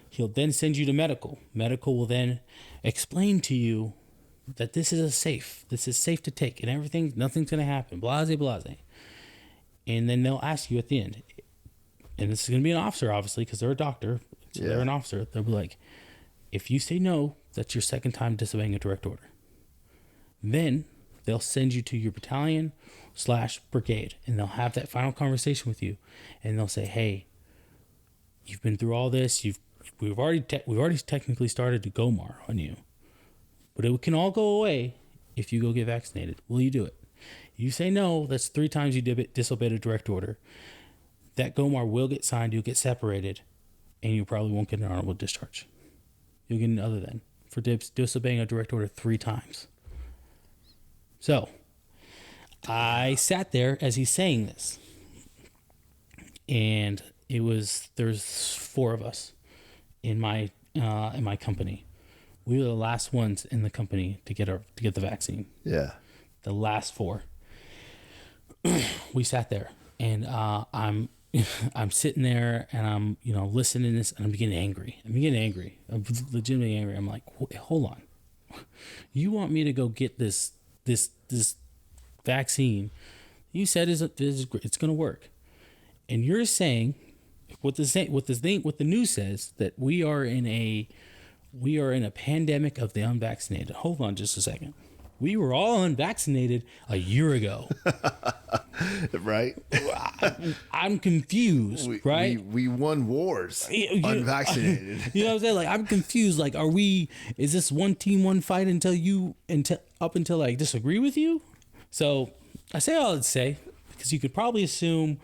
He'll then send you to medical. Medical will then explain to you that this is safe to take, and nothing's going to happen. Blase. And then they'll ask you at the end, and this is going to be an officer, obviously, because they're a doctor. So they're an officer. They'll be like, if you say no, that's your second time disobeying a direct order. Then they'll send you to your battalion/brigade, and they'll have that final conversation with you, and they'll say, hey, you've been through all this. We've already technically started to GOMAR on you, but it can all go away if you go get vaccinated. Will you do it? You say no, that's 3 times you disobeyed a direct order. That GOMAR will get signed, you'll get separated, and you probably won't get an honorable discharge. You'll get an other than for disobeying a direct order 3 times. So, I sat there as he's saying this, and there's 4 of us in my company. We were the last ones in the company to get the vaccine. Yeah. The last 4. We sat there, and I'm sitting there, and I'm listening to this, and I'm getting angry. I'm legitimately angry. I'm like, hold on, you want me to go get this vaccine? You said it's going to work, and you're saying what the news says that we are in a pandemic of the unvaccinated. Hold on just a second. We were all unvaccinated a year ago. Right? I'm confused, right? We won wars unvaccinated. You know what I'm saying? Like, I'm confused. Like, is this one team, one fight up until I disagree with you? So I say all I'd say, because you could probably assume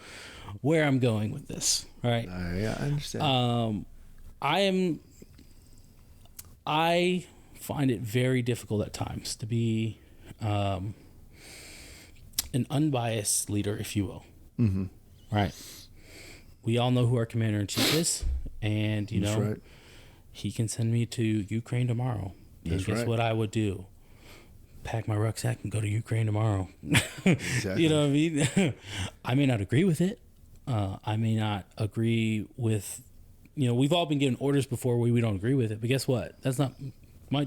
where I'm going with this, right? Yeah, I understand. I find it very difficult at times to be an unbiased leader, if you will. Mm-hmm. Right. We all know who our commander-in-chief is, and right. He can send me to Ukraine tomorrow. And guess what I would do? Pack my rucksack and go to Ukraine tomorrow. Exactly. You know what I mean? I may not agree with it. I may not agree with, we've all been given orders before we don't agree with it, but guess what? That's not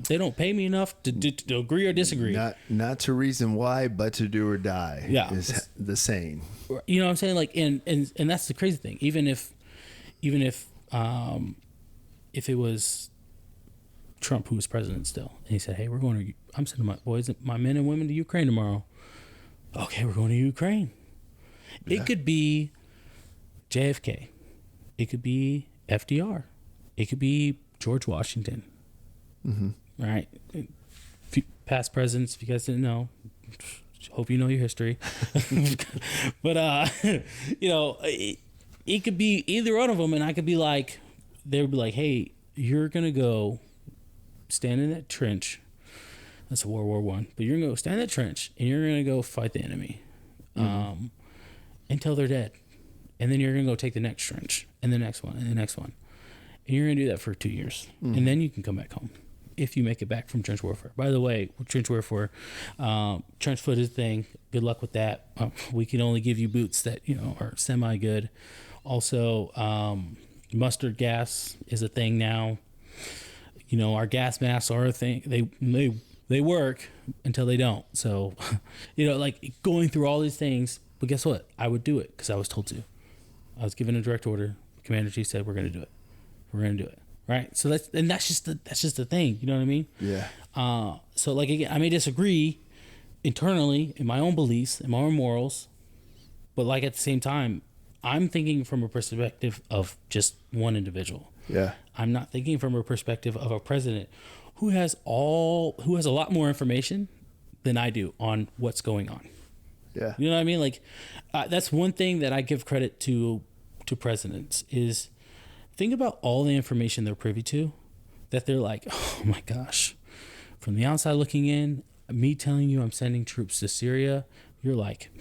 they don't pay me enough to agree or disagree. Not to reason why, but to do or die. Yeah, is the saying. You know what I'm saying? Like, and that's the crazy thing. Even if it was Trump who was president still, and he said, "Hey, I'm sending my men and women to Ukraine tomorrow." Okay, we're going to Ukraine. Yeah. It could be JFK. It could be FDR. It could be George Washington. Mm-hmm. Right. Past presidents, if you guys didn't know, hope you know your history. But it could be either one of them, and I could be like, they would be like, "Hey, you're gonna go stand in that trench." That's World War I. But you're gonna go stand in that trench, and you're gonna go fight the enemy, until they're dead, and then you're gonna go take the next trench, and the next one, and the next one, and you're gonna do that for 2 years, and then you can come back home. If you make it back from trench warfare. By the way, trench warfare, trench foot is a thing. Good luck with that. We can only give you boots that are semi-good. Also, mustard gas is a thing now. Our gas masks are a thing. They work until they don't. So, like going through all these things. But guess what? I would do it because I was told to. I was given a direct order. Commander-in-Chief said, "We're going to do it. We're going to do it." Right. So that's just the thing. You know what I mean? Yeah. So like, again, I may disagree internally in my own beliefs, in my own morals, But like at the same time, I'm thinking from a perspective of just one individual. Yeah. I'm not thinking from a perspective of a president who has a lot more information than I do on what's going on. Yeah. You know what I mean? Like, that's one thing that I give credit to presidents is think about all the information they're privy to, that they're like, oh my gosh, from the outside looking in, me telling you I'm sending troops to Syria, you're like,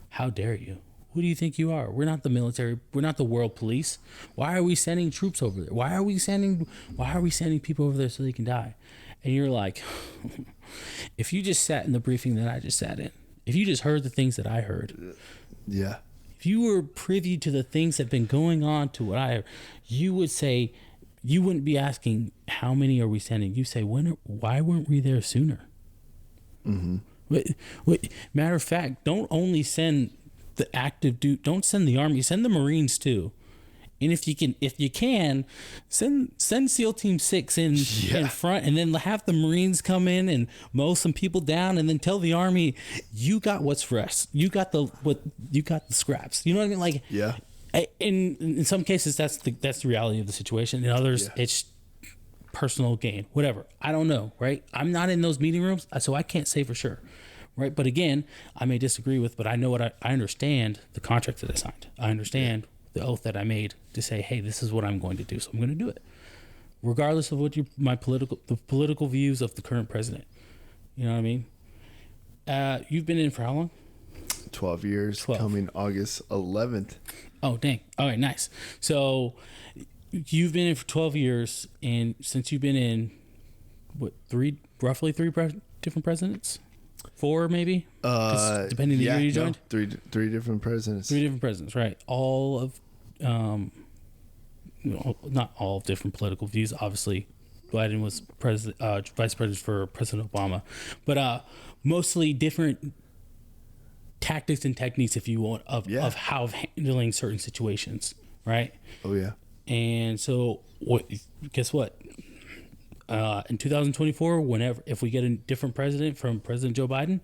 how dare you? Who do you think you are? We're not the military. We're not the world police. Why are we sending troops over there? Why are we sending people over there so they can die? And you're like, if you just sat in the briefing that I just sat in, if you just heard the things that I heard, Yeah. if you were privy to the things that have been going on to what I heard, you would say, you wouldn't be asking how many are we sending. You say, why weren't we there sooner? Mm-hmm. Matter of fact, don't only send the active dude. Don't send the Army. Send the Marines too. And if you can, send SEAL Team 6 in front, and then have the Marines come in and mow some people down, and then tell the Army, you got what's for us. You got the scraps. You know what I mean? Like, Yeah. In some cases, that's the reality of the situation. In others, it's personal gain. Whatever. I don't know. Right? I'm not in those meeting rooms, so I can't say for sure. Right? But again, I may disagree with, but I know I understand the contract that I signed. I understand the oath that I made to say, hey, this is what I'm going to do, so I'm going to do it, regardless of what the political views of the current president. You know what I mean? You've been in for how long? 12 years. 12. Coming August 11th. Oh, dang. All right, nice. So you've been in for 12 years, and since you've been in, roughly three different presidents? 4 maybe? Depending on the year you joined? No, three different presidents. 3 different presidents, right. All of, not all different political views. Obviously, Biden was vice president for President Obama. But mostly different tactics and techniques, if you want, of how handling certain situations, right? Oh, yeah. And so, guess what? In 2024, if we get a different president from President Joe Biden,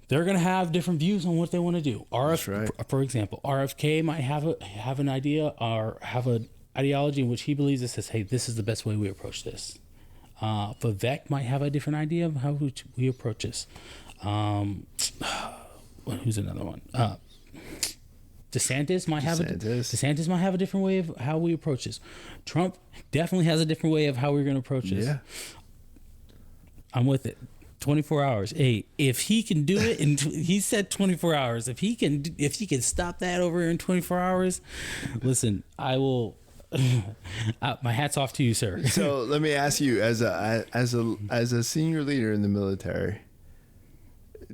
they're going to have different views on what they want to do. That's right. For example, RFK might have an idea or have an ideology in which he believes it says, hey, this is the best way we approach this. Vivek might have a different idea of how we approach this. Who's another one? DeSantis might have a different way of how we approach this. Trump definitely has a different way of how we're going to approach this. Yeah. I'm with it. 24 hours. Hey, if he can do it, and he said 24 hours. If he can stop that over in 24 hours, listen, I will. My hat's off to you, sir. So let me ask you, as a senior leader in the military,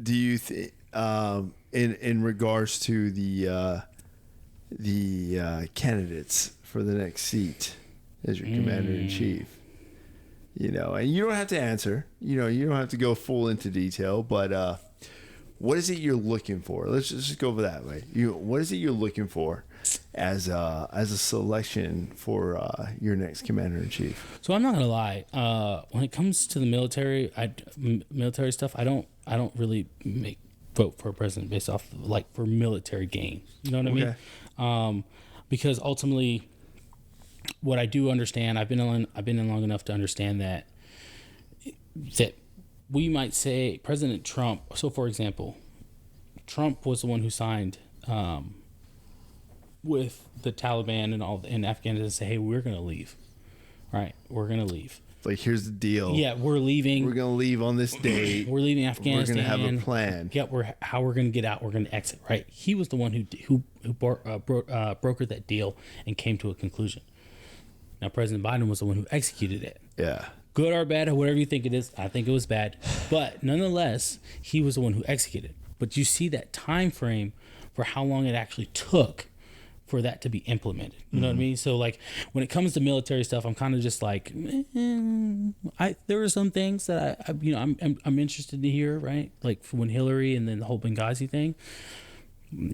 do you think, in regards to the candidates for the next seat as your commander in chief, and you don't have to answer, you don't have to go full into detail, but what is it you're looking for? Let's just go over that way. What is it you're looking for as a selection for your next commander in chief? So I'm not gonna lie. When it comes to the military, military stuff, I don't really vote for a president based off for military gain. You know what I mean? Because ultimately, what I do understand, I've been in long enough to understand that we might say President Trump. So, for example, Trump was the one who signed with the Taliban and all in Afghanistan and say, "Hey, we're going to leave. Right? We're going to leave." Like, here's the deal. Yeah, we're leaving. We're going to leave on this date. We're leaving Afghanistan. We're going to have a plan. Yeah, how we're going to get out. We're going to exit. Right? He was the one who brokered that deal and came to a conclusion. Now, President Biden was the one who executed it. Yeah. Good or bad, or whatever you think it is. I think it was bad. But nonetheless, he was the one who executed. But you see that time frame for how long it actually took for that to be implemented. You know what I mean? So, when it comes to military stuff, I'm kind of just like, there are some things that I'm interested to hear, right? Like when Hillary and then the whole Benghazi thing.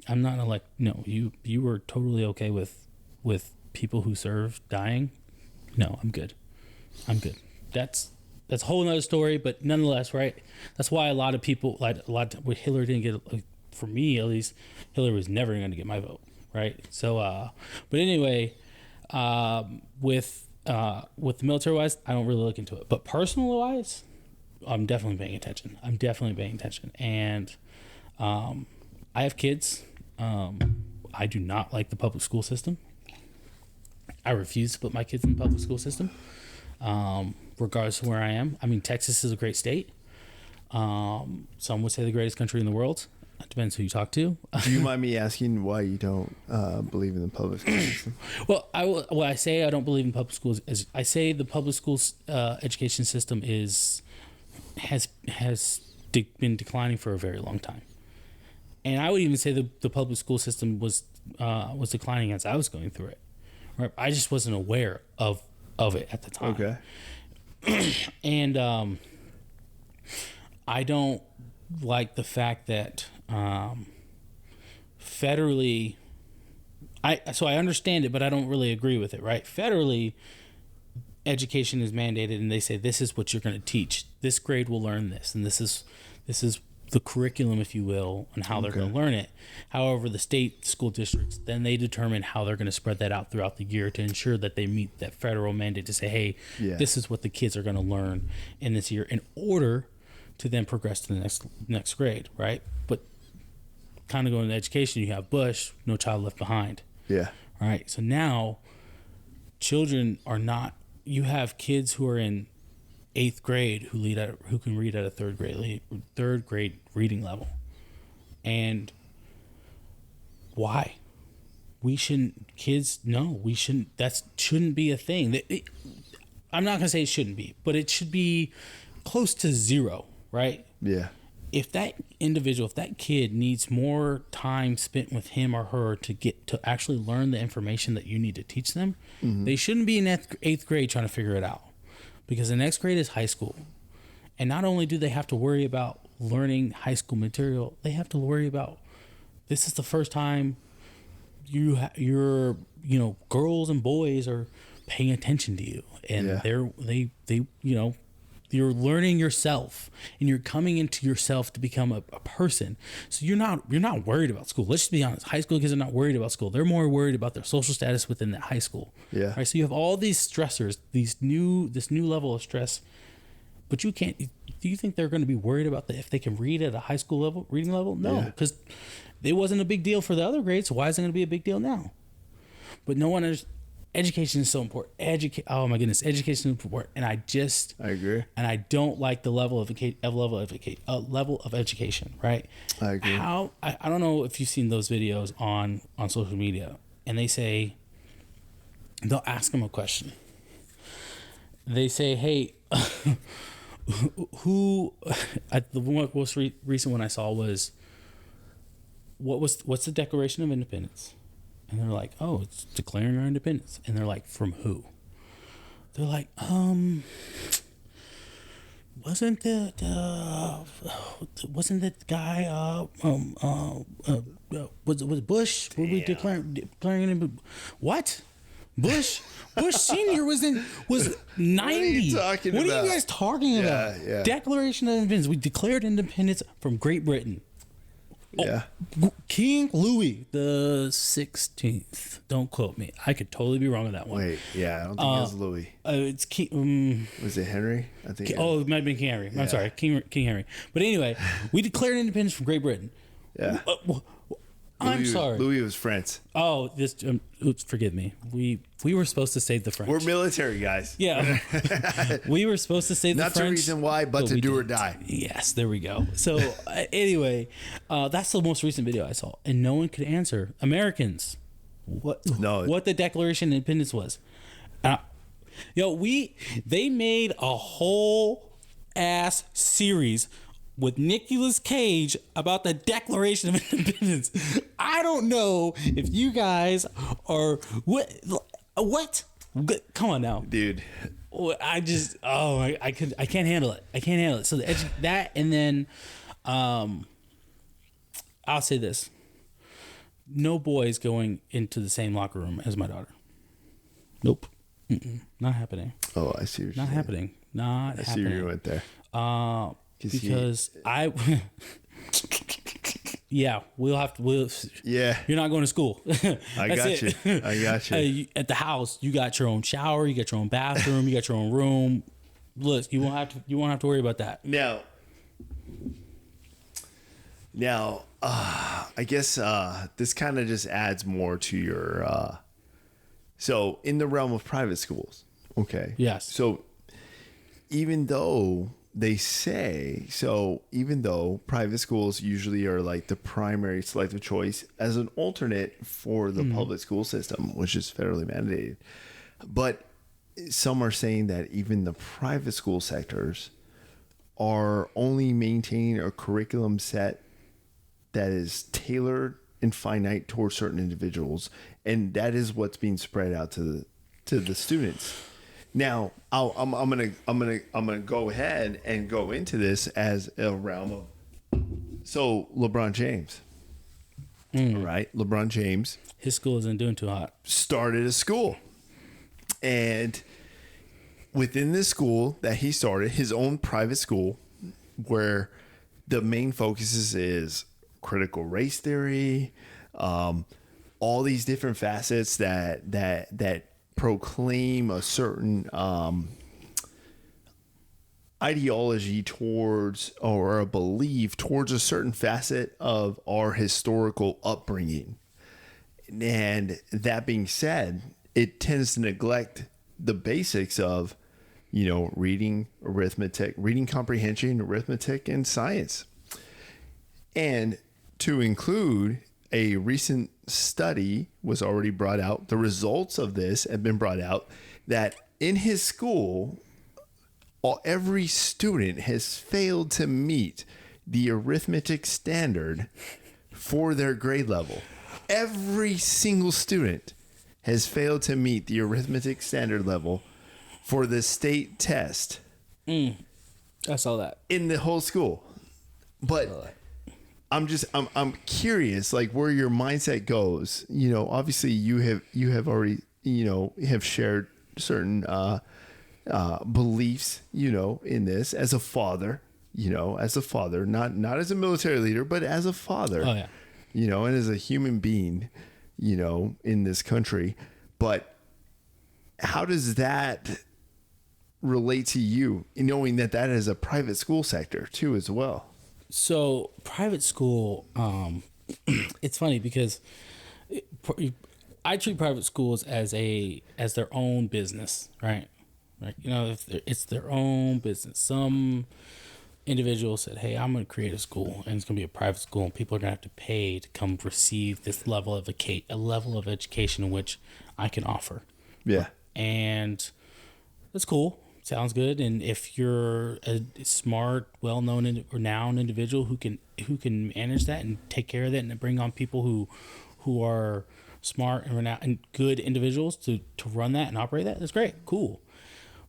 I'm not no, you were totally okay with people who serve dying. No, I'm good. That's a whole nother story, but nonetheless, right? That's why a lot of people, with Hillary didn't get for me at least, Hillary was never going to get my vote, right? So, but anyway, with the military wise, I don't really look into it. But personal wise, I'm definitely paying attention. And I have kids. I do not like the public school system. I refuse to put my kids in the public school system, regardless of where I am. I mean, Texas is a great state. Some would say the greatest country in the world. It depends who you talk to. Do you mind me asking why you don't believe in the public school system? Well, when I say I don't believe in public schools, is I say the public schools education system has been declining for a very long time, and I would even say the public school system was declining as I was going through it. Right? I just wasn't aware of it at the time. Okay. And I don't like the fact that federally, I understand it, but I don't really agree with it. Right? Federally, education is mandated, and they say this is what you're going to teach. This grade will learn this, and this is the curriculum, if you will, and how they're going to learn it. However, the state school districts, then they determine how they're going to spread that out throughout the year to ensure that they meet that federal mandate to say, hey, this is what the kids are going to learn in this year in order to then progress to the next grade, right? But kind of going to education, you have Bush, No Child Left Behind. Yeah. All right. So now children are not, you have kids who are in 8th grade who can read at a third grade reading level. And why? We shouldn't that shouldn't be a thing. I'm not going to say it shouldn't be, but it should be close to zero, right? Yeah. If that kid needs more time spent with him or her to actually learn the information that you need to teach them, they shouldn't be in 8th grade trying to figure it out. Because the next grade is high school. And not only do they have to worry about learning high school material, they have to worry about, this is the first time your girls and boys are paying attention to you. And you're learning yourself, and you're coming into yourself to become a person. So you're not worried about school. Let's just be honest. High school kids are not worried about school. They're more worried about their social status within that high school. Yeah. Right. So you have all these stressors, this new level of stress, but you can't. Do you think they're going to be worried about if they can read at a high school reading level? No, because it wasn't a big deal for the other grades. So why is it going to be a big deal now? But no one understands. Education is so important. Oh my goodness, education is important, and I agree. And I don't like the level of education. Right? I agree. I don't know if you've seen those videos on social media, and they'll ask them a question. They say, "Hey, the most recent one I saw was, what's the Declaration of Independence?" And they're like, "Oh, it's declaring our independence." And they're like, "From who?" They're like, wasn't that guy? Was it Bush? Were we declaring? What? Bush Senior was 90. What are you talking about? What are you guys talking about? Yeah. Declaration of Independence. We declared independence from Great Britain. Yeah. King Louis the 16th. Don't quote me. I could totally be wrong on that one. Wait, yeah, I don't think it was Louis. It's King. Was it Henry? I think. It might have been King Henry. I'm sorry, King Henry. But anyway, we declared independence from Great Britain. Yeah. I'm sorry. Louis was French. Oh, this. Oops, forgive me. We were supposed to save the French. We're military guys. Yeah. We were supposed to save the French. Not the reason why, but to do or die. Yes, there we go. So anyway, that's the most recent video I saw, and no one could answer. Americans, what the Declaration of Independence was. They made a whole ass series with Nicolas Cage about the Declaration of Independence. I don't know if you guys are what? Come on now, dude. I can't handle it. So that, and then I'll say this: no boys going into the same locker room as my daughter. Nope, not happening. Oh, I see. Not happening. Not happening. I see you went there. Because yeah, Yeah. you're not going to school. I got you. I got you. At the house, you got your own shower, you got your own bathroom, you got your own room. Look, you won't have to worry about that. Now, I guess this kind of just adds more to your. So, in the realm of private schools, okay. Yes. So, even though private schools usually are like the primary selective choice as an alternate for the public school system, which is federally mandated, but some are saying that even the private school sectors are only maintaining a curriculum set that is tailored and finite towards certain individuals, and that is what's being spread out to the students. Now, I'm gonna go ahead and go into this as a realm of LeBron James, right? LeBron James, his school isn't doing too hot. Started a school, and within this school that he started, his own private school, where the main focus is critical race theory, all these different facets that proclaim a certain ideology towards, or a belief towards, a certain facet of our historical upbringing. And that being said, it tends to neglect the basics of, reading, arithmetic, reading comprehension, arithmetic, and science. And to include, a recent study was already brought out. The results of this have been brought out that in his school, every student has failed to meet the arithmetic standard for their grade level. Every single student has failed to meet the arithmetic standard level for the state test. I saw that. In the whole school. But I'm curious, like, where your mindset goes. Obviously you have already, have shared certain beliefs, in this as a father, not as a military leader, but as a father. Oh yeah. And as a human being, in this country. But how does that relate to you, knowing that is a private school sector too as well? So private school, it's funny because I treat private schools as their own business, right? Like, if it's their own business. Some individual said, "Hey, I'm going to create a school, and it's going to be a private school, and people are going to have to pay to come receive this level of a level of education in which I can offer." Yeah, and that's cool. Sounds good. And if you're a smart, well-known, and renowned individual who can manage that and take care of that and bring on people who are smart and renowned and good individuals to run that and operate that, that's great, cool.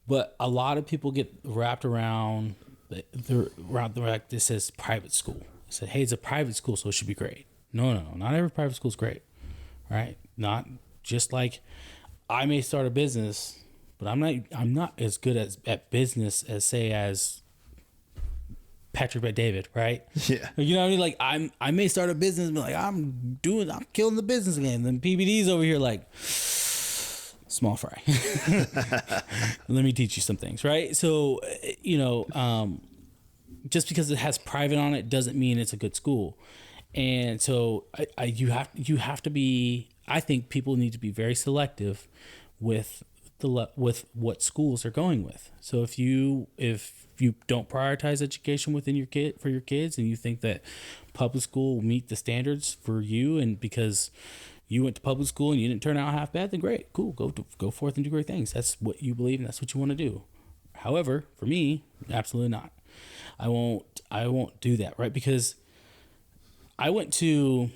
But a lot of people get wrapped around like this says private school. They said, "Hey, it's a private school, so it should be great." No, not every private school is great, right? Not just like I may start a business, but I'm not as good at business as Patrick Bet David, right? Yeah. You know what I mean? Like I may start a business and be like, I'm killing the business again. Then PBD's over here like, small fry. Let me teach you some things, right? So, just because it has private on it doesn't mean it's a good school. And so you have to be, I think people need to be very selective with what schools they're going with. So if you don't prioritize education within for your kids, and you think that public school will meet the standards for you, and because you went to public school and you didn't turn out half bad, then great, cool, go forth and do great things. That's what you believe and that's what you want to do. However, for me, absolutely not. I won't do that, right? Because I went to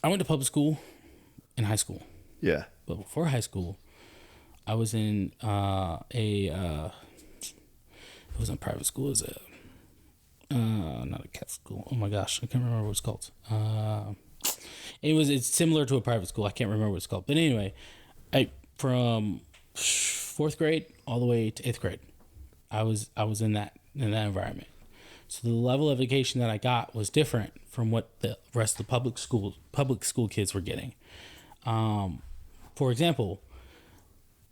public school in high school. Yeah. But before high school, I was in it wasn't private school, it was not a Catholic school. Oh my gosh, I can't remember what it's called. It's similar to a private school. I can't remember what it's called. But anyway, from 4th grade all the way to 8th grade, I was in that environment. So the level of education that I got was different from what the rest of the public school kids were getting. For example,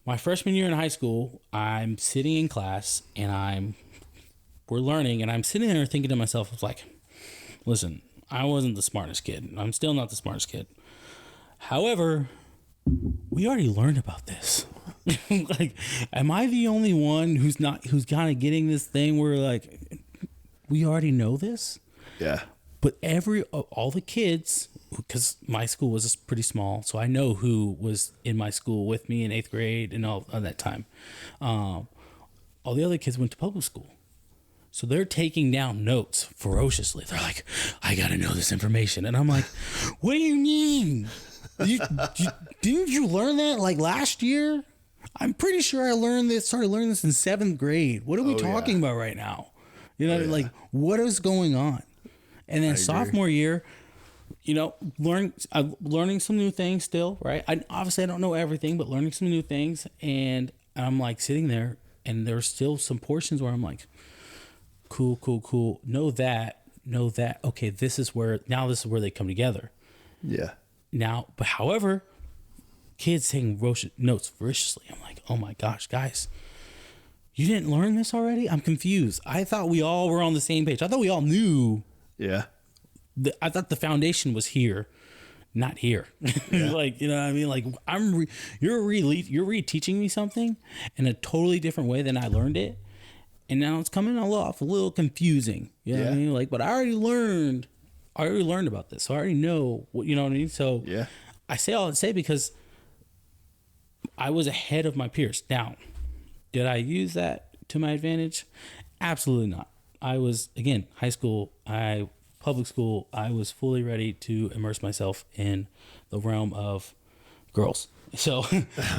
my freshman year in high school, I'm sitting in class and we're learning, and I'm sitting there thinking to myself, I was like, listen, I wasn't the smartest kid. I'm still not the smartest kid. However, we already learned about this. Like, am I the only one who's kind of getting this thing where like, we already know this? Yeah. But all the kids, because my school was pretty small, so I know who was in my school with me in 8th grade and all that time. All the other kids went to public school. So they're taking down notes ferociously. They're like, I got to know this information. And I'm like, what do you mean? Didn't you learn that like last year? I'm pretty sure I started learning this in 7th grade. What are we talking about right now? You know, like, what is going on? And then sophomore year, you know, learning some new things still, right? Obviously I don't know everything, but learning some new things. And I'm like sitting there, and there's still some portions where I'm like, cool. Know that. Okay, this is where they come together. Yeah. Now, but however, kids taking notes ferociously. I'm like, oh my gosh, guys, you didn't learn this already? I'm confused. I thought we all were on the same page. I thought we all knew. Yeah. I thought the foundation was here, not here. Yeah. Like, you know what I mean? Like, you're reteaching me something in a totally different way than I learned it. And now it's coming off a little confusing. You know what I mean? Like, but I already learned about this. So I already know what, you know what I mean? So I say all that to say because I was ahead of my peers. Now, did I use that to my advantage? Absolutely not. I was, again, public school, I was fully ready to immerse myself in the realm of girls. So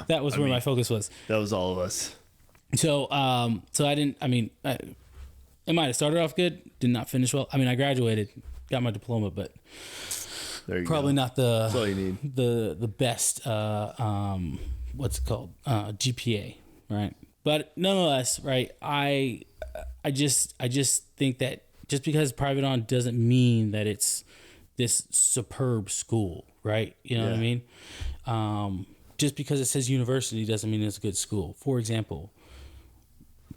that was where my focus was. That was all of us. So, it might have started off good, did not finish well. I mean, I graduated, got my diploma, but probably not That's all you need. the best, what's it called? GPA, right? But nonetheless, right. I just think that just because private on doesn't mean that it's this superb school, right? You know what I mean? Just because it says university doesn't mean it's a good school. For example,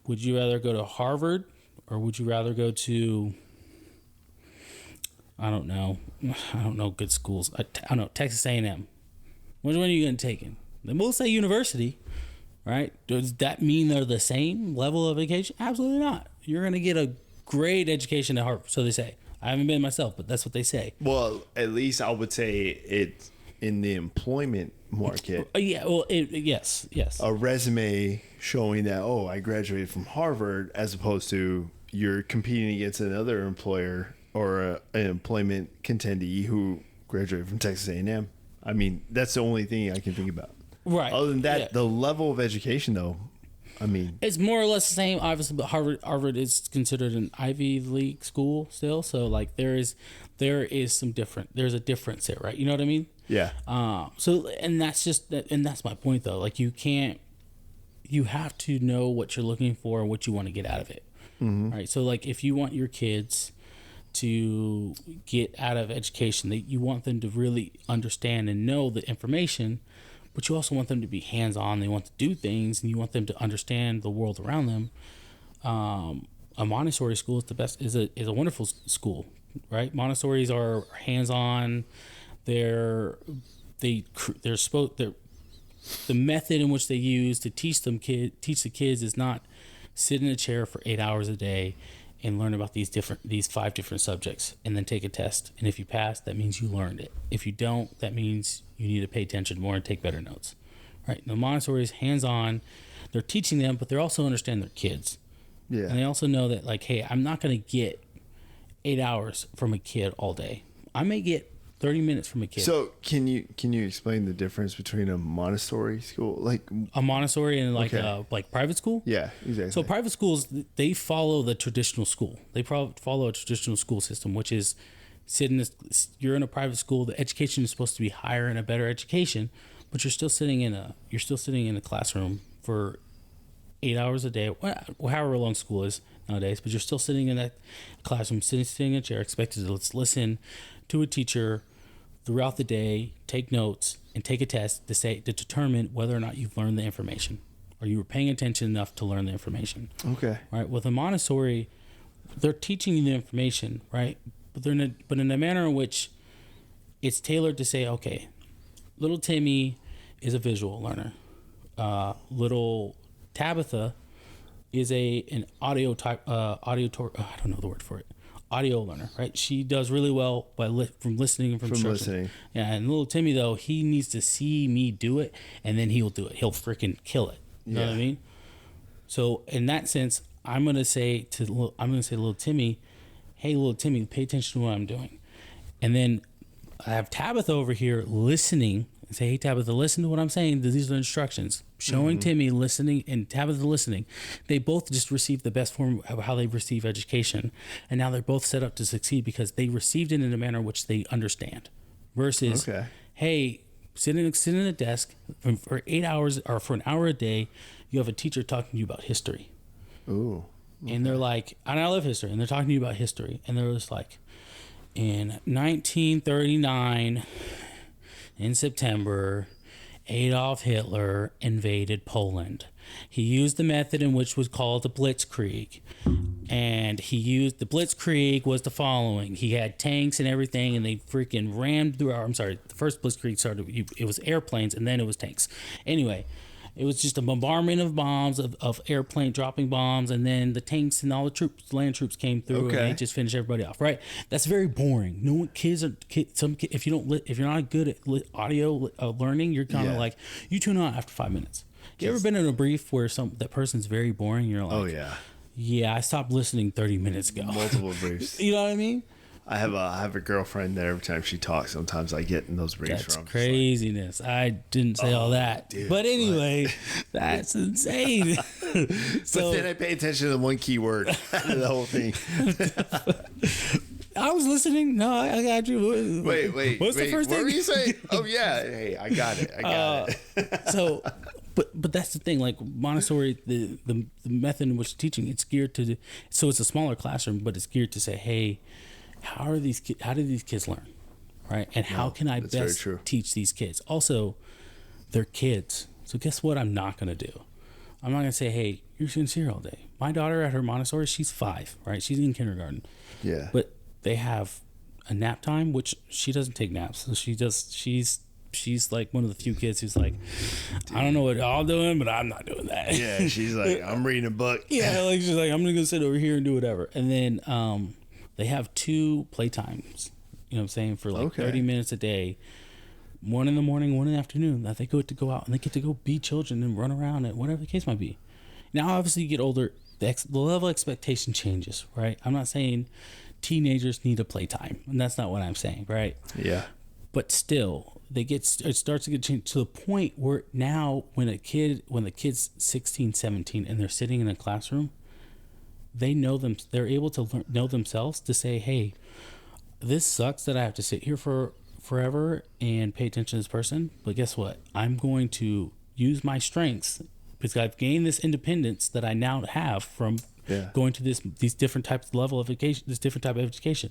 would you rather go to Harvard or would you rather go to, I don't know good schools. I don't know, Texas A&M. Which one are you going to take in? They both say university, right? Does that mean they're the same level of education? Absolutely not. You're going to get a great education at Harvard, so they say. I haven't been myself, but that's what they say. Well, at least I would say it's in the employment market. Yeah, well, yes. A resume showing that, I graduated from Harvard, as opposed to you're competing against another employer or an employment contendee who graduated from Texas A&M. I mean, that's the only thing I can think about. Right. Other than that, the level of education, though, I mean, it's more or less the same, obviously, but Harvard is considered an Ivy League school still. So like there's a difference there, right? You know what I mean? Yeah. And that's my point though. Like you have to know what you're looking for and what you want to get out of it. Mm-hmm. Right. So like if you want your kids to get out of education, that you want them to really understand and know the information, but you also want them to be hands-on. They want to do things, and you want them to understand the world around them. A Montessori school is the best. Is a wonderful school, right? Montessoris are hands-on. The method in which they use to teach the kids is not sit in a chair for 8 hours a day and learn about these 5 different subjects and then take a test. And if you pass, that means you learned it. If you don't, that means you need to pay attention more and take better notes. Right? The Montessori is hands-on. They're teaching them, but they also understand their kids. Yeah. And they also know that, like, hey, I'm not going to get 8 hours from a kid all day. I may get 30 minutes from a kid. So can you explain the difference between a Montessori school, like a Montessori and like private school? Yeah, exactly. So private schools, they follow the traditional school. They follow a traditional school system, which is you're in a private school. The education is supposed to be higher and a better education, but you're still sitting in a classroom for 8 hours a day, however long school is nowadays, but you're still sitting in that classroom, sitting in a chair, expected to listen to a teacher throughout the day, take notes, and take a test to determine whether or not you've learned the information, or you were paying attention enough to learn the information. Okay. Right. With a Montessori, they're teaching you the information, right? But in a manner in which it's tailored to say, okay, little Timmy is a visual learner. Little Tabitha is an audio learner, right? She does really well from listening and from listening. Yeah, and little Timmy though, he needs to see me do it, and then he'll do it. He'll freaking kill it. You know what I mean? So in that sense, I'm gonna say to little Timmy, hey, little Timmy, pay attention to what I'm doing, and then I have Tabitha over here listening. And say, hey, Tabitha, listen to what I'm saying. These are the instructions. Showing Timmy listening and Tabitha listening. They both just received the best form of how they receive education. And now they're both set up to succeed because they received it in a manner which they understand. Versus, hey, sitting in a desk for 8 hours or for an hour a day, you have a teacher talking to you about history. Ooh. Okay. And they're like, and I love history. And they're talking to you about history. And they're just like, in 1939... in September, Adolf Hitler invaded Poland. He used the method in which was called the Blitzkrieg. And the Blitzkrieg was the following. He had tanks and everything, and they freaking rammed through the first Blitzkrieg started, it was airplanes, and then it was tanks. Anyway, it was just a bombardment of bombs, of airplane dropping bombs, and then the tanks and all the land troops came through, and they just finished everybody off. Right? That's very boring. No one, if you're not good at audio learning, you're kind of like you tune out after 5 minutes. You ever been in a brief where that person's very boring? You're like, yeah, I stopped listening 30 minutes ago. Multiple briefs. You know what I mean? I have a girlfriend that every time she talks, sometimes I get in those briefs from. That's craziness. I didn't say all that. Dude, but anyway, that's insane. But then I pay attention to the one key word the whole thing. I was listening. No, I got you. Wait. What's the first thing? What were you saying? Oh, yeah. Hey, I got it. So, but that's the thing. Like Montessori, the method in which teaching, it's geared to. So it's a smaller classroom, but it's geared to say, hey, how do these kids learn, right? And how can I best teach these kids? Also, they're kids. So guess what I'm not going to do? I'm not going to say, hey, you're sitting here all day. My daughter at her Montessori, she's 5, right? She's in kindergarten. Yeah. But they have a nap time, which she doesn't take naps. So she's like one of the few kids who's like, I don't know what y'all doing, but I'm not doing that. Yeah, she's like, I'm reading a book. Yeah, like she's like, I'm going to go sit over here and do whatever. And then they have 2 playtimes, you know what I'm saying, for like 30 minutes a day. One in the morning, one in the afternoon, that they get to go out and they get to go be children and run around and whatever the case might be. Now, obviously, you get older, the level of expectation changes, right? I'm not saying teenagers need a playtime, and that's not what I'm saying, right? Yeah. But still, it starts to get changed to the point where now when the kid's 16, 17, and they're sitting in a classroom, they're able to know themselves to say, hey, this sucks that I have to sit here for forever and pay attention to this person, but guess what? I'm going to use my strengths because I've gained this independence that I now have from going to these different types of level of education, this different type of education.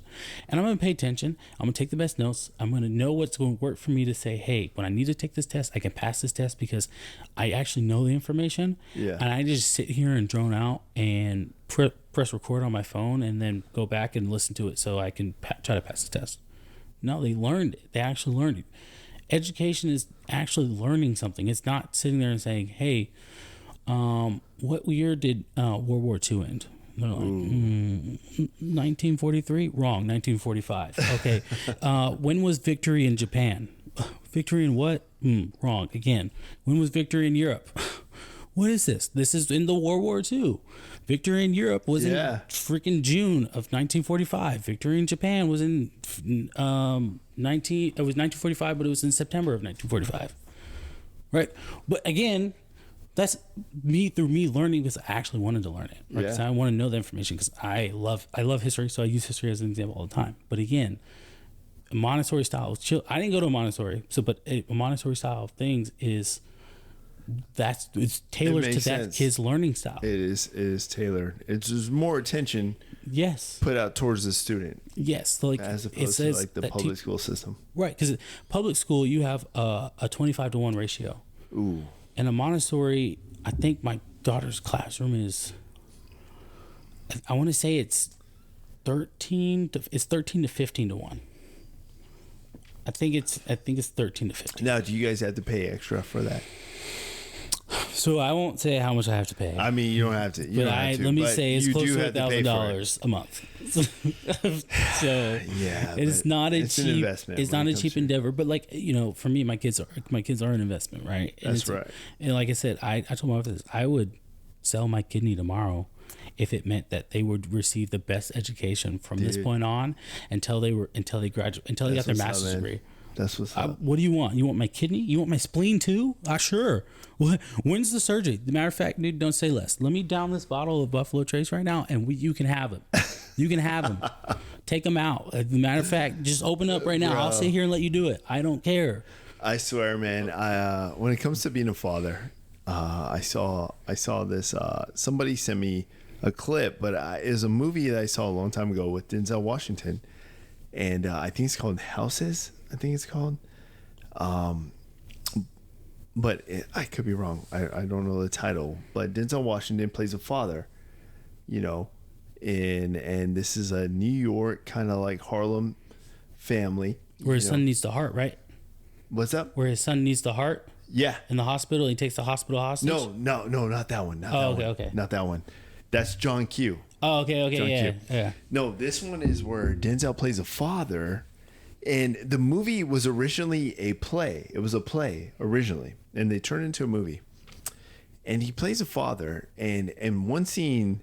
And I'm going to pay attention. I'm going to take the best notes. I'm going to know what's going to work for me to say, hey, when I need to take this test, I can pass this test because I actually know the information. Yeah. And I just sit here and drone out and press record on my phone and then go back and listen to it so I can try to pass the test. No, they learned it. They actually learned it. Education is actually learning something. It's not sitting there and saying, hey, what year did World War II end? They're like, 1943? Wrong, 1945. Okay. When was victory in Japan? Victory in what? Wrong, again. When was victory in Europe? What is this? This is in the World War II. Victory in Europe was in freaking June of 1945. Victory in Japan was in it was 1945, but it was in September of 1945. Right? But again, that's me through me learning because I actually wanted to learn it. Right? Because I want to know the information because I love history, so I use history as an example all the time. But again, a Montessori style was chill. I didn't go to a Montessori, but a Montessori style of things is it's tailored to makes that sense. kid's learning style. It is tailored. It's just more attention Yes. put out towards the student Yes. So like as it opposed to says like the that public school system. right, because public school you have a 25-1 ratio. Ooh. And a Montessori, I think my daughter's classroom is, I want to say it's 13 to 15 to 1. I think it's 13 to 15. Now, do you guys have to pay extra for that? So I won't say how much I have to pay. I mean, you don't have to. You but don't have to, let me but say it's you close do to have to pay for it. $1,000 a month. So Yeah, it's but not a it's an cheap investment it's when not it a comes cheap to- endeavor. But like, you know, for me, my kids are an investment, right? And That's right. And like I said, I told my wife this. I would sell my kidney tomorrow if it meant that they would receive the best education from this point on until they graduate, until they got their master's degree. That's what's up. What do you want? You want my kidney? You want my spleen too? Sure. When's the surgery? The matter of fact, dude, don't say less. Let me down this bottle of Buffalo Trace right now, and you can have them. You can have them. Take them out. As a matter of fact, just open up right now. Bro. I'll sit here and let you do it. I don't care. I swear, man. I when it comes to being a father, I saw this. Somebody sent me a clip, but it was a movie that I saw a long time ago with Denzel Washington, and I think it's called Houses. I think it's called. But I could be wrong. I don't know the title. But Denzel Washington plays a father, you know, and this is a New York kind of like Harlem family. Where his son needs the heart, right? What's up? Where his son needs the heart Yeah. in the hospital. He takes the hospital hostage. No, not that one. Not that one. okay. Not that one. That's John Q. Oh, okay, John yeah, Q. yeah. No, this one is where Denzel plays a father, and the movie was originally a play. It was a play originally, and they turned it into a movie. And he plays a father, and one scene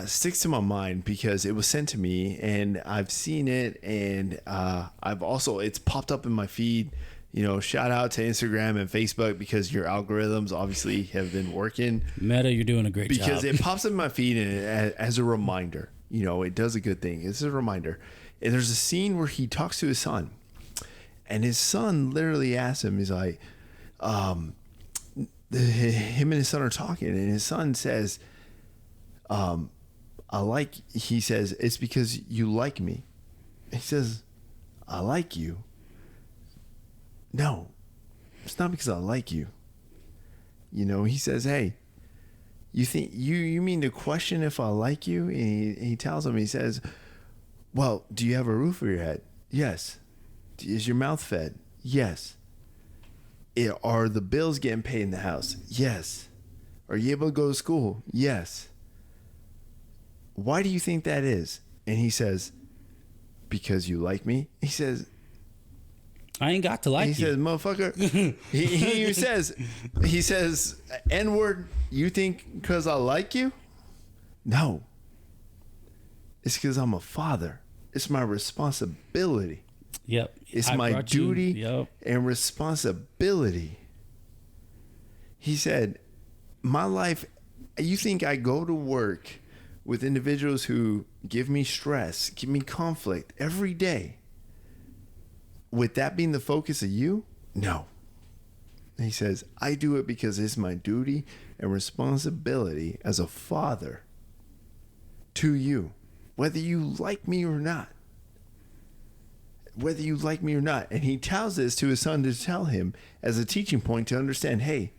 sticks to my mind because it was sent to me, and I've seen it, and it's popped up in my feed. You know, shout out to Instagram and Facebook because your algorithms obviously have been working. Meta, you're doing a great job. Because it pops up in my feed and as a reminder. You know, it does a good thing. It's a reminder. And there's a scene where he talks to his son. And his son literally asks him, he's like, him and his son are talking. And his son says, he says, it's because you like me. He says, I like you. No, it's not because I like you. You know, he says, hey, you think you mean to question if I like you? And he tells him, he says, well, do you have a roof over your head? Yes. Is your mouth fed? Yes. Are the bills getting paid in the house? Yes. Are you able to go to school? Yes. Why do you think that is? And he says, because you like me? He says, I ain't got to like you. He says, motherfucker. he says, N-word, you think because I like you? No. It's because I'm a father. It's my responsibility. Yep. It's my duty and responsibility. He said, my life, you think I go to work with individuals who give me stress, give me conflict every day? With that being the focus of you? No. And he says, I do it because it's my duty and responsibility as a father to you, whether you like me or not. Whether you like me or not. And he tells this to his son to tell him as a teaching point to understand, hey,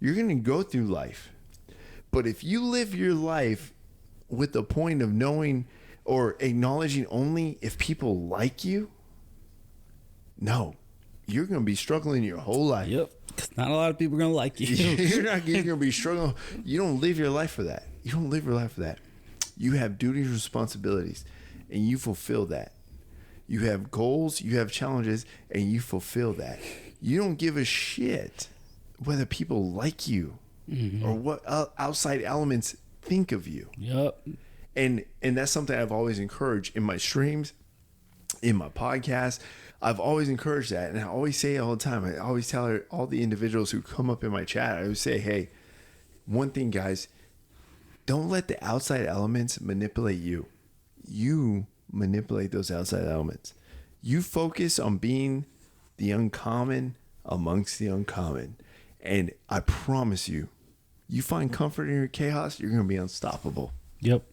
you're going to go through life. But if you live your life with the point of knowing or acknowledging only if people like you, no, you're going to be struggling your whole life. Yep. Because not a lot of people are going to like you. You're going to be struggling. You don't live your life for that. You don't live your life for that. You have duties and responsibilities, and you fulfill that. You have goals, you have challenges, and you fulfill that. You don't give a shit whether people like you or what outside elements think of you. Yep. And that's something I've always encouraged in my streams, in my podcast. I've always encouraged that. And I always say it all the time. I always tell all the individuals who come up in my chat, I always say, hey, one thing, guys, don't let the outside elements manipulate you. You manipulate those outside elements. You focus on being the uncommon amongst the uncommon. And I promise you, you find comfort in your chaos, you're going to be unstoppable. Yep.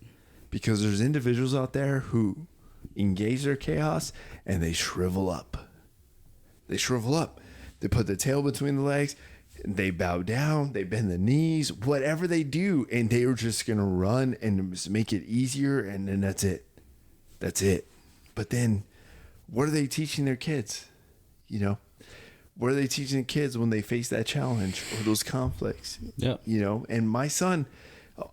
Because there's individuals out there who engage their chaos and they shrivel up. They shrivel up. They put the tail between the legs. They bow down. They bend the knees. Whatever they do, and they are just going to run and just make it easier, and then that's it. That's it. But then, what are they teaching their kids? You know? What are they teaching the kids when they face that challenge or those conflicts? Yep. You know? And my son,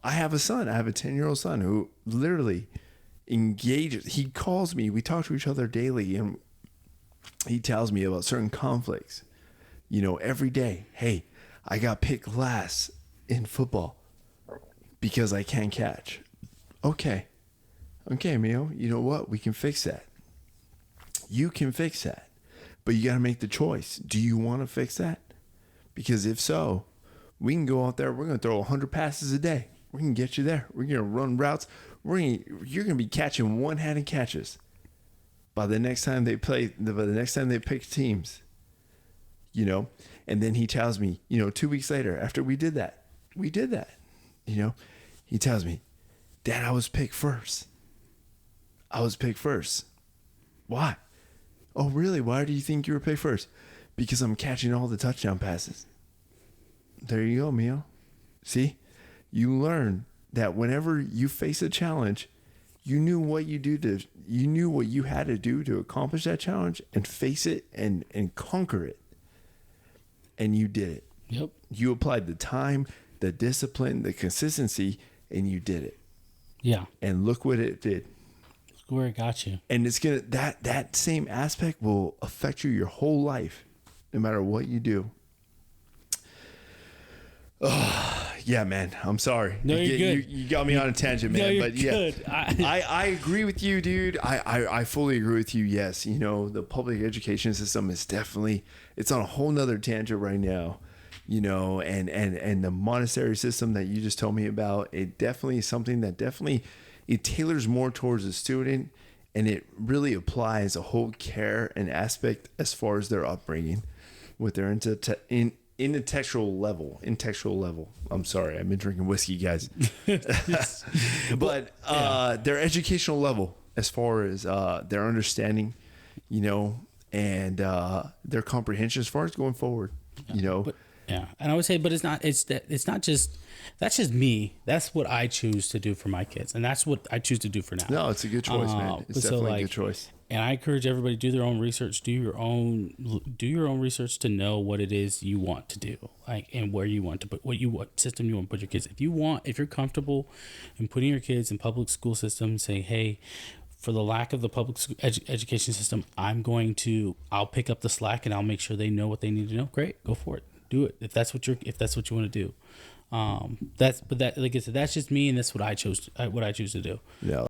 I have a son. I have a 10-year-old son who literally engages. He calls me. We talk to each other daily, and he tells me about certain conflicts. You know, every day. Hey, I got picked last in football because I can't catch. Okay, Mio. You know what? We can fix that. You can fix that. But you got to make the choice. Do you want to fix that? Because if so, we can go out there. We're going to throw 100 passes a day. We can get you there. We're going to run routes. You're going to be catching one-handed catches by the next time they play. By the next time they pick teams. You know, and then he tells me, you know, 2 weeks later, after we did that, you know, he tells me, Dad, I was picked first. Why? Oh, really? Why do you think you were picked first? Because I'm catching all the touchdown passes. There you go, Mio. See, you learn that whenever you face a challenge, you knew what you had to do to accomplish that challenge and face it and conquer it. And you did it. Yep. You applied the time, the discipline, the consistency, and you did it. Yeah. And look what it did. Look where it got you. And it's gonna that same aspect will affect you your whole life, no matter what you do. Oh, yeah, man. I'm sorry. No, you're good. You got me on a tangent, man. No, you're but yeah, good. I agree with you, dude. I fully agree with you. Yes, you know, the public education system is definitely, it's on a whole nother tangent right now. You know, and the monastery system that you just told me about, it definitely is something that it tailors more towards the student, and it really applies a whole care and aspect as far as their upbringing with their intellectual level. I'm sorry, I've been drinking whiskey, guys. But their educational level as far as their understanding, you know, and their comprehension as far as going forward, you know. But, yeah, and I would say, but it's not just that's just me. That's what I choose to do for my kids, and that's what I choose to do for now. No, it's a good choice, man. It's definitely a good choice. And I encourage everybody to do their own research, do your own research to know what it is you want to do, like, and where you want to put what system you want to put your kids. If you're comfortable in putting your kids in public school systems, say, hey, for the lack of the public education system, I'll pick up the slack and I'll make sure they know what they need to know. Great, go for it. Do it if that's what you want to do. Like I said, that's just me, and that's what I choose to do. Yeah.